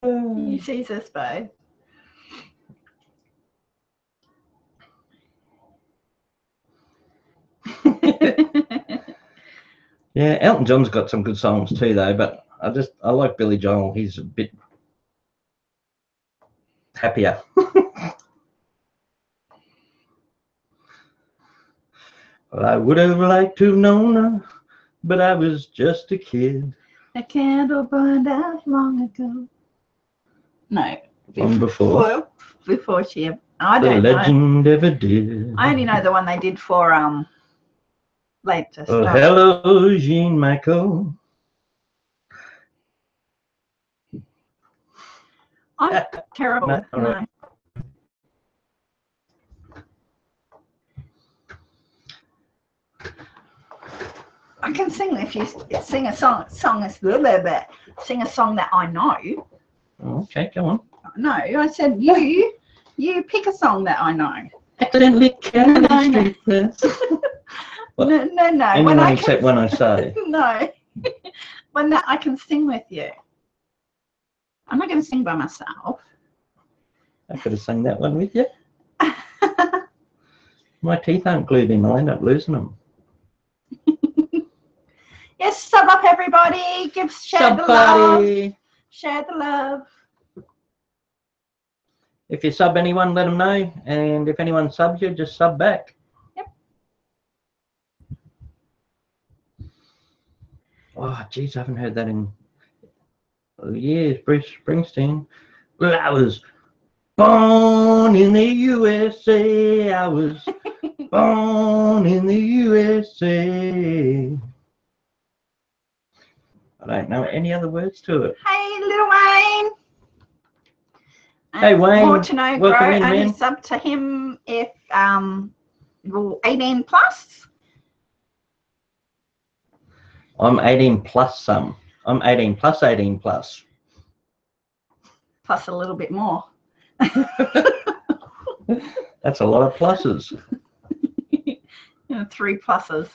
He sees us both. Yeah, Elton John's got some good songs too, though. But I like Billy Joel. He's a bit happier. Well, I would have liked to have known her, but I was just a kid. A candle burned out long ago. No. Long before. Before she. I The don't know. legend ever did. I only know the one they did for latest. Oh, hello, Jean-Michael. I'm terrible. No, all right. I can sing if you sing a song. Sing a song that I know. Okay, go on. No, I said you pick a song that I know. Accidentally careless. Well, No. anyone except when I say. No. When that I can sing with you. I'm not going to sing by myself. I could have sung that one with you. My teeth aren't glued in. I'll end up losing them. Yes, sub up everybody. Share the love. Share the love. If you sub anyone, let them know. And if anyone subs you, just sub back. Yep. Oh, geez, I haven't heard that in years. Bruce Springsteen. Well, I was born in the USA. I was born in the USA. I don't know any other words to it. Hey, little Wayne. Hey, Wayne. More to know, Welcome grow. in, Only man. sub to him if 18 plus. I'm 18 plus some. I'm 18 plus 18 plus. Plus a little bit more. That's a lot of pluses. 3 pluses.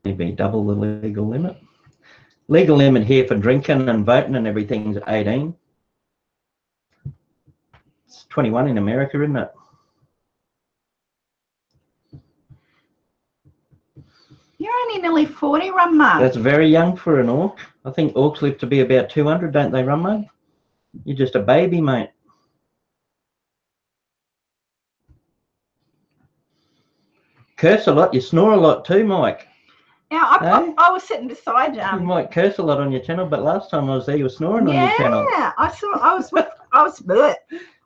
Maybe double the legal limit. Legal limit here for drinking and voting and everything's 18. It's 21 in America, isn't it? You're only nearly 40, Rumma. That's very young for an orc. I think orcs live to be about 200, don't they, Rumma? You're just a baby, mate. Curse a lot. You snore a lot too, Mike. Yeah, I was sitting beside You might curse a lot on your channel, but last time I was there, you were snoring on your channel. Yeah, I was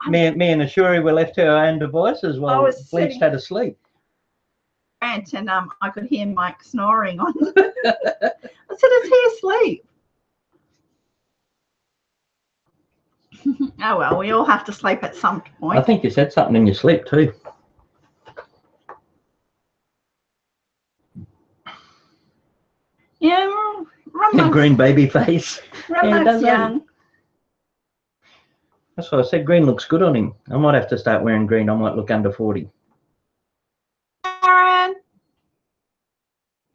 Me and Ashuri were left to our own devices while Bleach had to sleep. And I could hear Mike snoring on. I said, "Is he asleep?" Oh well, we all have to sleep at some point. I think you said something in your sleep too. Yeah, Green baby face. Rumma's young. That's what I said. Green looks good on him. I might have to start wearing green. I might look under 40. Karen.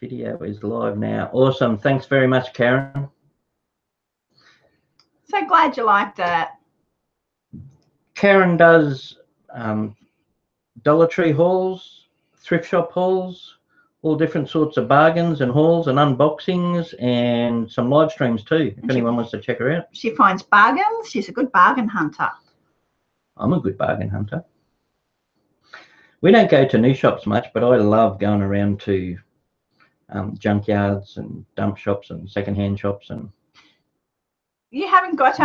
Video is live now. Awesome. Thanks very much, Karen. So glad you liked it. Karen does Dollar Tree hauls, thrift shop hauls, all different sorts of bargains and hauls and unboxings and some live streams too, if anyone wants to check her out. She finds bargains. She's a good bargain hunter. I'm a good bargain hunter. We don't go to new shops much, but I love going around to junkyards and dump shops and secondhand shops. And you haven't got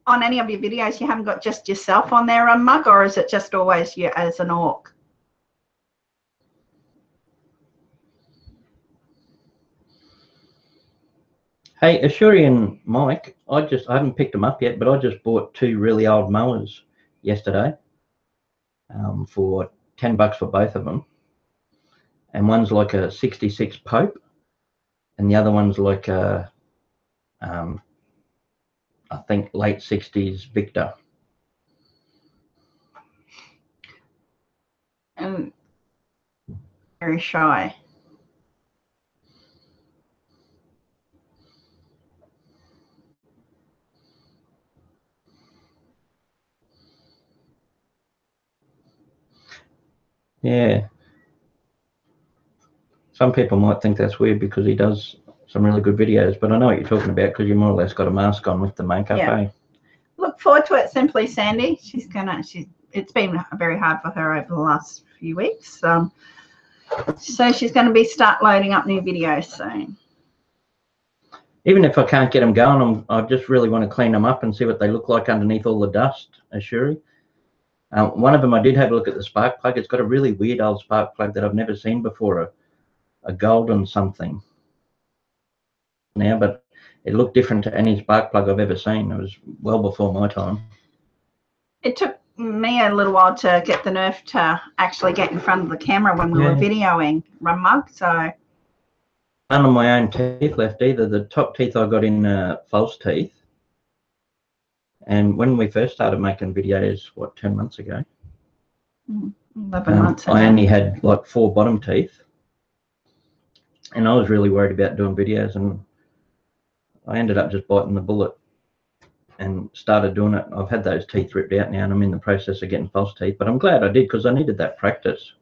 on any of your videos, you haven't got just yourself on there on Mug, or is it just always you as an orc? hey, Ashuri and Mike, I haven't picked them up yet, but I just bought 2 really old mowers yesterday for $10 for both of them. And one's like a 66 Pope, and the other one's like a, I think, late 60s Victor. And very shy. Yeah. Some people might think that's weird because he does some really good videos, but I know what you're talking about because you more or less got a mask on with the makeup, eh? Look forward to it, Simply SanDee. It's been very hard for her over the last few weeks. So she's going to start loading up new videos soon. Even if I can't get them going, I just really want to clean them up and see what they look like underneath all the dust, Ashuri. One of them, I did have a look at the spark plug. It's got a really weird old spark plug that I've never seen before, a golden something now, but it looked different to any spark plug I've ever seen. It was well before my time. It took me a little while to get the nerve to actually get in front of the camera when we were videoing Rum Mug. So none of my own teeth left either. The top teeth I got in false teeth. And when we first started making videos, what, 10 months ago? 11 months ago. I only had like 4 bottom teeth. And I was really worried about doing videos, and I ended up just biting the bullet and started doing it. I've had those teeth ripped out now, and I'm in the process of getting false teeth, but I'm glad I did because I needed that practice.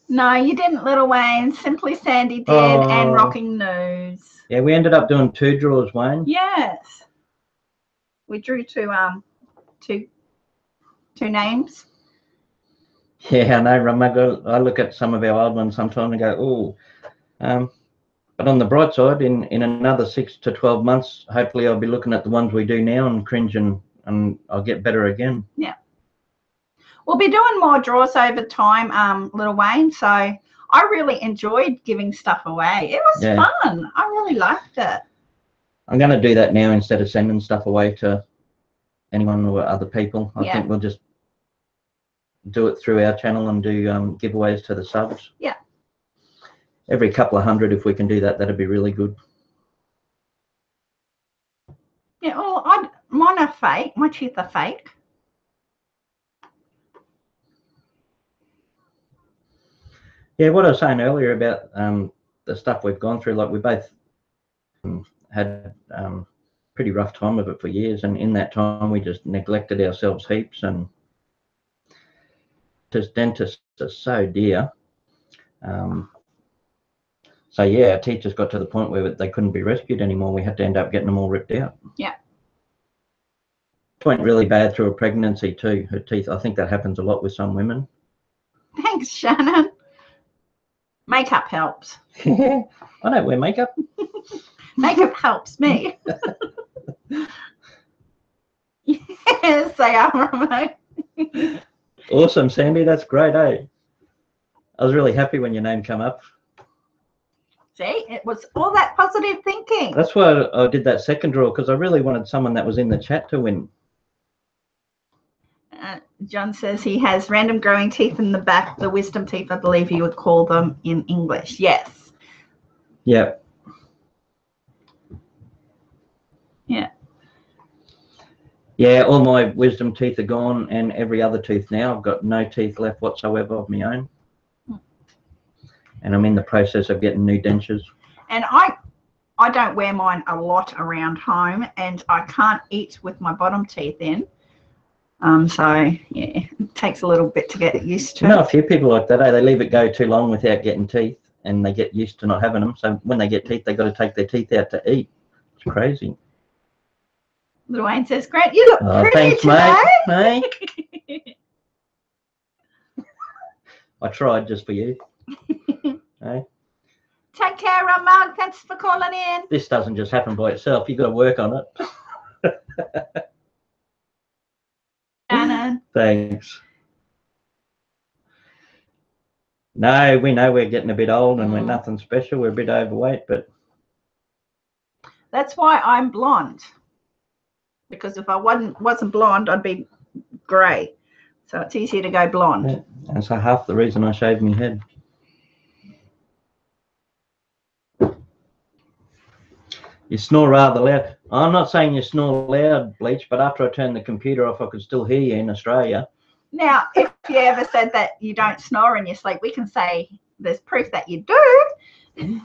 No, you didn't, Little Wayne. Simply SanDee did, and Rockin.News. Yeah, we ended up doing 2 draws, Wayne. Yes. We drew two names. Yeah, I know, Rumug. I look at some of our old ones sometimes and go, oh. But on the bright side, in another 6 to 12 months, hopefully I'll be looking at the ones we do now and cringe, and I'll get better again. Yeah. We'll be doing more draws over time, Little Wayne. So I really enjoyed giving stuff away. It was fun. I really liked it. I'm going to do that now instead of sending stuff away to anyone or other people. I think we'll just do it through our channel and do giveaways to the subs. Yeah. Every couple of hundred, if we can do that, that'd be really good. Yeah, well, mine are fake. My teeth are fake. Yeah, what I was saying earlier about the stuff we've gone through, like we both had pretty rough time of it for years, and in that time we just neglected ourselves heaps, and just dentists are so dear. So yeah, our teeth just got to the point where they couldn't be rescued anymore. We had to end up getting them all ripped out. Yeah. It went really bad through a pregnancy too, her teeth. I think that happens a lot with some women. Thanks, Shannon. Makeup helps. I don't wear makeup. Makeup helps me. Yes, they are, Ramon. Awesome, SanDee. That's great, eh? I was really happy when your name came up. See, it was all that positive thinking. That's why I did that second draw, because I really wanted someone that was in the chat to win. John says he has random growing teeth in the back, the wisdom teeth, I believe you would call them in English. Yes. Yeah. Yeah. Yeah, all my wisdom teeth are gone, and every other tooth now. I've got no teeth left whatsoever of my own. And I'm in the process of getting new dentures. And I don't wear mine a lot around home, and I can't eat with my bottom teeth in. So yeah, it takes a little bit to get used to. You know a few people like that, eh? They leave it go too long without getting teeth, and they get used to not having them. So when they get teeth, they've got to take their teeth out to eat. It's crazy. Little Wayne says, "Great, you look pretty thanks, today." Mate. I tried just for you. Hey? Take care, Mug. Thanks for calling in. This doesn't just happen by itself. You've got to work on it. Shannon. Thanks. No, we know we're getting a bit old and we're nothing special. We're a bit overweight, but that's why I'm blonde. Because if I wasn't blonde, I'd be grey. So it's easier to go blonde. Yeah. And so half the reason I shaved my head. You snore rather loud. I'm not saying you snore loud, Bleach, but after I turned the computer off, I could still hear you in Australia. Now, if you ever said that you don't snore in your sleep, we can say there's proof that you do.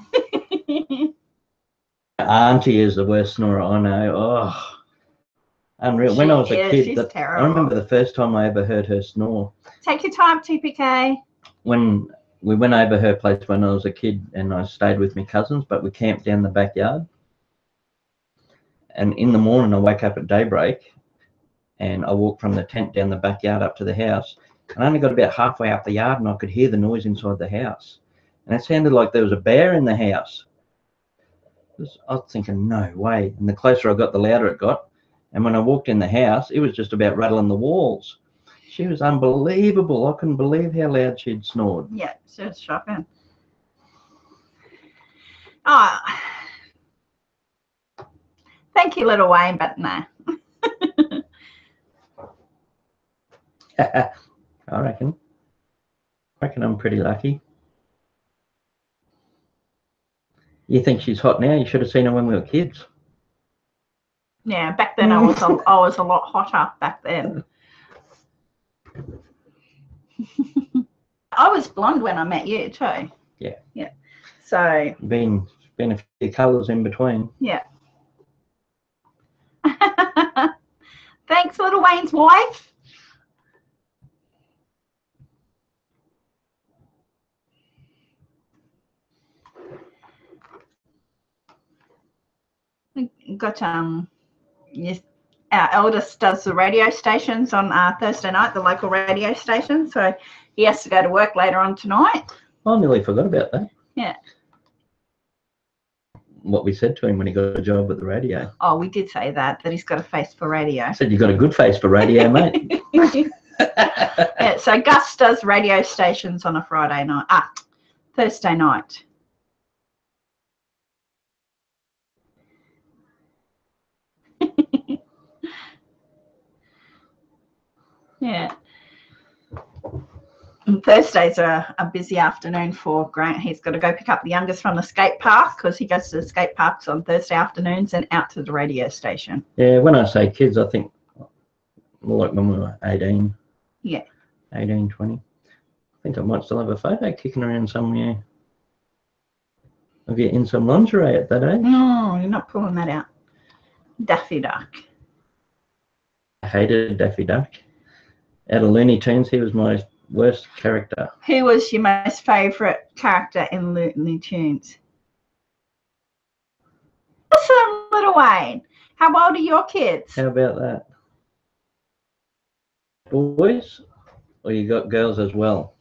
Auntie is the worst snorer I know. Oh, unreal. When I was a kid, I remember the first time I ever heard her snore. Take your time, TPK. When we went over her place when I was a kid, and I stayed with my cousins, but we camped down the backyard. And in the morning, I wake up at daybreak, and I walk from the tent down the backyard up to the house. And I only got about halfway up the yard, and I could hear the noise inside the house. And it sounded like there was a bear in the house. I was thinking, no way. And the closer I got, the louder it got. And when I walked in the house, it was just about rattling the walls. She was unbelievable. I couldn't believe how loud she'd snored. Yeah, she was shocking. Oh, thank you, Little Wayne, but no. I reckon. I'm pretty lucky. You think she's hot now? You should have seen her when we were kids. Yeah, back then I was a lot hotter back then. I was blonde when I met you too. Yeah. Yeah. So Been a few colours in between. yeah. Thanks, Little Wayne's wife. We got yes, our eldest does the radio stations on Thursday night, the local radio station. So he has to go to work later on tonight. I nearly forgot about that. Yeah. What we said to him when he got a job at the radio. Oh, we did say that he's got a face for radio. I said, you got a good face for radio, mate. Yeah, so Gus does radio stations on a Friday night. Thursday night. Yeah. And Thursdays are a busy afternoon for Grant. He's got to go pick up the youngest from the skate park because he goes to the skate parks on Thursday afternoons and out to the radio station. Yeah, when I say kids, I think more like when we were 18. Yeah. 18, 20. I think I might still have a photo kicking around somewhere of you in some lingerie at that age. No, you're not pulling that out. Daffy Duck. I hated Daffy Duck. Out of Looney Tunes, he was my worst character. Who was your most favourite character in Looney Tunes? Awesome, Little Wayne. How old are your kids? How about that? Boys? Or you got girls as well?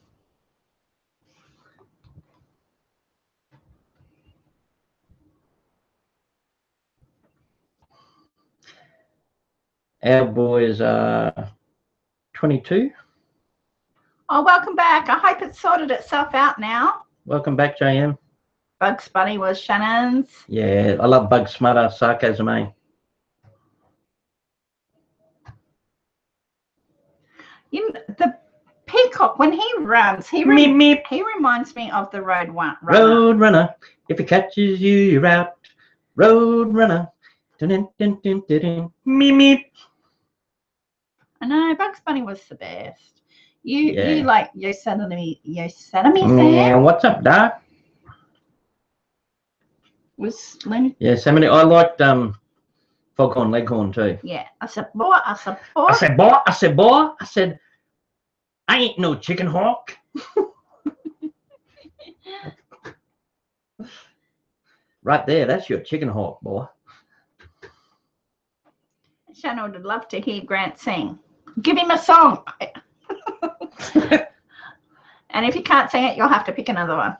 Our boys are 22. Oh, welcome back. I hope it's sorted itself out now. Welcome back, JM. Bugs Bunny was Shannon's. Yeah, I love Bugs Smutter, sarcasm, eh? You know, the peacock, when he runs, he reminds me of the Runner. Road runner, if he catches you, you're out. Road runner. Dun, dun, dun, dun, dun, dun. Meep, meep. I know, Bugs Bunny was the best. You Yeah. you like Yosemite Sam? Yeah, what's up, Doc? Was Looney? Yeah, Yosemite. I liked Foghorn Leghorn too. Yeah. I said, boy, I said, I ain't no chicken hawk. Right there, that's your chicken hawk, boy. Shannon would love to hear Grant sing. Give him a song. And if you can't sing it, you'll have to pick another one.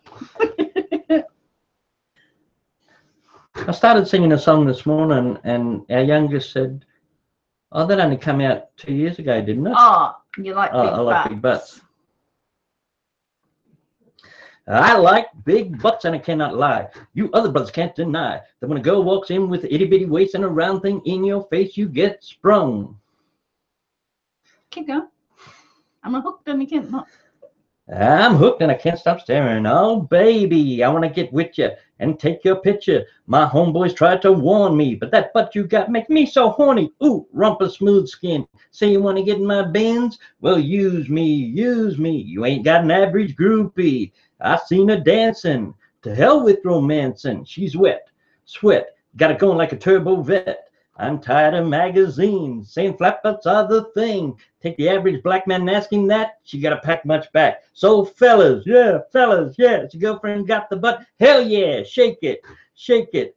I started singing a song this morning, and our youngest said, "Oh, that only came out 2 years ago, didn't it?" Oh, you like big I butts. like big butts. I like big butts, and I cannot lie. You other brothers can't deny that when a girl walks in with an itty bitty waist and a round thing in your face, you get sprung. Keep going. I'm hooked and you can't not. I'm hooked and I can't stop staring. Oh, baby, I want to get with you and take your picture. My homeboys tried to warn me, but that butt you got make me so horny. Ooh, rumpa smooth skin. Say you want to get in my bins? Well, use me, use me. You ain't got an average groupie. I seen her dancing. To hell with romancing. She's wet, sweat, got it going like a turbo vet. I'm tired of magazines saying flat butts are the thing. Take the average black man asking that, she gotta pack much back. So fellas, yeah, your girlfriend got the butt. Hell yeah, shake it, shake it.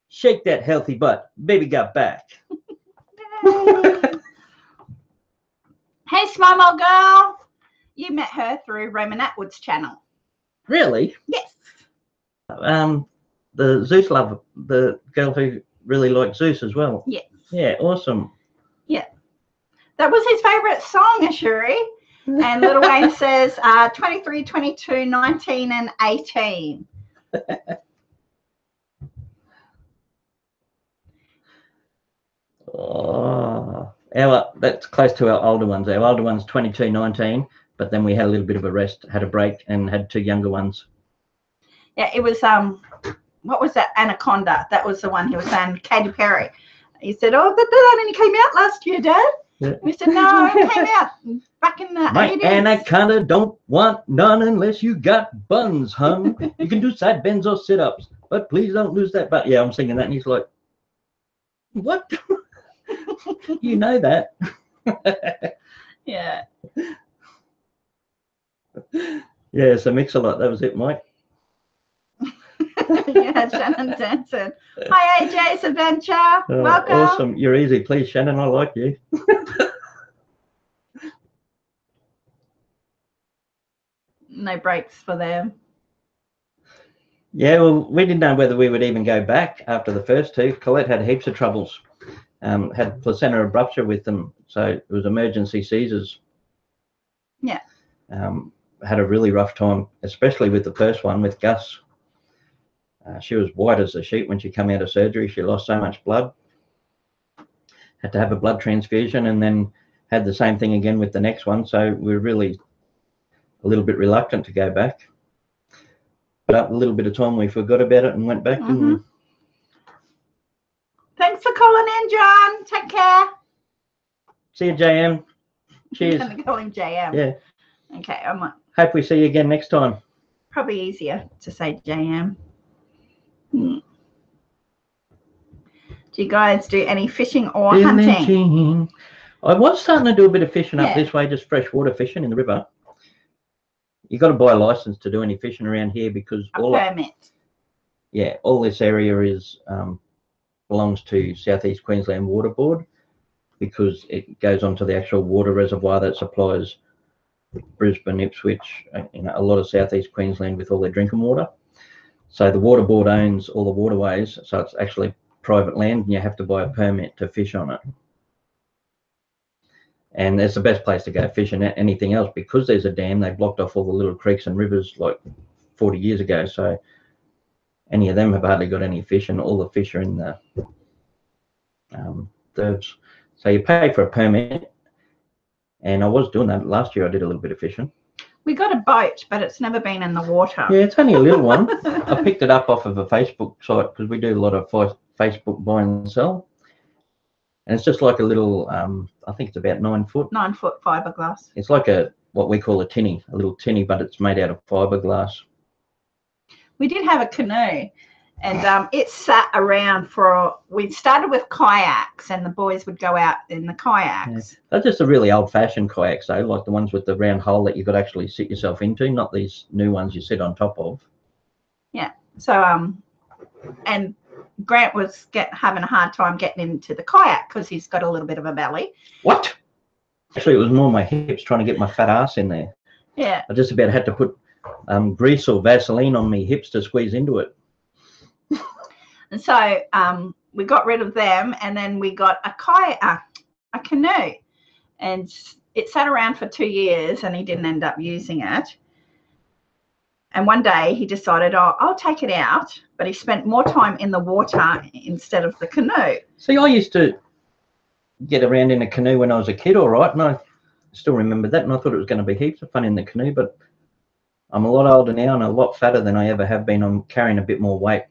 Shake that healthy butt. Baby got back. Hey, Smile Girl. You met her through Roman Atwood's channel. Really? Yes. The Zeus lover, the girl who really liked Zeus as well. Yeah. Yeah, awesome. Yeah. That was his favourite song, Ashuri. And Little Wayne says 23, 22, 19 and 18. Oh, That's close to our older ones. Our older one's 22, 19, but then we had a little bit of a rest, had a break, and had 2 younger ones. Yeah, it was what was that? Anaconda. That was the one he was saying. Katy Perry. He said, "Oh, that only came out last year, Dad." Yeah. We said, "No, it came out back in the My 80s." anaconda don't want none unless you got buns hung. You can do side bends or sit-ups, but please don't lose that butt. Yeah, I'm singing that, and he's like, "What?" You know that. Yeah. Yeah, so Mix-a-Lot. That was it, Mike. Yeah, Shannon Danson. Hi, AJ's Adventure. Welcome. Awesome. You're easy. Please, Shannon. I like you. No breaks for them. Yeah, well, we didn't know whether we would even go back after the first 2. Collette had heaps of troubles. Had placenta abruptia with them, so it was emergency seizures. Yeah. Had a really rough time, especially with the first one with Gus. She was white as a sheet when she came out of surgery. She lost so much blood. Had to have a blood transfusion, and then had the same thing again with the next one. So we were really a little bit reluctant to go back. But after a little bit of time, we forgot about it and went back. And thanks for calling in, John. Take care. see you, JM. Cheers. I'm gonna call him JM. Yeah. Okay, I might. Hope we see you again next time. Probably easier to say JM. Do you guys do any fishing or hunting? I was starting to do a bit of fishing up this way, just freshwater fishing in the river. You got to buy a license to do any fishing around here because permit. All this area is belongs to Southeast Queensland Water Board because it goes onto the actual water reservoir that supplies Brisbane, Ipswich, a lot of Southeast Queensland with all their drinking water. So the Water Board owns all the waterways, so it's actually private land, and you have to buy a permit to fish on it. And it's the best place to go fishing. Anything else, because there's a dam, they blocked off all the little creeks and rivers like 40 years ago. So any of them have hardly got any fish, and all the fish are in the thirds. So you pay for a permit, and I was doing that last year. I did a little bit of fishing. We got a boat, but it's never been in the water. Yeah, it's only a little one. I picked it up off of a Facebook site because we do a lot of Facebook buy and sell. And it's just like a little, I think it's about 9 foot. 9 foot fiberglass. It's like what we call a tinny, a little tinny, but it's made out of fiberglass. We did have a canoe, and it sat around we started with kayaks, and the boys would go out in the kayaks. Yeah. They're just a really old-fashioned kayaks, though, like the ones with the round hole that you've got to actually sit yourself into, not these new ones you sit on top of. Yeah. So, and Grant was having a hard time getting into the kayak because he's got a little bit of a belly. What? Actually, it was more my hips trying to get my fat ass in there. Yeah. I just about had to put grease or Vaseline on my hips to squeeze into it. And so we got rid of them, and then we got a canoe, and it sat around for 2 years, and he didn't end up using it. And one day he decided, I'll take it out, but he spent more time in the water instead of the canoe. See, I used to get around in a canoe when I was a kid, all right, and I still remember that, and I thought it was going to be heaps of fun in the canoe, but I'm a lot older now and a lot fatter than I ever have been. I'm carrying a bit more weight.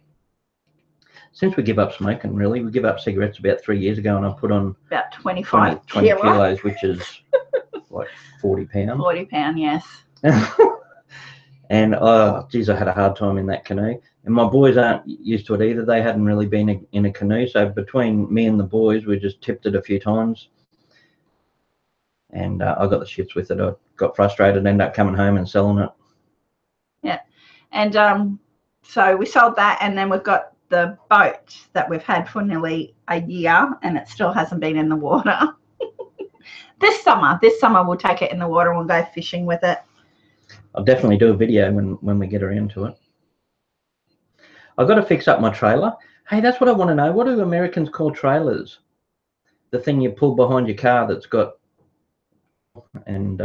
Since we give up smoking, really, we give up cigarettes about 3 years ago, and I put on about 20 kilos, which is like 40 pounds. 40 pounds, yes. And oh, geez, I had a hard time in that canoe. And my boys aren't used to it either. They hadn't really been in a canoe. So between me and the boys, we just tipped it a few times. And I got the shits with it. I got frustrated, ended up coming home and selling it. Yeah. And so we sold that, and then we've got the boat that we've had for nearly a year, and it still hasn't been in the water. This summer we'll take it in the water and we'll go fishing with it. I'll definitely do a video when we get around to it. I've got to fix up my trailer. Hey, that's what I want to know. What do Americans call trailers? The thing you pull behind your car that's got, and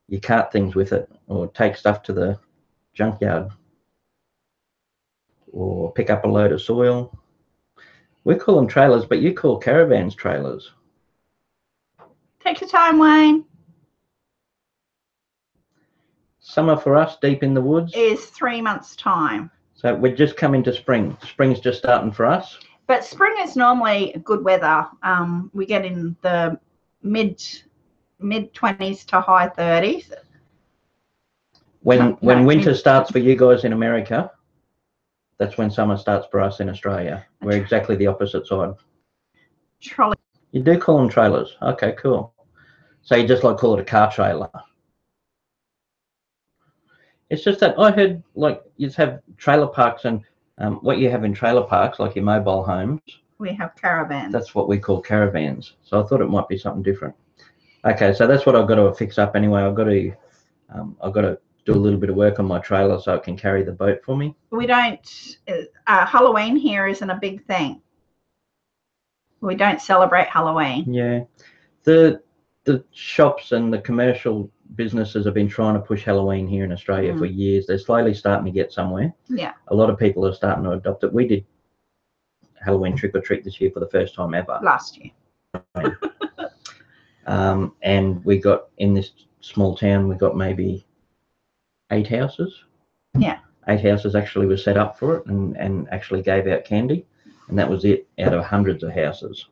you cart things with it, or take stuff to the junkyard, or pick up a load of soil. We call them trailers, but you call caravans trailers. Take your time, Wayne. Summer for us, deep in the woods, Is 3 months' time. so we're just coming to spring. Spring's just starting for us. But spring is normally good weather. We get in the mid 20s to high 30s. When winter starts for you guys in America, that's when summer starts for us in Australia. We're exactly the opposite side. Trolley. You do call them trailers. Okay, cool. So you just like call it a car trailer. It's just that I heard like you have trailer parks, and what you have in trailer parks, like your mobile homes, We have caravans. that's what we call caravans. So I thought it might be something different. Okay, so that's what I've got to fix up anyway. I've got to do a little bit of work on my trailer so it can carry the boat for me. We don't. Halloween here isn't a big thing. We don't celebrate Halloween. Yeah, the shops and the commercial businesses have been trying to push Halloween here in Australia for years. They're slowly starting to get somewhere. Yeah. A lot of people are starting to adopt it. We did Halloween trick or treat this year for the first time ever. Last year. And we got in this small town, we got maybe 8 houses. Yeah. 8 houses actually were set up for it and actually gave out candy, and that was it out of hundreds of houses.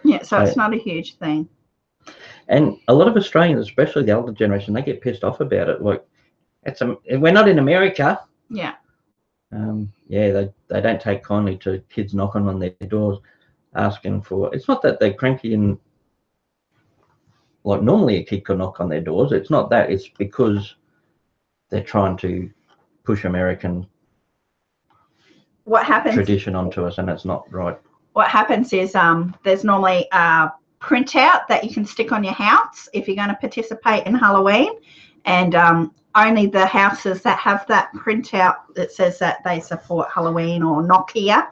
Yeah, so it's not a huge thing. And a lot of Australians, especially the older generation, they get pissed off about it. Like, we're not in America. Yeah. Yeah, they don't take kindly to kids knocking on their doors asking for. It's not that they're cranky and like normally a kid could knock on their doors. It's not that. It's because they're trying to push American tradition onto us, and it's not right. What happens is there's normally a printout that you can stick on your house if you're going to participate in Halloween, and only the houses that have that printout that says that they support Halloween or knock here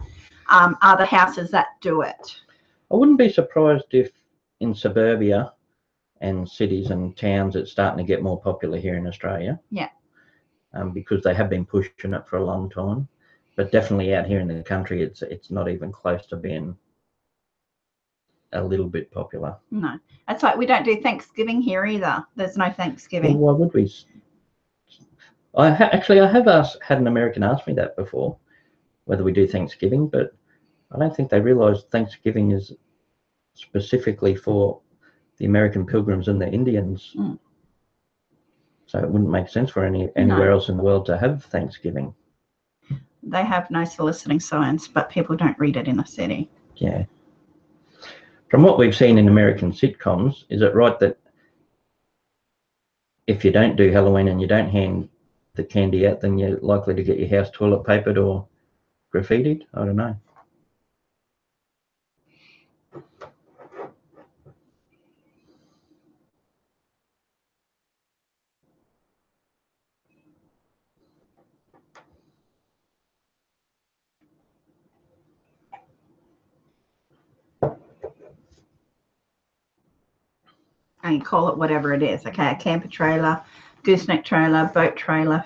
are the houses that do it. I wouldn't be surprised if in suburbia and cities and towns it's starting to get more popular here in Australia. Yeah. Because they have been pushing it for a long time, but definitely out here in the country it's not even close to being a little bit popular. No, it's like we don't do Thanksgiving here either. There's no Thanksgiving. Well, why would we? I have had an American ask me that before, whether we do Thanksgiving, but I don't think they realise Thanksgiving is specifically for the American Pilgrims and the Indians. So it wouldn't make sense for anywhere else in the world to have Thanksgiving. They have no soliciting signs, but people don't read it in the city. Yeah. From what we've seen in American sitcoms, is it right that if you don't do Halloween and you don't hand the candy out, then you're likely to get your house toilet papered or graffitied? I don't know. And call it whatever it is. Okay, a camper trailer, gooseneck trailer, boat trailer,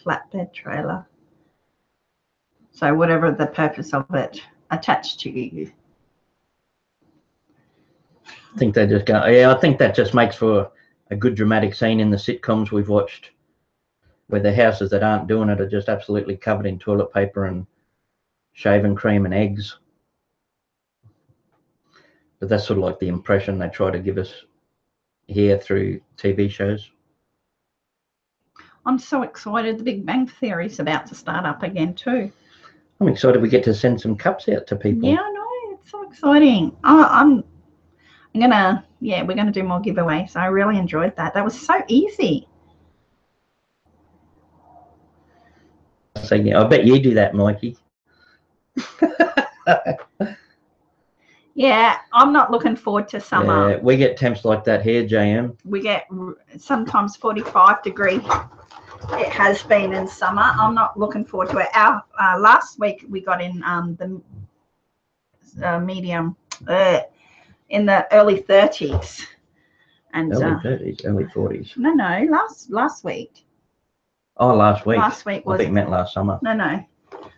flatbed trailer. So whatever the purpose of it attached to you. I think they just go, yeah, I think that just makes for a good dramatic scene in the sitcoms we've watched where the houses that aren't doing it are just absolutely covered in toilet paper and shaving cream and eggs. But that's sort of like the impression they try to give us here through TV shows. I'm so excited. The Big Bang Theory is about to start up again too. I'm excited we get to send some cups out to people. Yeah, I know. It's so exciting. I'm gonna, yeah, we're gonna do more giveaways. I really enjoyed that. That was so easy. So yeah, I bet you do that, Mikey. Yeah, I'm not looking forward to summer. Yeah, we get temps like that here, JM. We get sometimes 45 degree. It has been in summer. I'm not looking forward to it. Our last week we got in the medium in the early 30s. And early 30s, early 40s. No, last week. Oh, last week. Last week was. I think it meant last summer. No.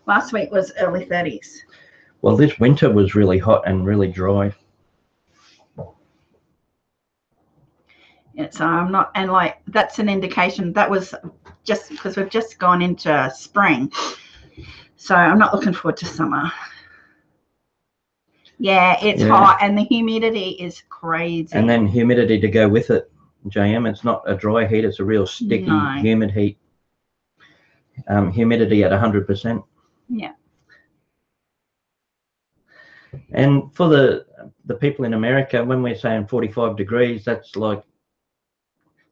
Last week was early 30s. Well, this winter was really hot and really dry. So I'm not, and like that's an indication. That was just because we've just gone into spring, so I'm not looking forward to summer. Yeah, it's hot and the humidity is crazy. And then humidity to go with it, JM. It's not a dry heat; it's a real sticky, humid heat. Humidity at 100%. Yeah. And for the people in America, when we're saying 45 degrees, that's like,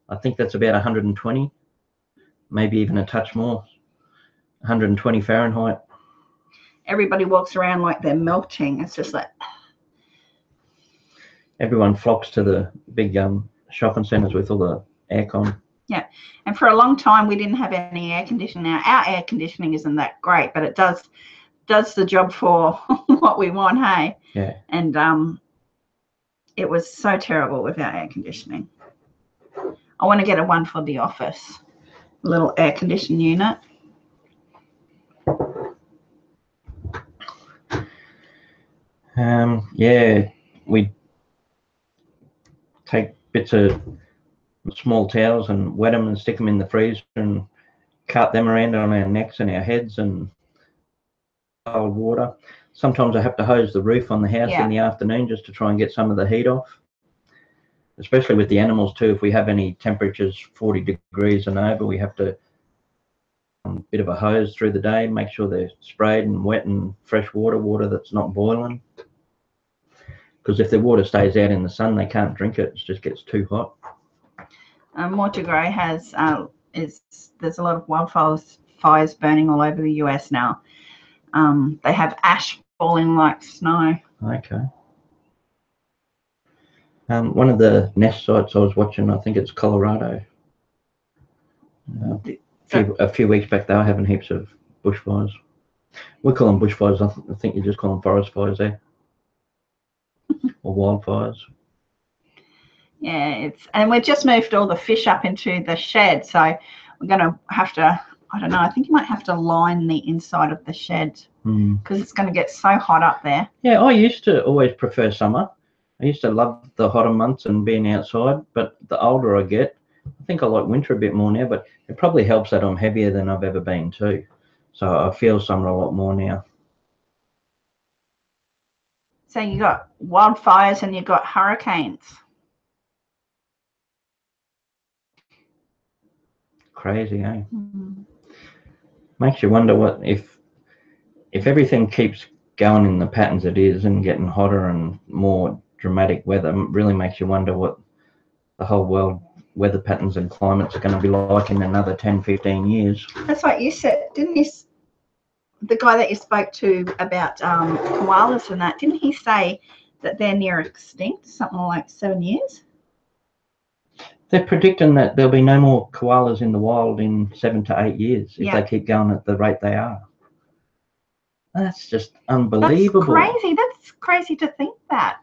I think that's about 120, maybe even a touch more, 120 Fahrenheit. Everybody walks around like they're melting. It's just like... Everyone flocks to the big shopping centres with all the aircon. Yeah, and for a long time we didn't have any air conditioning. Now our air conditioning isn't that great, but it does the job for what we want, hey? Yeah. And it was so terrible without air conditioning. I want to get one for the office, a little air conditioning unit. Yeah, we take bits of small towels and wet them and stick them in the freezer and cut them around on our necks and our heads and cold water. Sometimes I have to hose the roof on the house in the afternoon just to try and get some of the heat off, especially with the animals too. If we have any temperatures 40 degrees and over, we have to bit of a hose through the day, make sure they're sprayed and wet and fresh water that's not boiling, because if the water stays out in the sun they can't drink it. It just gets too hot. Montegray has there's a lot of wildfires burning all over the US now. They have ash falling like snow. Okay. One of the nest sites I was watching, I think it's Colorado. A few weeks back, they were having heaps of bushfires. We call them bushfires. I think you just call them forest fires there, or wildfires. Yeah, and we've just moved all the fish up into the shed, so we're going to have to, I don't know, I think you might have to line the inside of the shed because it's going to get so hot up there. Yeah, I used to always prefer summer. I used to love the hotter months and being outside, but the older I get, I think I like winter a bit more now, but it probably helps that I'm heavier than I've ever been too. So I feel summer a lot more now. So you got wildfires and you got hurricanes. Crazy, eh? Makes you wonder what if everything keeps going in the patterns it is and getting hotter and more dramatic weather, really makes you wonder what the whole world weather patterns and climates are going to be like in another 10-15 years. That's what you said, didn't you? The guy that you spoke to about koalas and that, didn't he say that they're near extinct, something like 7 years? They're predicting that there'll be no more koalas in the wild in 7 to 8 years if they keep going at the rate they are. That's just unbelievable. That's crazy. That's crazy to think that.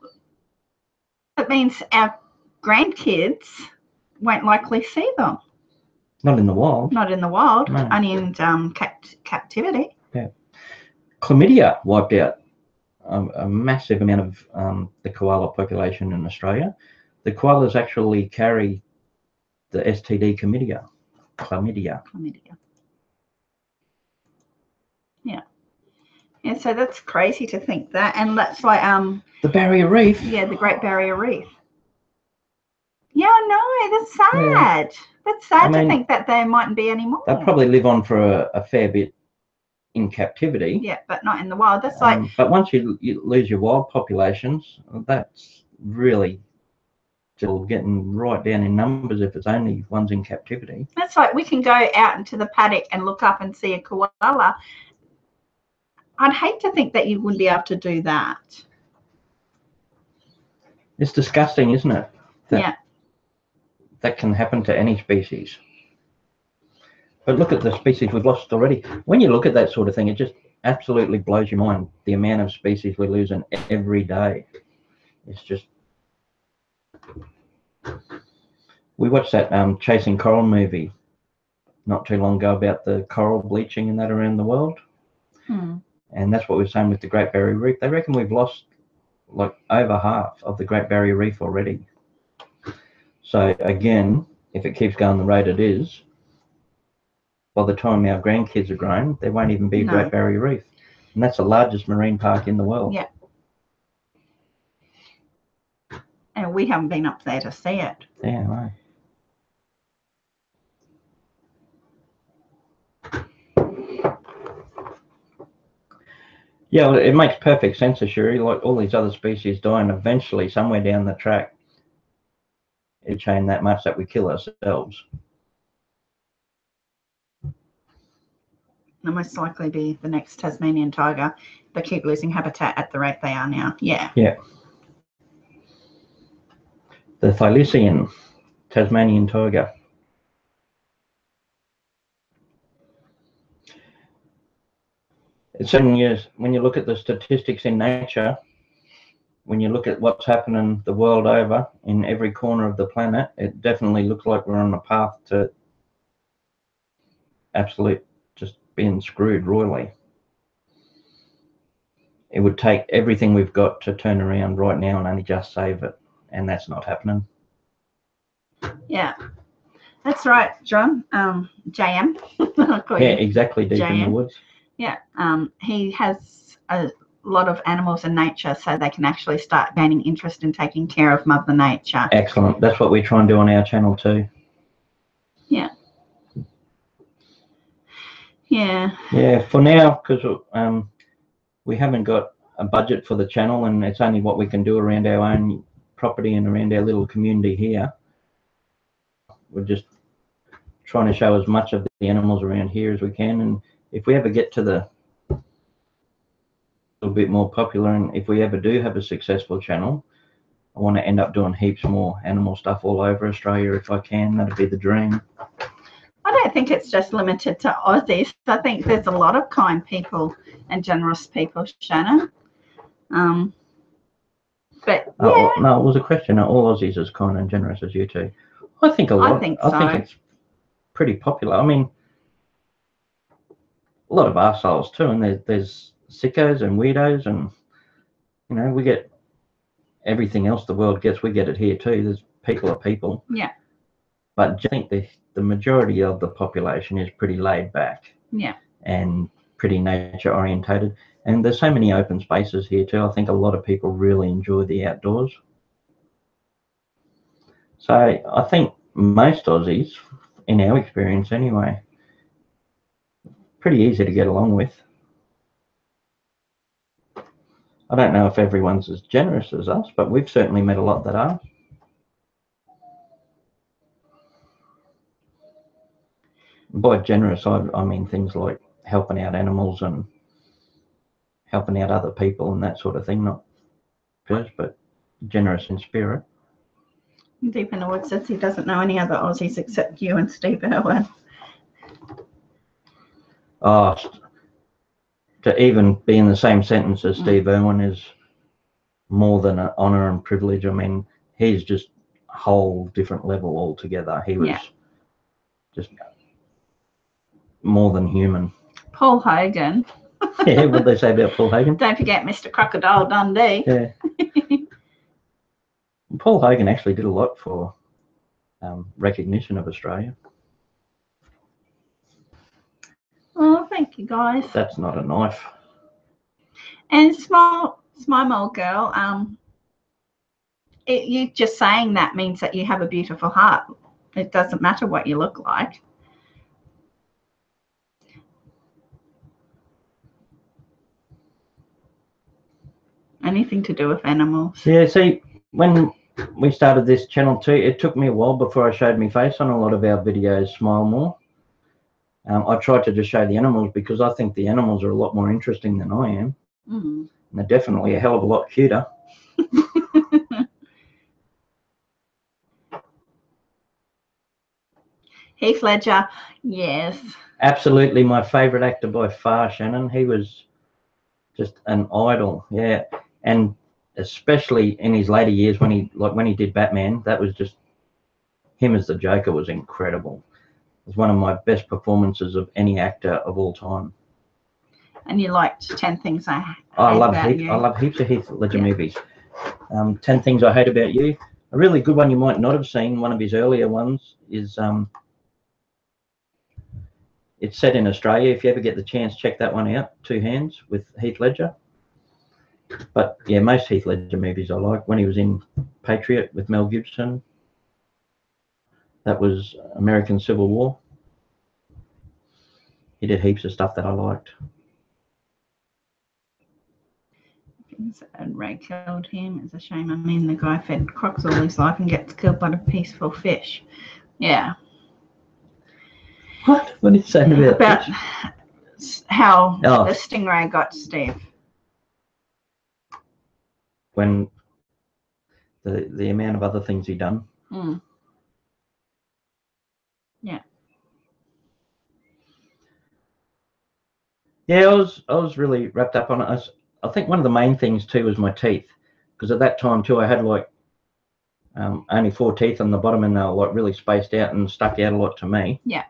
It means our grandkids won't likely see them. Not in the wild. Not in the wild, no. Only in captivity. Yeah. Chlamydia wiped out a massive amount of the koala population in Australia. The koalas actually carry the STD chlamydia. Yeah, so that's crazy to think that, and that's like the Barrier Reef. Yeah, the Great Barrier Reef. Yeah, I know. That's sad. Yeah. That's sad to think that there mightn't be any more. They'll probably live on for a fair bit in captivity. Yeah, but not in the wild. That's like. But once you lose your wild populations, that's really still getting right down in numbers if it's only ones in captivity. That's like we can go out into the paddock and look up and see a koala. I'd hate to think that you wouldn't be able to do that. It's disgusting, isn't it? That can happen to any species. But look at the species we've lost already. When you look at that sort of thing, it just absolutely blows your mind, the amount of species we're losing every day. It's just... We watched that Chasing Coral movie not too long ago about the coral bleaching and that around the world. And that's what we're saying with the Great Barrier Reef. They reckon we've lost like over half of the Great Barrier Reef already. So again, if it keeps going the rate it is, by the time our grandkids are grown, there won't even be a Great Barrier Reef. And that's the largest marine park in the world. Yeah. And we haven't been up there to see it. Yeah, right. Yeah, well, it makes perfect sense, Ashuri. Like all these other species die, and eventually, somewhere down the track, it'll change that much that we kill ourselves. They'll most likely be the next Tasmanian tiger. They keep losing habitat at the rate they are now. Yeah. Yeah. The Thylacine Tasmanian tiger. It's 7 years. When you look at the statistics in nature, when you look at what's happening the world over in every corner of the planet, it definitely looks like we're on the path to absolute just being screwed royally. It would take everything we've got to turn around right now and only just save it, and that's not happening. Yeah, that's right, John. JM. Yeah, exactly. Deep in the woods. Yeah, he has a lot of animals in nature, so they can actually start gaining interest in taking care of Mother Nature. Excellent. That's what we try and do on our channel too. Yeah. Yeah. Yeah. For now, because we haven't got a budget for the channel, and it's only what we can do around our own property and around our little community here. We're just trying to show as much of the animals around here as we can, and if we ever get to the little bit more popular, and if we ever do have a successful channel, I want to end up doing heaps more animal stuff all over Australia if I can. That'd be the dream. I don't think it's just limited to Aussies. I think there's a lot of kind people and generous people, Shannon. But yeah. No, it was a question. Are all Aussies as kind and generous as you two? I think a lot. I think so. I think it's pretty popular. I mean, a lot of arseholes too, and there's sickos and weirdos, and you know, we get everything else the world gets, we get it here too. There's people are people. Yeah. But I think the majority of the population is pretty laid back. Yeah. And pretty nature orientated. And there's so many open spaces here too. I think a lot of people really enjoy the outdoors. So I think most Aussies, in our experience anyway, pretty easy to get along with. I don't know if everyone's as generous as us, but we've certainly met a lot that are. By generous, I mean things like helping out animals and helping out other people and that sort of thing, not first, but generous in spirit. Deep in the Woods says he doesn't know any other Aussies except you and Steve Irwin. Oh, to even be in the same sentence as Steve Irwin is more than an honour and privilege. I mean, he's just a whole different level altogether. He was just more than human. Paul Hogan. Yeah, what they say about Paul Hogan? Don't forget Mr. Crocodile Dundee. Yeah. Paul Hogan actually did a lot for recognition of Australia. Oh, thank you, guys. That's not a knife. And small girl, you just saying that means that you have a beautiful heart. It doesn't matter what you look like. Anything to do with animals. Yeah, see, when we started this channel too, it took me a while before I showed my face on a lot of our videos, Smile More. I tried to just show the animals because I think the animals are a lot more interesting than I am. Mm-hmm. And they're definitely a hell of a lot cuter. Heath Ledger, yes. Absolutely my favourite actor by far, Shannon. He was just an idol, yeah. And especially in his later years when he did Batman, that was just, him as the Joker was incredible. It was one of my best performances of any actor of all time. And you liked 10 Things I Hate I love About You. I love heaps of Heath Ledger movies. 10 Things I Hate About You. A really good one you might not have seen, one of his earlier ones, is it's set in Australia. If you ever get the chance, check that one out. Two Hands with Heath Ledger. But yeah, most Heath Ledger movies I like. When he was in Patriot with Mel Gibson, that was American Civil War. He did heaps of stuff that I liked. And Ray killed him. It's a shame. I mean, the guy fed crocs all his life and gets killed by a peaceful fish. Yeah. What? What did you say about how the stingray got Steve? When the amount of other things he done. Mm. Yeah. Yeah, I was really wrapped up on it. I think one of the main things too was my teeth, because at that time too I had like only 4 teeth on the bottom, and they were like really spaced out and stuck out a lot to me. Yeah.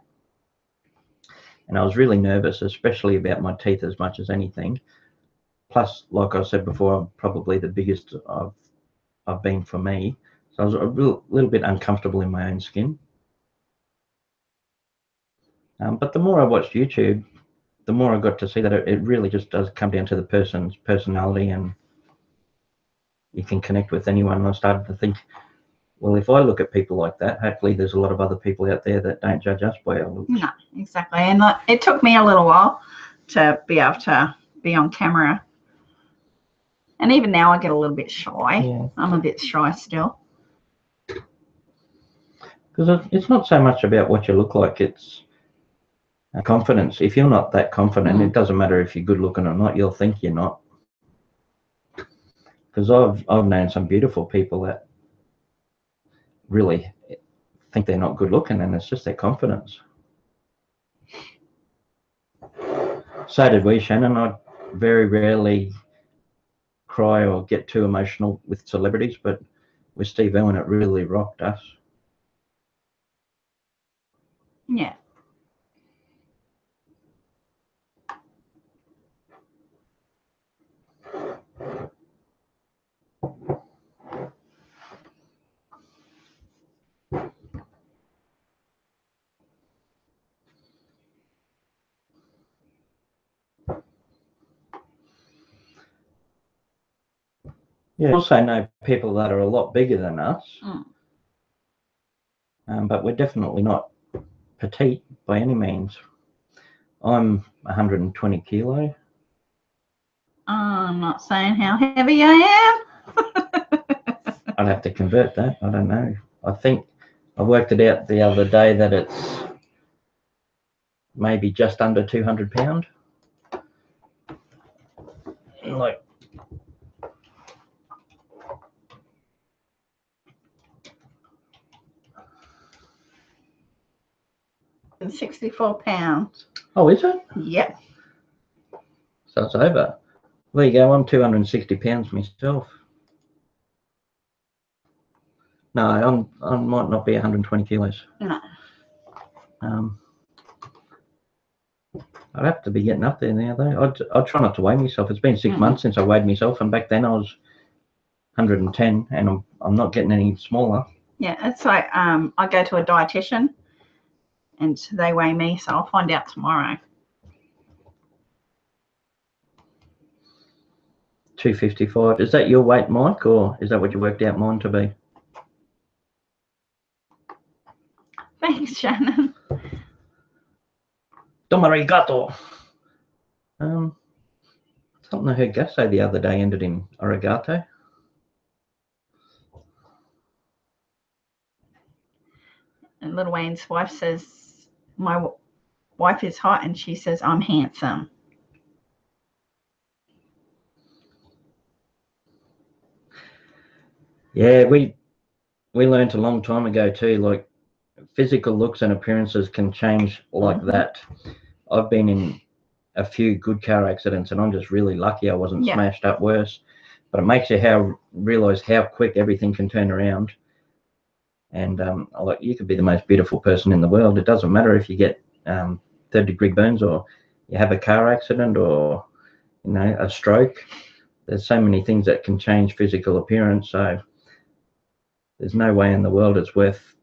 And I was really nervous, especially about my teeth as much as anything. Plus, like I said before, I'm probably the biggest I've been for me. So I was a little bit uncomfortable in my own skin. But the more I watched YouTube, the more I got to see that it really just does come down to the person's personality, and you can connect with anyone. And I started to think, well, if I look at people like that, hopefully there's a lot of other people out there that don't judge us by our looks. No, exactly. And it took me a little while to be able to be on camera. And even now I get a little bit shy. Yeah. I'm a bit shy still. Because it's not so much about what you look like, it's confidence. If you're not that confident, it doesn't matter if you're good looking or not, you'll think you're not. Because I've known some beautiful people that really think they're not good looking, and it's just their confidence. So did we, Shannon. I very rarely cry or get too emotional with celebrities, but with Steve Irwin it really rocked us. Yeah. Yeah, I also know people that are a lot bigger than us, but we're definitely not petite by any means. I'm 120 kilo. I'm not saying how heavy I am. I'd have to convert that. I don't know. I think I worked it out the other day that it's maybe just under 200 pounds. Like, And 64 pounds. oh, is it? Yep. So it's over. There you go. I'm 260 pounds myself. No, I might not be 120 kilos. No. I'd have to be getting up there now, though. I'd try not to weigh myself. It's been 6 months since I weighed myself, and back then I was 110, and I'm not getting any smaller. Yeah, it's like I go to a dietitian, and they weigh me, so I'll find out tomorrow. 255. Is that your weight, Mike, or is that what you worked out mine to be? Thanks, Shannon. Domo arigato. Something I heard Gus say the other day ended in arigato. And Little Wayne's wife says, my wife is hot, and she says, I'm handsome. Yeah, we learned a long time ago too, like physical looks and appearances can change like that. I've been in a few good car accidents, and I'm just really lucky I wasn't smashed up worse. But it makes you realize how quick everything can turn around. And like, you could be the most beautiful person in the world. It doesn't matter if you get third-degree burns, or you have a car accident, or a stroke. There's so many things that can change physical appearance. So there's no way in the world it's worth,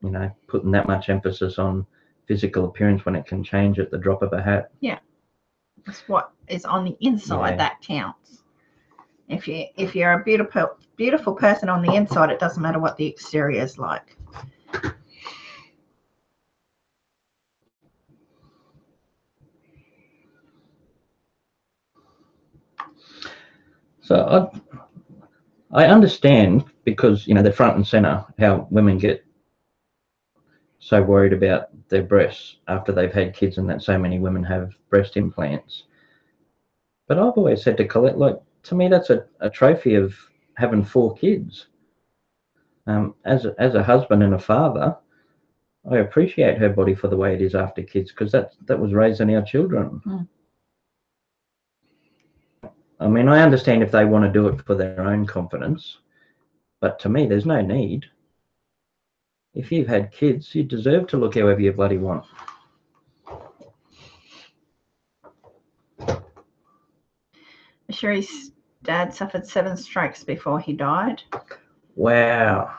you know, putting that much emphasis on physical appearance when it can change at the drop of a hat. Yeah, it's what is on the inside Yeah. that counts. If you're a beautiful person on the inside, it doesn't matter what the exterior is like. So I understand, because, you know, they're front and center, how women get so worried about their breasts after they've had kids, and that so many women have breast implants. But I've always said to Collette, like, to me, that's a trophy of having 4 kids. As a husband and a father, I appreciate her body for the way it is after kids, because that was raising our children. Mm. I mean, I understand if they want to do it for their own confidence, but to me, there's no need. If you've had kids, you deserve to look however you bloody want. Sherry's dad suffered 7 strokes before he died. Wow.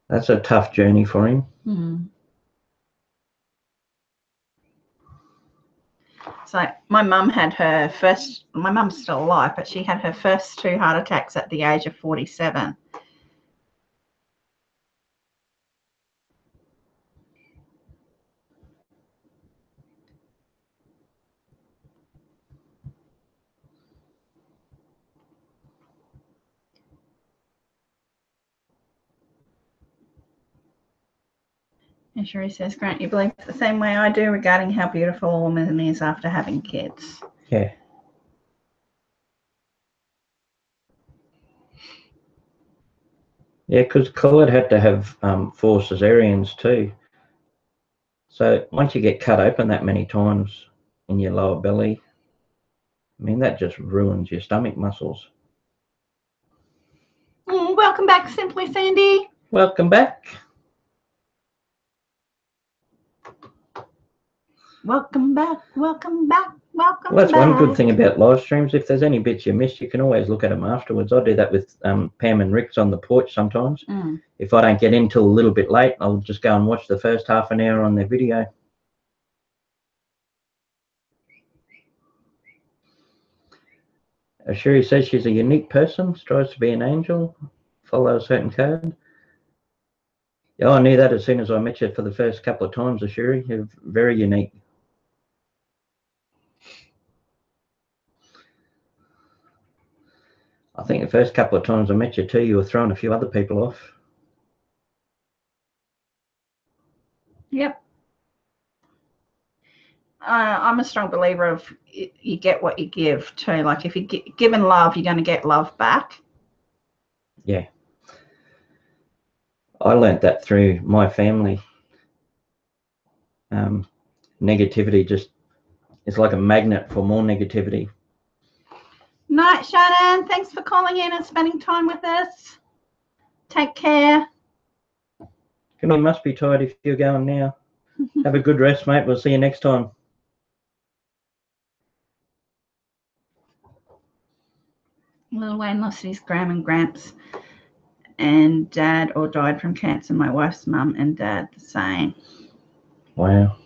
That's a tough journey for him. Mm. So my mum had her first, my mum's still alive, but she had her first 2 heart attacks at the age of 47. And Sherry says, Grant, you believe the same way I do regarding how beautiful a woman is after having kids. Yeah. Yeah, because Collette had to have 4 cesareans too. So once you get cut open that many times in your lower belly, I mean, that just ruins your stomach muscles. Welcome back, Simply SanDee. Welcome back. Welcome back, welcome back, welcome Well, that's back. one good thing about live streams. If there's any bits you missed, you can always look at them afterwards. I do that with Pam and Rick's on the porch sometimes. Mm. If I don't get in till a little bit late, I'll just go and watch the first half an hour on their video. Sherry says she's a unique person, strives to be an angel, follow a certain code. Yeah, I knew that as soon as I met you for the first couple of times, Sherry. You're very unique. I think the first couple of times I met you too, you were throwing a few other people off. Yep. I'm a strong believer of you get what you give too. Like if you're given love, you're going to get love back. Yeah. I learnt that through my family. Negativity just is like a magnet for more negativity. Night, Shannon. Thanks for calling in and spending time with us. Take care. You must be tired if you're going now. Have a good rest, mate. We'll see you next time. Lil Wayne lost his gram and gramps and dad all died from cancer. My wife's mum and dad the same. Wow.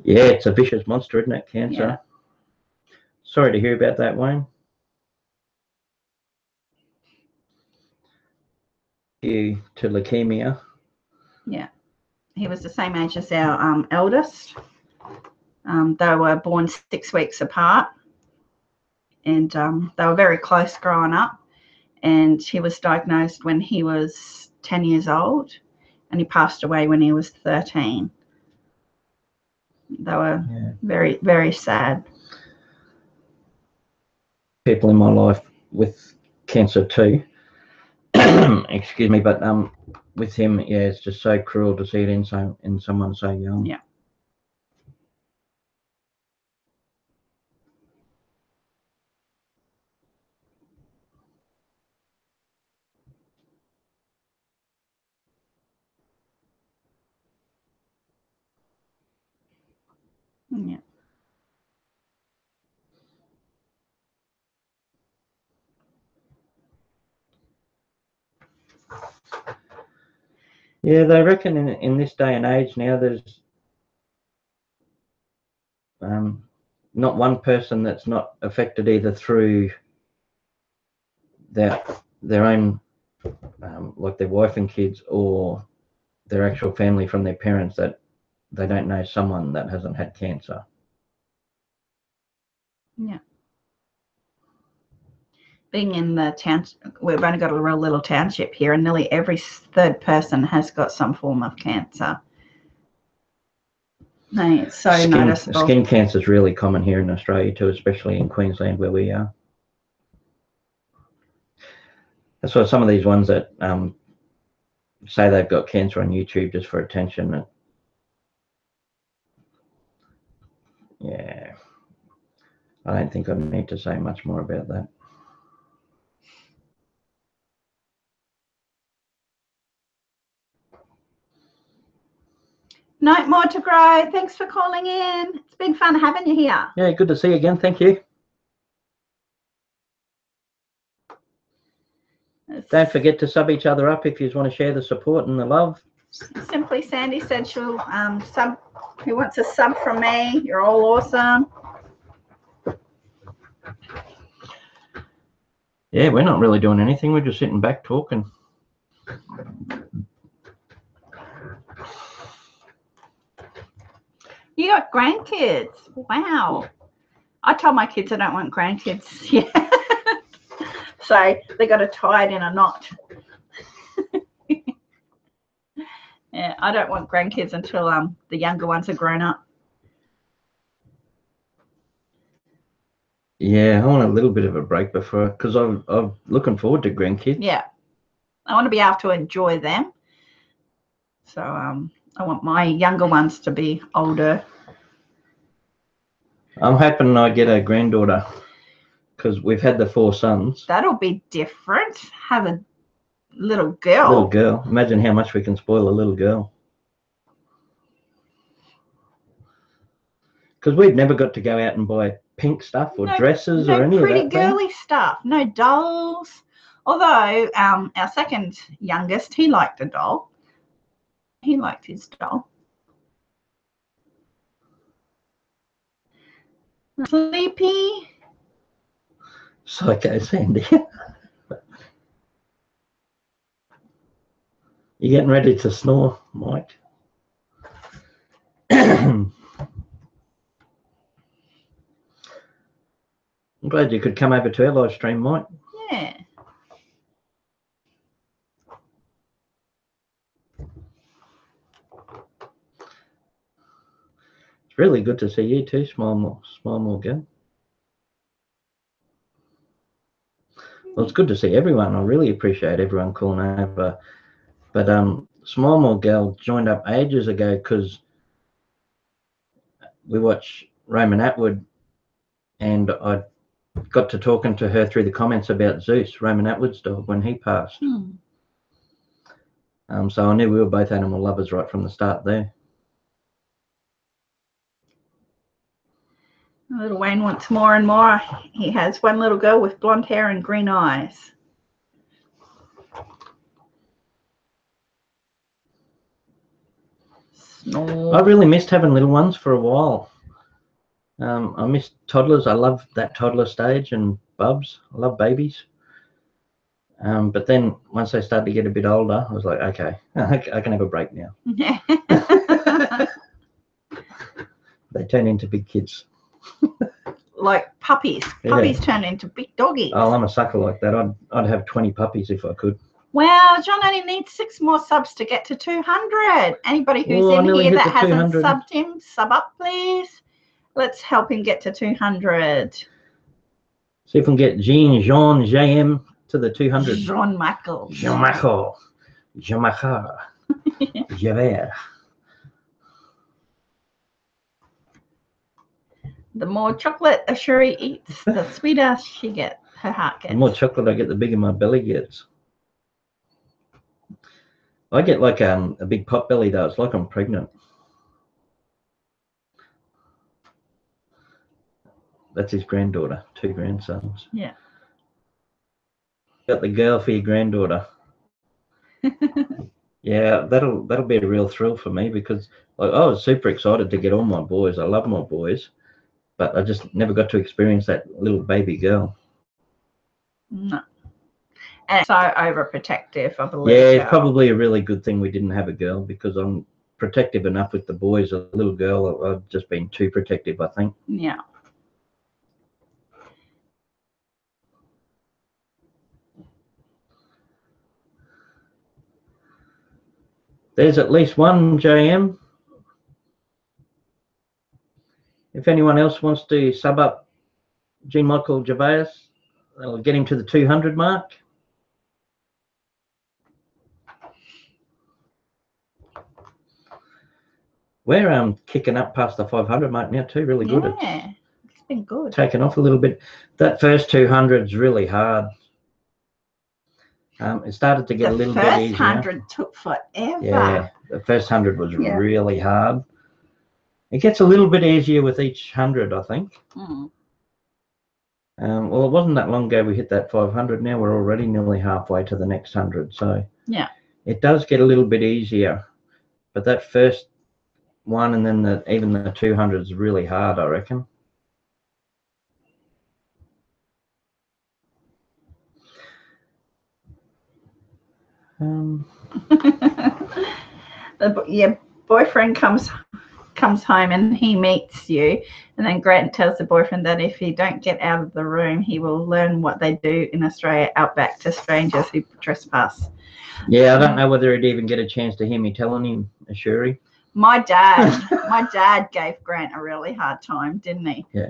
Yeah, it's a vicious monster, isn't it, cancer? Yeah. Sorry to hear about that, Wayne. You to leukemia. Yeah. He was the same age as our eldest. They were born 6 weeks apart, and they were very close growing up. And he was diagnosed when he was 10 years old, and he passed away when he was 13. They were very, very sad. People in my life with cancer too. Excuse me, but with him, yeah, it's just so cruel to see it in someone so young. Yeah. Yeah. Yeah, they reckon in this day and age now there's not one person that's not affected either through their own like their wife and kids or their actual family from their parents that they don't know someone that hasn't had cancer. Yeah. Being in the town, we've only got a real little township here, and nearly every third person has got some form of cancer. No, it's so noticeable. Skin cancer is really common here in Australia too, especially in Queensland where we are. That's why some of these ones that say they've got cancer on YouTube just for attention. Yeah, I don't think I need to say much more about that. No, more to grow. Thanks for calling in. It's been fun having you here. Yeah, good to see you again. Thank you. Don't forget to sub each other up if you want to share the support and the love. Simply SanDee said she'll sub. Who wants a sub from me? You're all awesome. Yeah, we're not really doing anything. We're just sitting back talking. You got grandkids. Wow. I told my kids I don't want grandkids. Yeah. So they got to tie it in a knot. Yeah, I don't want grandkids until the younger ones are grown up. Yeah, I want a little bit of a break before, because I'm looking forward to grandkids. Yeah, I want to be able to enjoy them. So I want my younger ones to be older. I'm hoping I get a granddaughter, because we've had the 4 sons. That'll be different. Have a little girl. Little girl. Imagine how much we can spoil a little girl. Because we've never got to go out and buy pink stuff or dresses or any of that. Pretty girly stuff. No dolls. Although our second youngest, he liked a doll. He liked his doll. Sleepy. Psycho SanDee. You getting ready to snore, Mike? I'm glad you could come over to our live stream, Mike. Yeah. It's really good to see you too, smile more girl. Well, it's good to see everyone. I really appreciate everyone calling over. But Smile More Girl joined up ages ago because we watched Roman Atwood, and I got to talking to her through the comments about Zeus, Roman Atwood's dog, when he passed. So I knew we were both animal lovers right from the start there. Little Wayne wants more and more. He has one little girl with blonde hair and green eyes. Snore. I really missed having little ones for a while. I missed toddlers. I love that toddler stage and bubs. I love babies. But then once they started to get a bit older, I was like, okay, I can have a break now. They turn into big kids. Like puppies. Puppies turn into big doggies. Oh, I'm a sucker like that. I'd have 20 puppies if I could. Well, John only needs 6 more subs to get to 200. Anybody who's in here that hasn't subbed him, sub up, please. Let's help him get to 200. See if we can get Jean JM to the 200. Jean-Michel. Jean-Michel. Jean-Michel. Javert. The more chocolate a Shuri eats, the sweeter she gets. Her heart gets. The more chocolate I get, the bigger my belly gets. I get like a big pot belly though. It's like I'm pregnant. That's his granddaughter. 2 grandsons. Yeah. Got the girl for your granddaughter. Yeah, that'll be a real thrill for me, because like, I was super excited to get all my boys. I love my boys, but I just never got to experience that little baby girl. No. And so overprotective, I believe. Yeah, it's probably a really good thing we didn't have a girl, because I'm protective enough with the boys. A little girl, I've just been too protective, I think. Yeah. There's at least one JM. If anyone else wants to sub up Jean-Michael Gervais, that'll get him to the 200 mark. We're kicking up past the 500 mark now too. Really good. Yeah, it's been good. Taken off a little bit. That first 200 is really hard. It started to get a little bit easier. The first 100 took forever. Yeah, the first 100 was really hard. It gets a little bit easier with each 100, I think. Mm. Well, it wasn't that long ago we hit that 500. Now we're already nearly halfway to the next 100. So yeah, it does get a little bit easier. But that first one, and then even the 200 is really hard, I reckon. Your boyfriend comes home and he meets you, and then Grant tells the boyfriend that if he don't get out of the room, he will learn what they do in Australia outback to strangers who trespass. Yeah, I don't know whether he'd even get a chance to hear me telling him, Ashuri. My dad gave Grant a really hard time, didn't he? Yeah.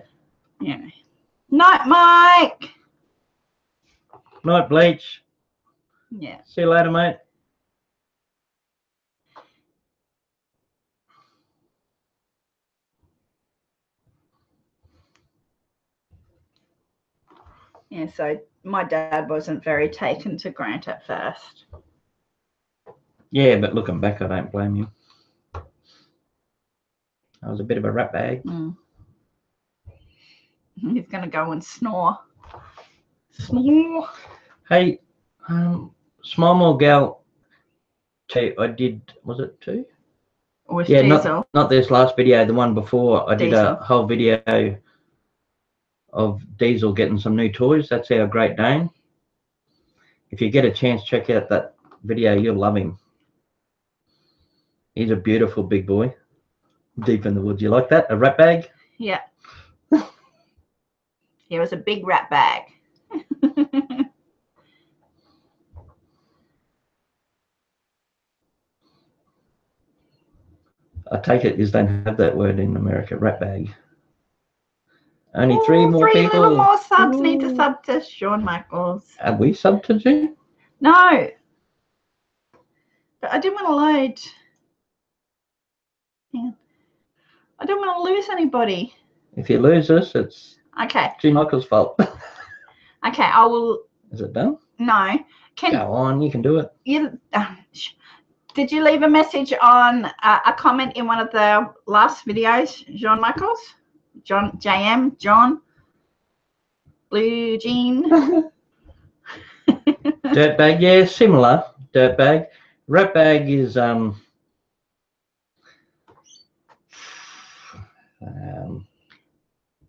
Yeah. Night, Mike. Night, Bleach. Yeah. See you later, mate. Yeah, so my dad wasn't very taken to Grant at first. Yeah, but looking back, I don't blame you. I was a bit of a rat bag. Mm. He's going to go and snore. Snore. Hey, Small Gal, I did, was it 2? With yeah, Diesel. not this last video, the one before. I did Diesel. a whole video of Diesel getting some new toys. That's our Great Dane. If you get a chance, check out that video. You'll love him. He's a beautiful big boy. Deep in the woods. You like that? A rat bag? Yeah. He was a big rat bag. I take it you don't have that word in America, rat bag. Only 3 more three people. Little more subs need to sub to Shawn Michaels. Have we subbed to you? No. But I didn't want to load. Hang on. I don't want to lose anybody. If you lose us, it's Okay. Michael's fault. Okay, I will. Is it done? No. Go on, you can do it. Did you leave a message on a comment in one of the last videos, Shawn Michaels? JM, John, Blue Jean. Dirtbag, yeah, similar. Dirtbag. Rat bag is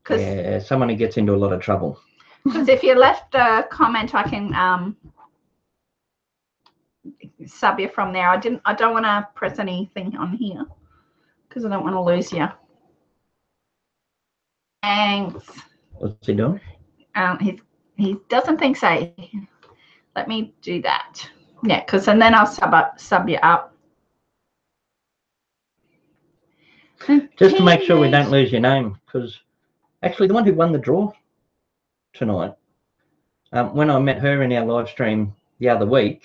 yeah, someone who gets into a lot of trouble. Because if you left a comment, I can sub you from there. I don't want to press anything on here because I don't want to lose you. Thanks. What's he doing? He doesn't think so. Let me do that. Yeah, and then I'll sub you up. Just to make sure we don't lose your name, because actually the one who won the draw tonight, when I met her in our live stream the other week,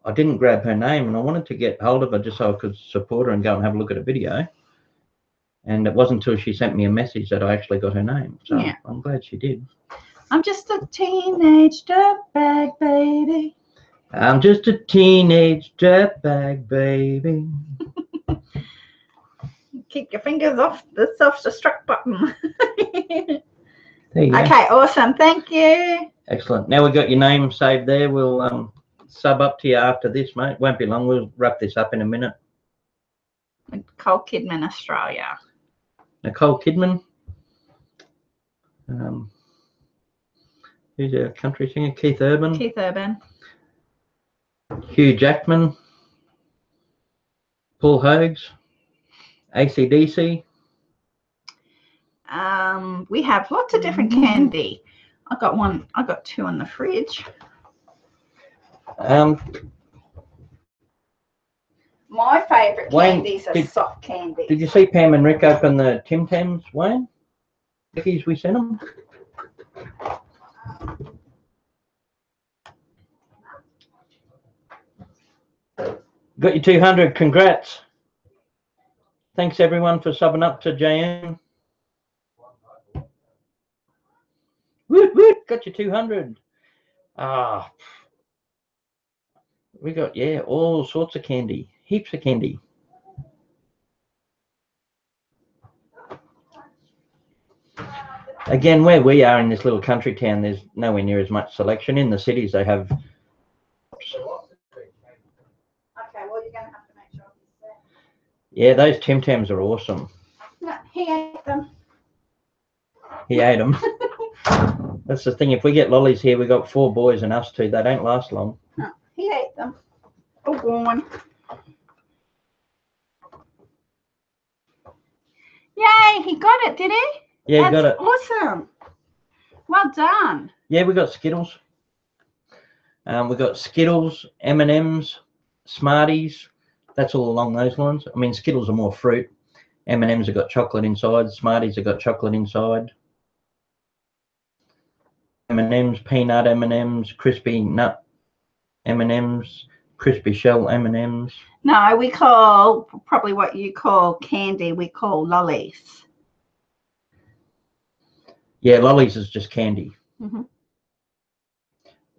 I didn't grab her name, and I wanted to get hold of her just so I could support her and go and have a look at a video. And it wasn't until she sent me a message that I actually got her name. So yeah. I'm glad she did. I'm just a teenage dirtbag baby. I'm just a teenage dirtbag baby. Keep your fingers off the self-destruct button. There you go. Okay, awesome. Thank you. Excellent. Now we've got your name saved there. We'll sub up to you after this, mate. Won't be long. We'll wrap this up in a minute. Nicole Kidman, Australia. Nicole Kidman. Who's our country singer? Keith Urban. Keith Urban. Hugh Jackman. Paul Hogs. AC/DC. We have lots of different candy. I got two in the fridge. My favourite candies are soft candies. Did you see Pam and Rick open the Tim Tams, Wayne? Cookies we sent them. Got your 200. Congrats. Thanks everyone for subbing up to JM. Woot woot, got your 200. We got, yeah, all sorts of candy, heaps of candy. Again, where we are in this little country town, there's nowhere near as much selection. In the cities, they have. Okay, well, you're going to have to make sure he's there. Yeah, those Tim Tams are awesome. No, he ate them. He ate them. That's the thing. If we get lollies here, we got 4 boys and us 2. They don't last long. No, he ate them. Oh, one. Yay, he got it, did he? Yeah, you got it. Awesome. Well done. Yeah, we got Skittles. We got Skittles, M&Ms, Smarties. That's all along those lines. I mean, Skittles are more fruit. M&Ms have got chocolate inside. Smarties have got chocolate inside. M&Ms, peanut M&Ms, crispy nut M&Ms, crispy shell M&Ms. No, we call probably what you call candy. We call lollies. Yeah, lollies is just candy. Mm-hmm.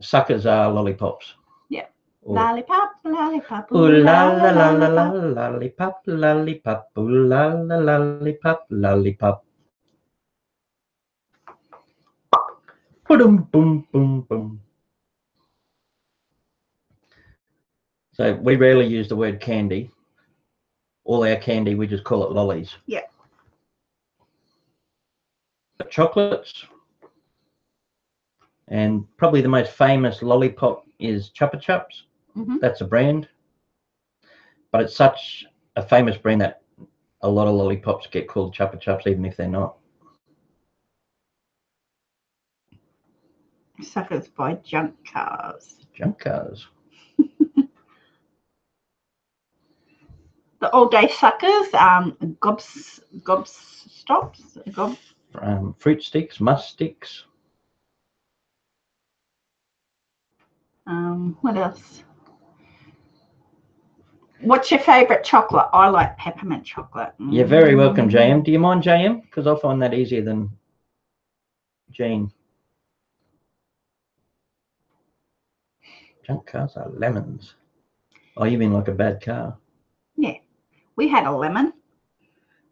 Suckers are lollipops. Yeah. Or, Lollipop, lollipop. ooh la la la la la, lollipop, lollipop, ooh la la lollipop, lollipop. Boom, boom, boom, boom. So we rarely use the word candy. All our candy, we just call it lollies. Yeah. But chocolates. And probably the most famous lollipop is Chupa Chups. Mm-hmm. That's a brand. But it's such a famous brand that a lot of lollipops get called Chupa Chups, even if they're not. Suckers by junk cars. Junk cars. The all-day suckers, gobstops, Fruit sticks, must sticks. what else? What's your favourite chocolate? I like peppermint chocolate. You're very welcome, JM. Do you mind, JM? Because I find that easier than Jean. Junk cars are lemons. Oh, you mean like a bad car? Yeah. We had a lemon,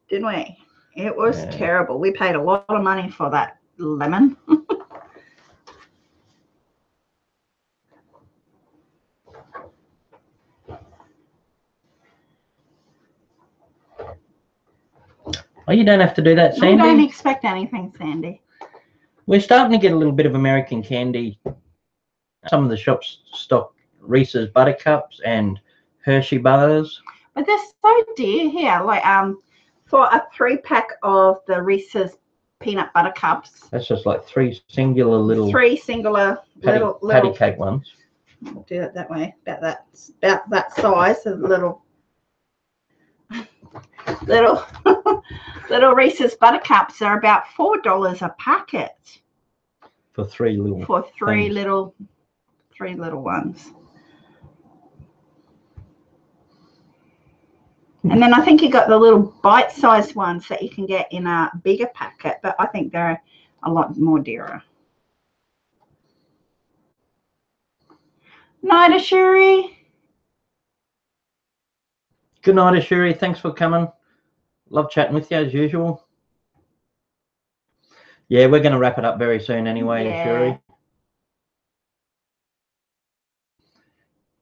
didn't we? It was terrible. We paid a lot of money for that lemon. Oh, you don't have to do that, SanDee. We don't expect anything, SanDee. We're starting to get a little bit of American candy. Some of the shops stock Reese's Buttercups and Hershey bars. But they're so dear here. Like for a 3-pack of the Reese's peanut butter cups. That's just like 3 singular little. 3 singular patty cake ones. We'll do it that way. About that size of little little Reese's Buttercups are about $4 a packet. For 3 little. For 3 things. three little ones. And then I think you got the little bite-sized ones that you can get in a bigger packet, but I think they're a lot more dearer. Night, Ashuri. Good night, Ashuri. Thanks for coming. Love chatting with you as usual. Yeah, we're going to wrap it up very soon anyway, Ashuri.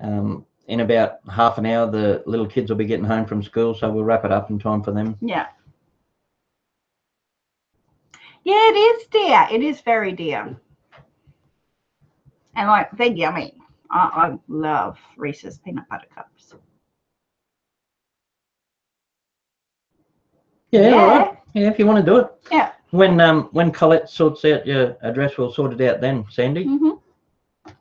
In about half an hour, the little kids will be getting home from school, so we'll wrap it up in time for them. Yeah. Yeah, it is dear. It is very dear. And like, they're yummy. I love Reese's peanut butter cups. Yeah, all right. Yeah, if you want to do it. Yeah. When Collette sorts out your address, we'll sort it out then, SanDee. Mm-hmm.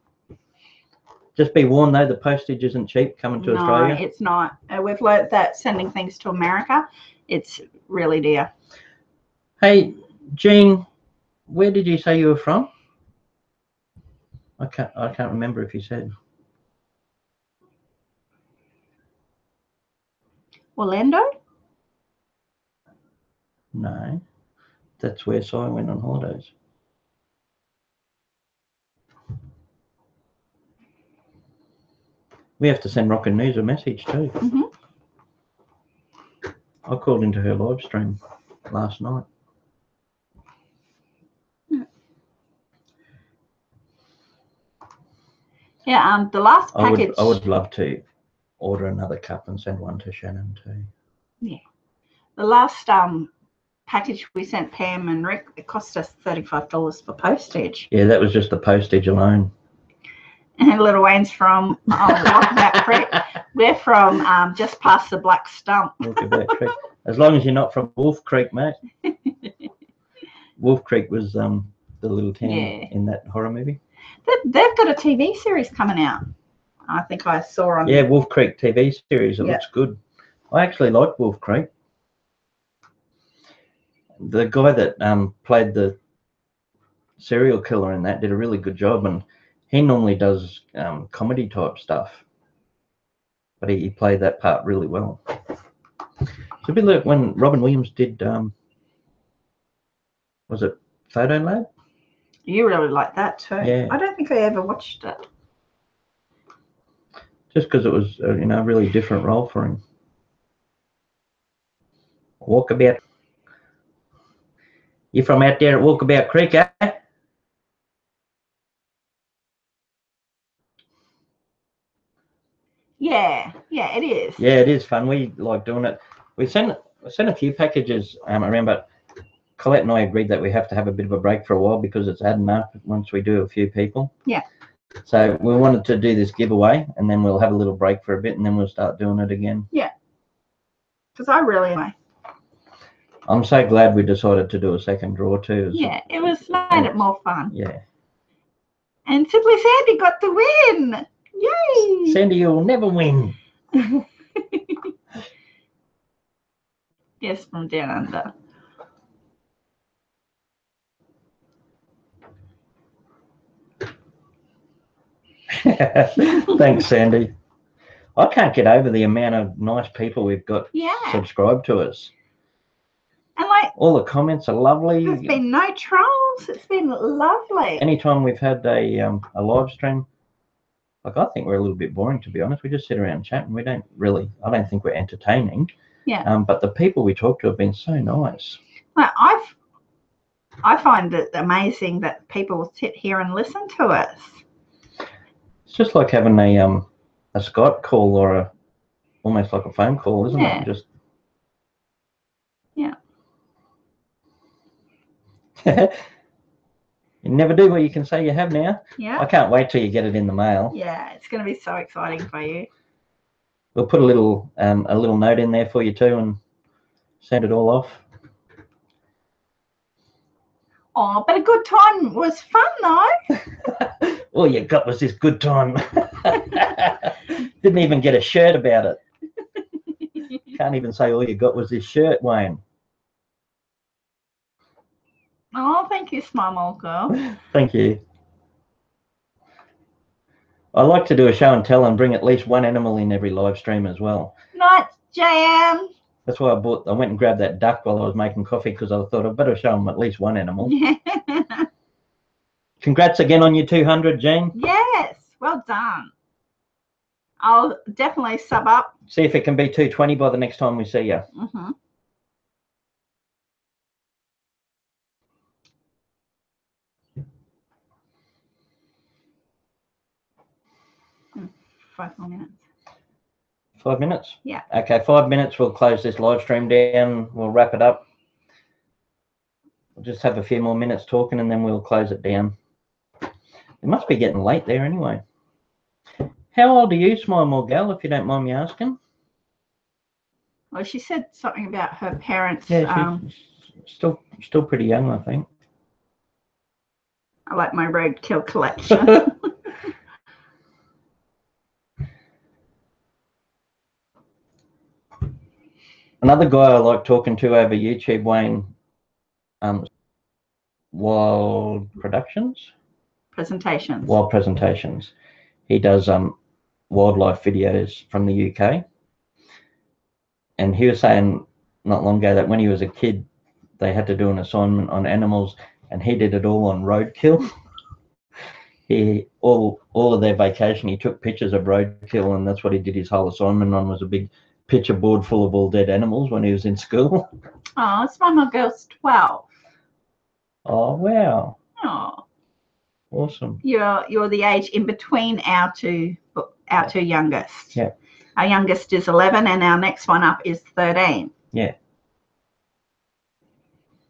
Just be warned though, the postage isn't cheap coming to Australia. No, it's not. We've learnt that sending things to America, it's really dear. Hey, Jean, where did you say you were from? I can't remember if you said. Orlando? No, that's where Si went on holidays. We have to send Rockin.News a message too. Mm-hmm. I called into her live stream last night. Yeah, the last package. I would love to order another cup and send one to Shannon too. Yeah. The last package we sent Pam and Rick, it cost us $35 for postage. Yeah, that was just the postage alone. And little Wayne's from Walkabout Creek. We're from just past the Black Stump. Walkabout Creek. As long as you're not from Wolf Creek, mate. Wolf Creek was the little town in that horror movie. They've got a TV series coming out. I think I saw on. Yeah, Wolf Creek TV series. It looks good. I actually like Wolf Creek. The guy that played the serial killer in that did a really good job, and he normally does comedy type stuff, but he played that part really well. It's a bit like when Robin Williams did, was it Photo Lab? You really like that too. Yeah. I don't think I ever watched it. Just because it was a really different role for him. Walkabout. You from out there at Walkabout Creek, eh? Yeah, it is. Yeah, it is fun. We like doing it. We sent a few packages around, but Collette and I agreed that we have to have a bit of a break for a while because it's adding up once we do a few people. Yeah. So we wanted to do this giveaway, and then we'll have a little break for a bit, and then we'll start doing it again. Yeah. Because I really like. I'm so glad we decided to do a second draw too. Yeah, it made it more fun. Yeah. And Simply SanDee got the win. Yay! SanDee, you'll never win. Yes, from down under. Thanks, SanDee. I can't get over the amount of nice people we've got subscribed to us. And like all the comments are lovely. There's been no trolls. It's been lovely. Anytime we've had a live stream, like I think we're a little bit boring, to be honest. We just sit around and chat, and we don't really. I don't think we're entertaining. Yeah. But the people we talk to have been so nice. Well, I find it amazing that people will sit here and listen to us. It's just like having a Skype call or almost like a phone call, isn't it? Just you never do what you can say you have now. Yeah. I can't wait till you get it in the mail. Yeah, it's going to be so exciting for you. We'll put a little note in there for you too and send it all off. Oh, but a good time was fun though. All you got was this good time. Didn't even get a shirt about it. Can't even say all you got was this shirt, Wayne. Oh, thank you, small old girl. Thank you. I like to do a show and tell and bring at least one animal in every live stream as well. Night, Jam. That's why I went and grabbed that duck while I was making coffee, because I thought I'd better show them at least one animal. Congrats again on your 200, Jean. Yes, well done. I'll definitely sub up. See if it can be 220 by the next time we see you. Mm-hmm. 5 more minutes. 5 minutes? Yeah. Okay, 5 minutes. We'll close this live stream down. We'll wrap it up. We'll just have a few more minutes talking and then we'll close it down. It must be getting late there anyway. How old are you, Smile More Gal, if you don't mind me asking? Well, she said something about her parents. Yeah, she's still pretty young, I think. I like my roadkill collection. Another guy I like talking to over YouTube, Wayne, Wild Productions? Presentations. Wild Presentations. He does wildlife videos from the UK. And he was saying not long ago that when he was a kid, they had to do an assignment on animals, and he did it all on roadkill. All of their vacation, he took pictures of roadkill, and that's what he did his whole assignment on, was a big picture board full of all dead animals when he was in school. Oh, it's my girl's 12. Oh wow! Oh, Awesome. You're the age in between our two youngest. Yeah. Our youngest is 11, and our next one up is 13. Yeah.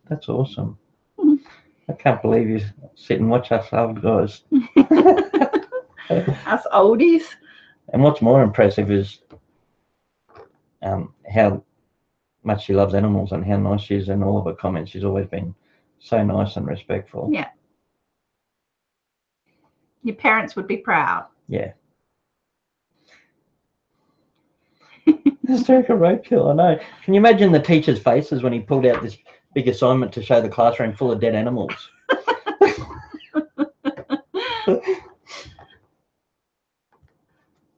That's awesome. Mm-hmm. I can't believe you sit and watch us old guys. Us oldies. And what's more impressive is how much she loves animals and how nice she is in all of her comments. She's always been so nice and respectful. Yeah. Your parents would be proud. Yeah. Hysterical roadkill, I know. Can you imagine the teachers' faces when he pulled out this big assignment to show the classroom full of dead animals?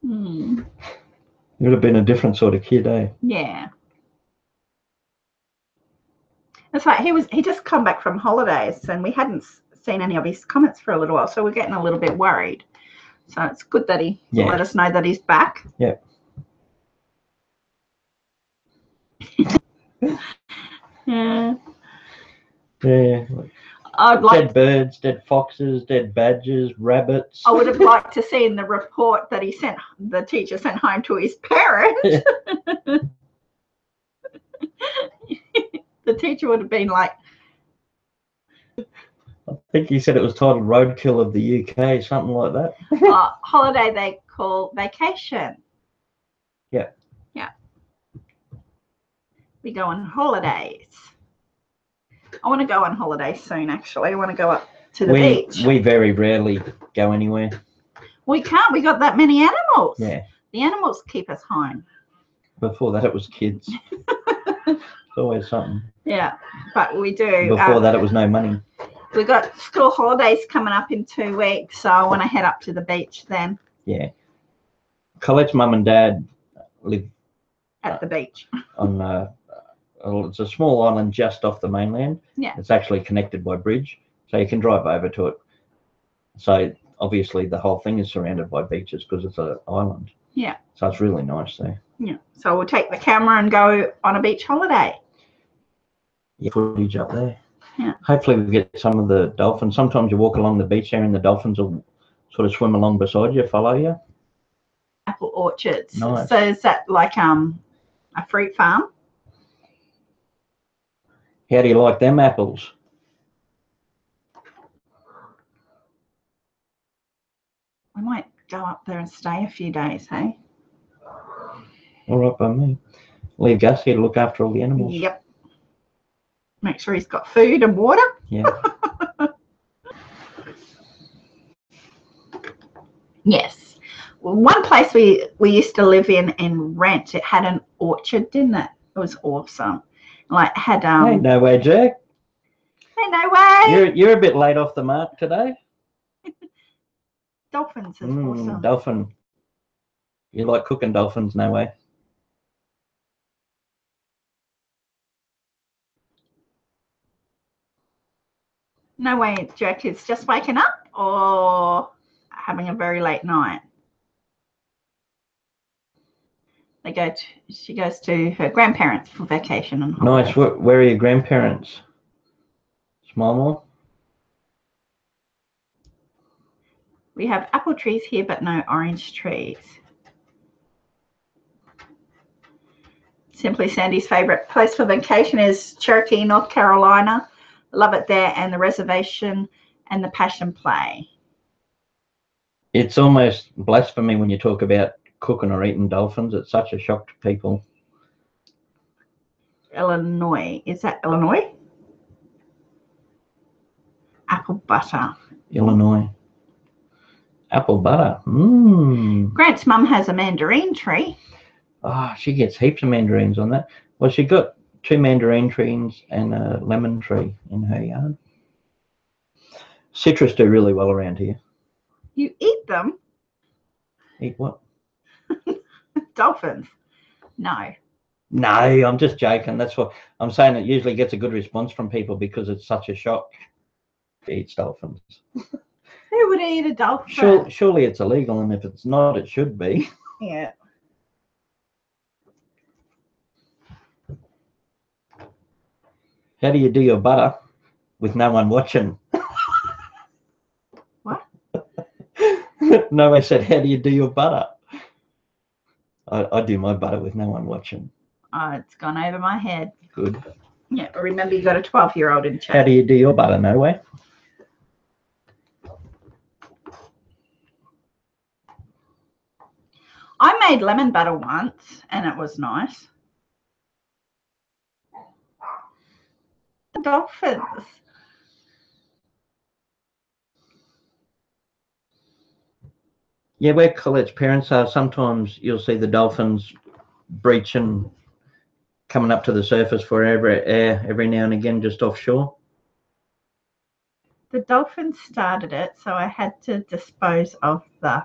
Hmm. He would have been a different sort of kid, eh? Yeah. That's right. He just come back from holidays, and we hadn't seen any of his comments for a little while, so we're getting a little bit worried. So it's good that he let us know that he's back. Yeah. Yeah. Yeah. Dead birds, dead foxes, dead badgers, rabbits. I would have liked to see in the report that the teacher sent home to his parents. Yeah. The teacher would have been like, I think he said it was titled Roadkill of the UK, something like that. Holiday they call vacation. Yeah. Yeah. We go on holidays. I want to go on holiday soon, actually. I want to go up to the beach. We very rarely go anywhere. We can't. We got that many animals. Yeah. The animals keep us home. Before that, it was kids. It's always something. Yeah, but we do. Before that, it was no money. We got school holidays coming up in 2 weeks, so I want to head up to the beach then. Yeah. Collette's mum and dad live at the beach. On it's a small island just off the mainland. Yeah. It's actually connected by bridge, so you can drive over to it. So obviously the whole thing is surrounded by beaches because it's an island. Yeah. So it's really nice there. Yeah. So we'll take the camera and go on a beach holiday. Yeah, footage up there. Yeah. Hopefully we get some of the dolphins. Sometimes you walk along the beach there and the dolphins will sort of swim along beside you, follow you. Apple orchards. Nice. So is that like a fruit farm? How do you like them apples? We might go up there and stay a few days, hey? All right by me. Leave Gus here to look after all the animals. Yep. Make sure he's got food and water. Yeah. Yes. Well, one place we used to live in Rent, it had an orchard, didn't it? It was awesome. Like had Hey, no way, Jack. Hey, no way. You're a bit late off the mark today. Dolphins is awesome. Dolphin. You like cooking dolphins, no way. No way, Jack is just waking up or having a very late night. She goes to her grandparents for vacation and holiday. Nice. Where are your grandparents? Smile more? We have apple trees here, but no orange trees. Simply SanDee's favourite place for vacation is Cherokee, North Carolina. Love it there, and the reservation and the passion play. It's almost blasphemy when you talk about cooking or eating dolphins. It's such a shock to people. Illinois. Is that Illinois? Apple butter. Illinois. Apple butter. Mmm. Grant's mum has a mandarin tree. Oh, she gets heaps of mandarins on that. Well, she got 2 mandarin trees and a lemon tree in her yard. Citrus do really well around here. You eat them? Eat what? Dolphins. No. No, I'm just joking. That's what I'm saying. It usually gets a good response from people because it's such a shock to eat dolphins. Who would eat a dolphin? Surely it's illegal, and if it's not, it should be. Yeah. How do you do your butter with no one watching? What? No, I said, how do you do your butter? I do my butter with no one watching. Oh, it's gone over my head. Good. Yeah, but remember you got a 12-year-old in chat. How do you do your butter? No way. I made lemon butter once, and it was nice. The dolphins. Yeah, where Colette's parents are, sometimes you'll see the dolphins breaching, coming up to the surface for air every now and again, just offshore. The dolphins started it, so I had to dispose of the...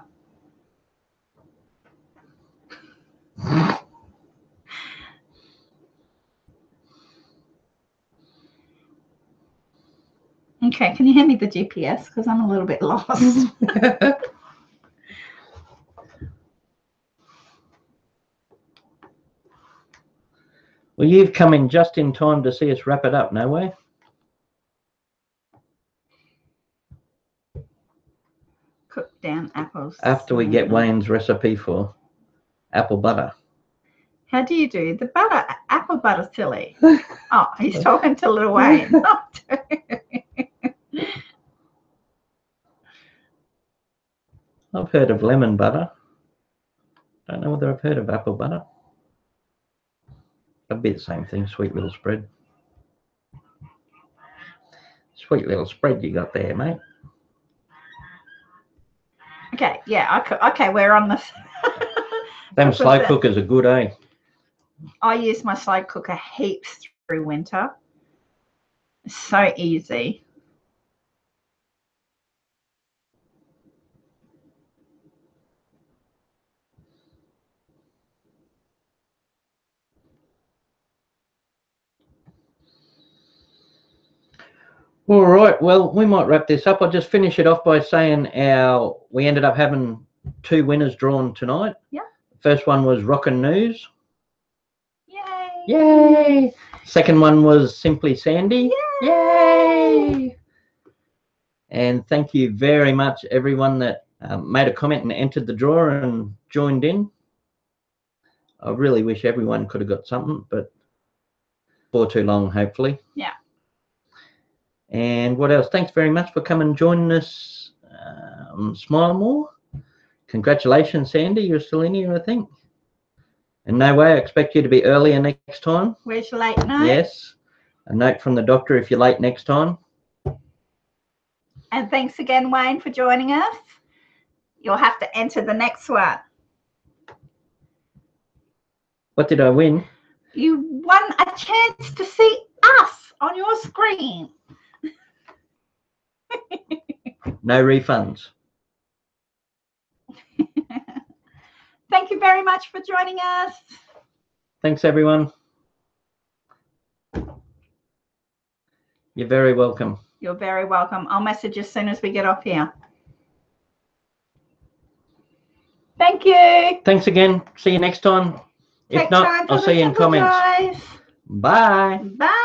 Okay, can you hand me the GPS? Because I'm a little bit lost. Well, you've come in just in time to see us wrap it up, no way? Cook down apples. After we get Wayne's recipe for apple butter. How do you do the butter? Apple butter, silly. Oh, he's talking to little Wayne. Not to... I've heard of lemon butter. Don't know whether I've heard of apple butter. That'd be the same thing, sweet little spread. Sweet little spread you got there, mate. Okay, yeah, okay, we're on this. Them slow cookers are good, eh? I use my slow cooker heaps through winter. It's so easy. All right, well, we might wrap this up. I'll just finish it off by saying we ended up having 2 winners drawn tonight. Yeah. First one was Rockin.News. Yay! Yay! Second one was Simply SanDee. Yay! Yay! And thank you very much, everyone that made a comment and entered the draw and joined in. I really wish everyone could have got something, but for too long, hopefully. Yeah. And what else? Thanks very much for coming and joining us. Smile more. Congratulations, SanDee. You're still in here, I think. And no way, I expect you to be earlier next time. Where's your late note? Yes. A note from the doctor if you're late next time. And thanks again, Wayne, for joining us. You'll have to enter the next one. What did I win? You won a chance to see us on your screen. No refunds. Thank you very much for joining us. Thanks, everyone. You're very welcome. You're very welcome. I'll message as soon as we get off here. Thank you. Thanks again. See you next time. If not, I'll see you in comments. Bye. Bye.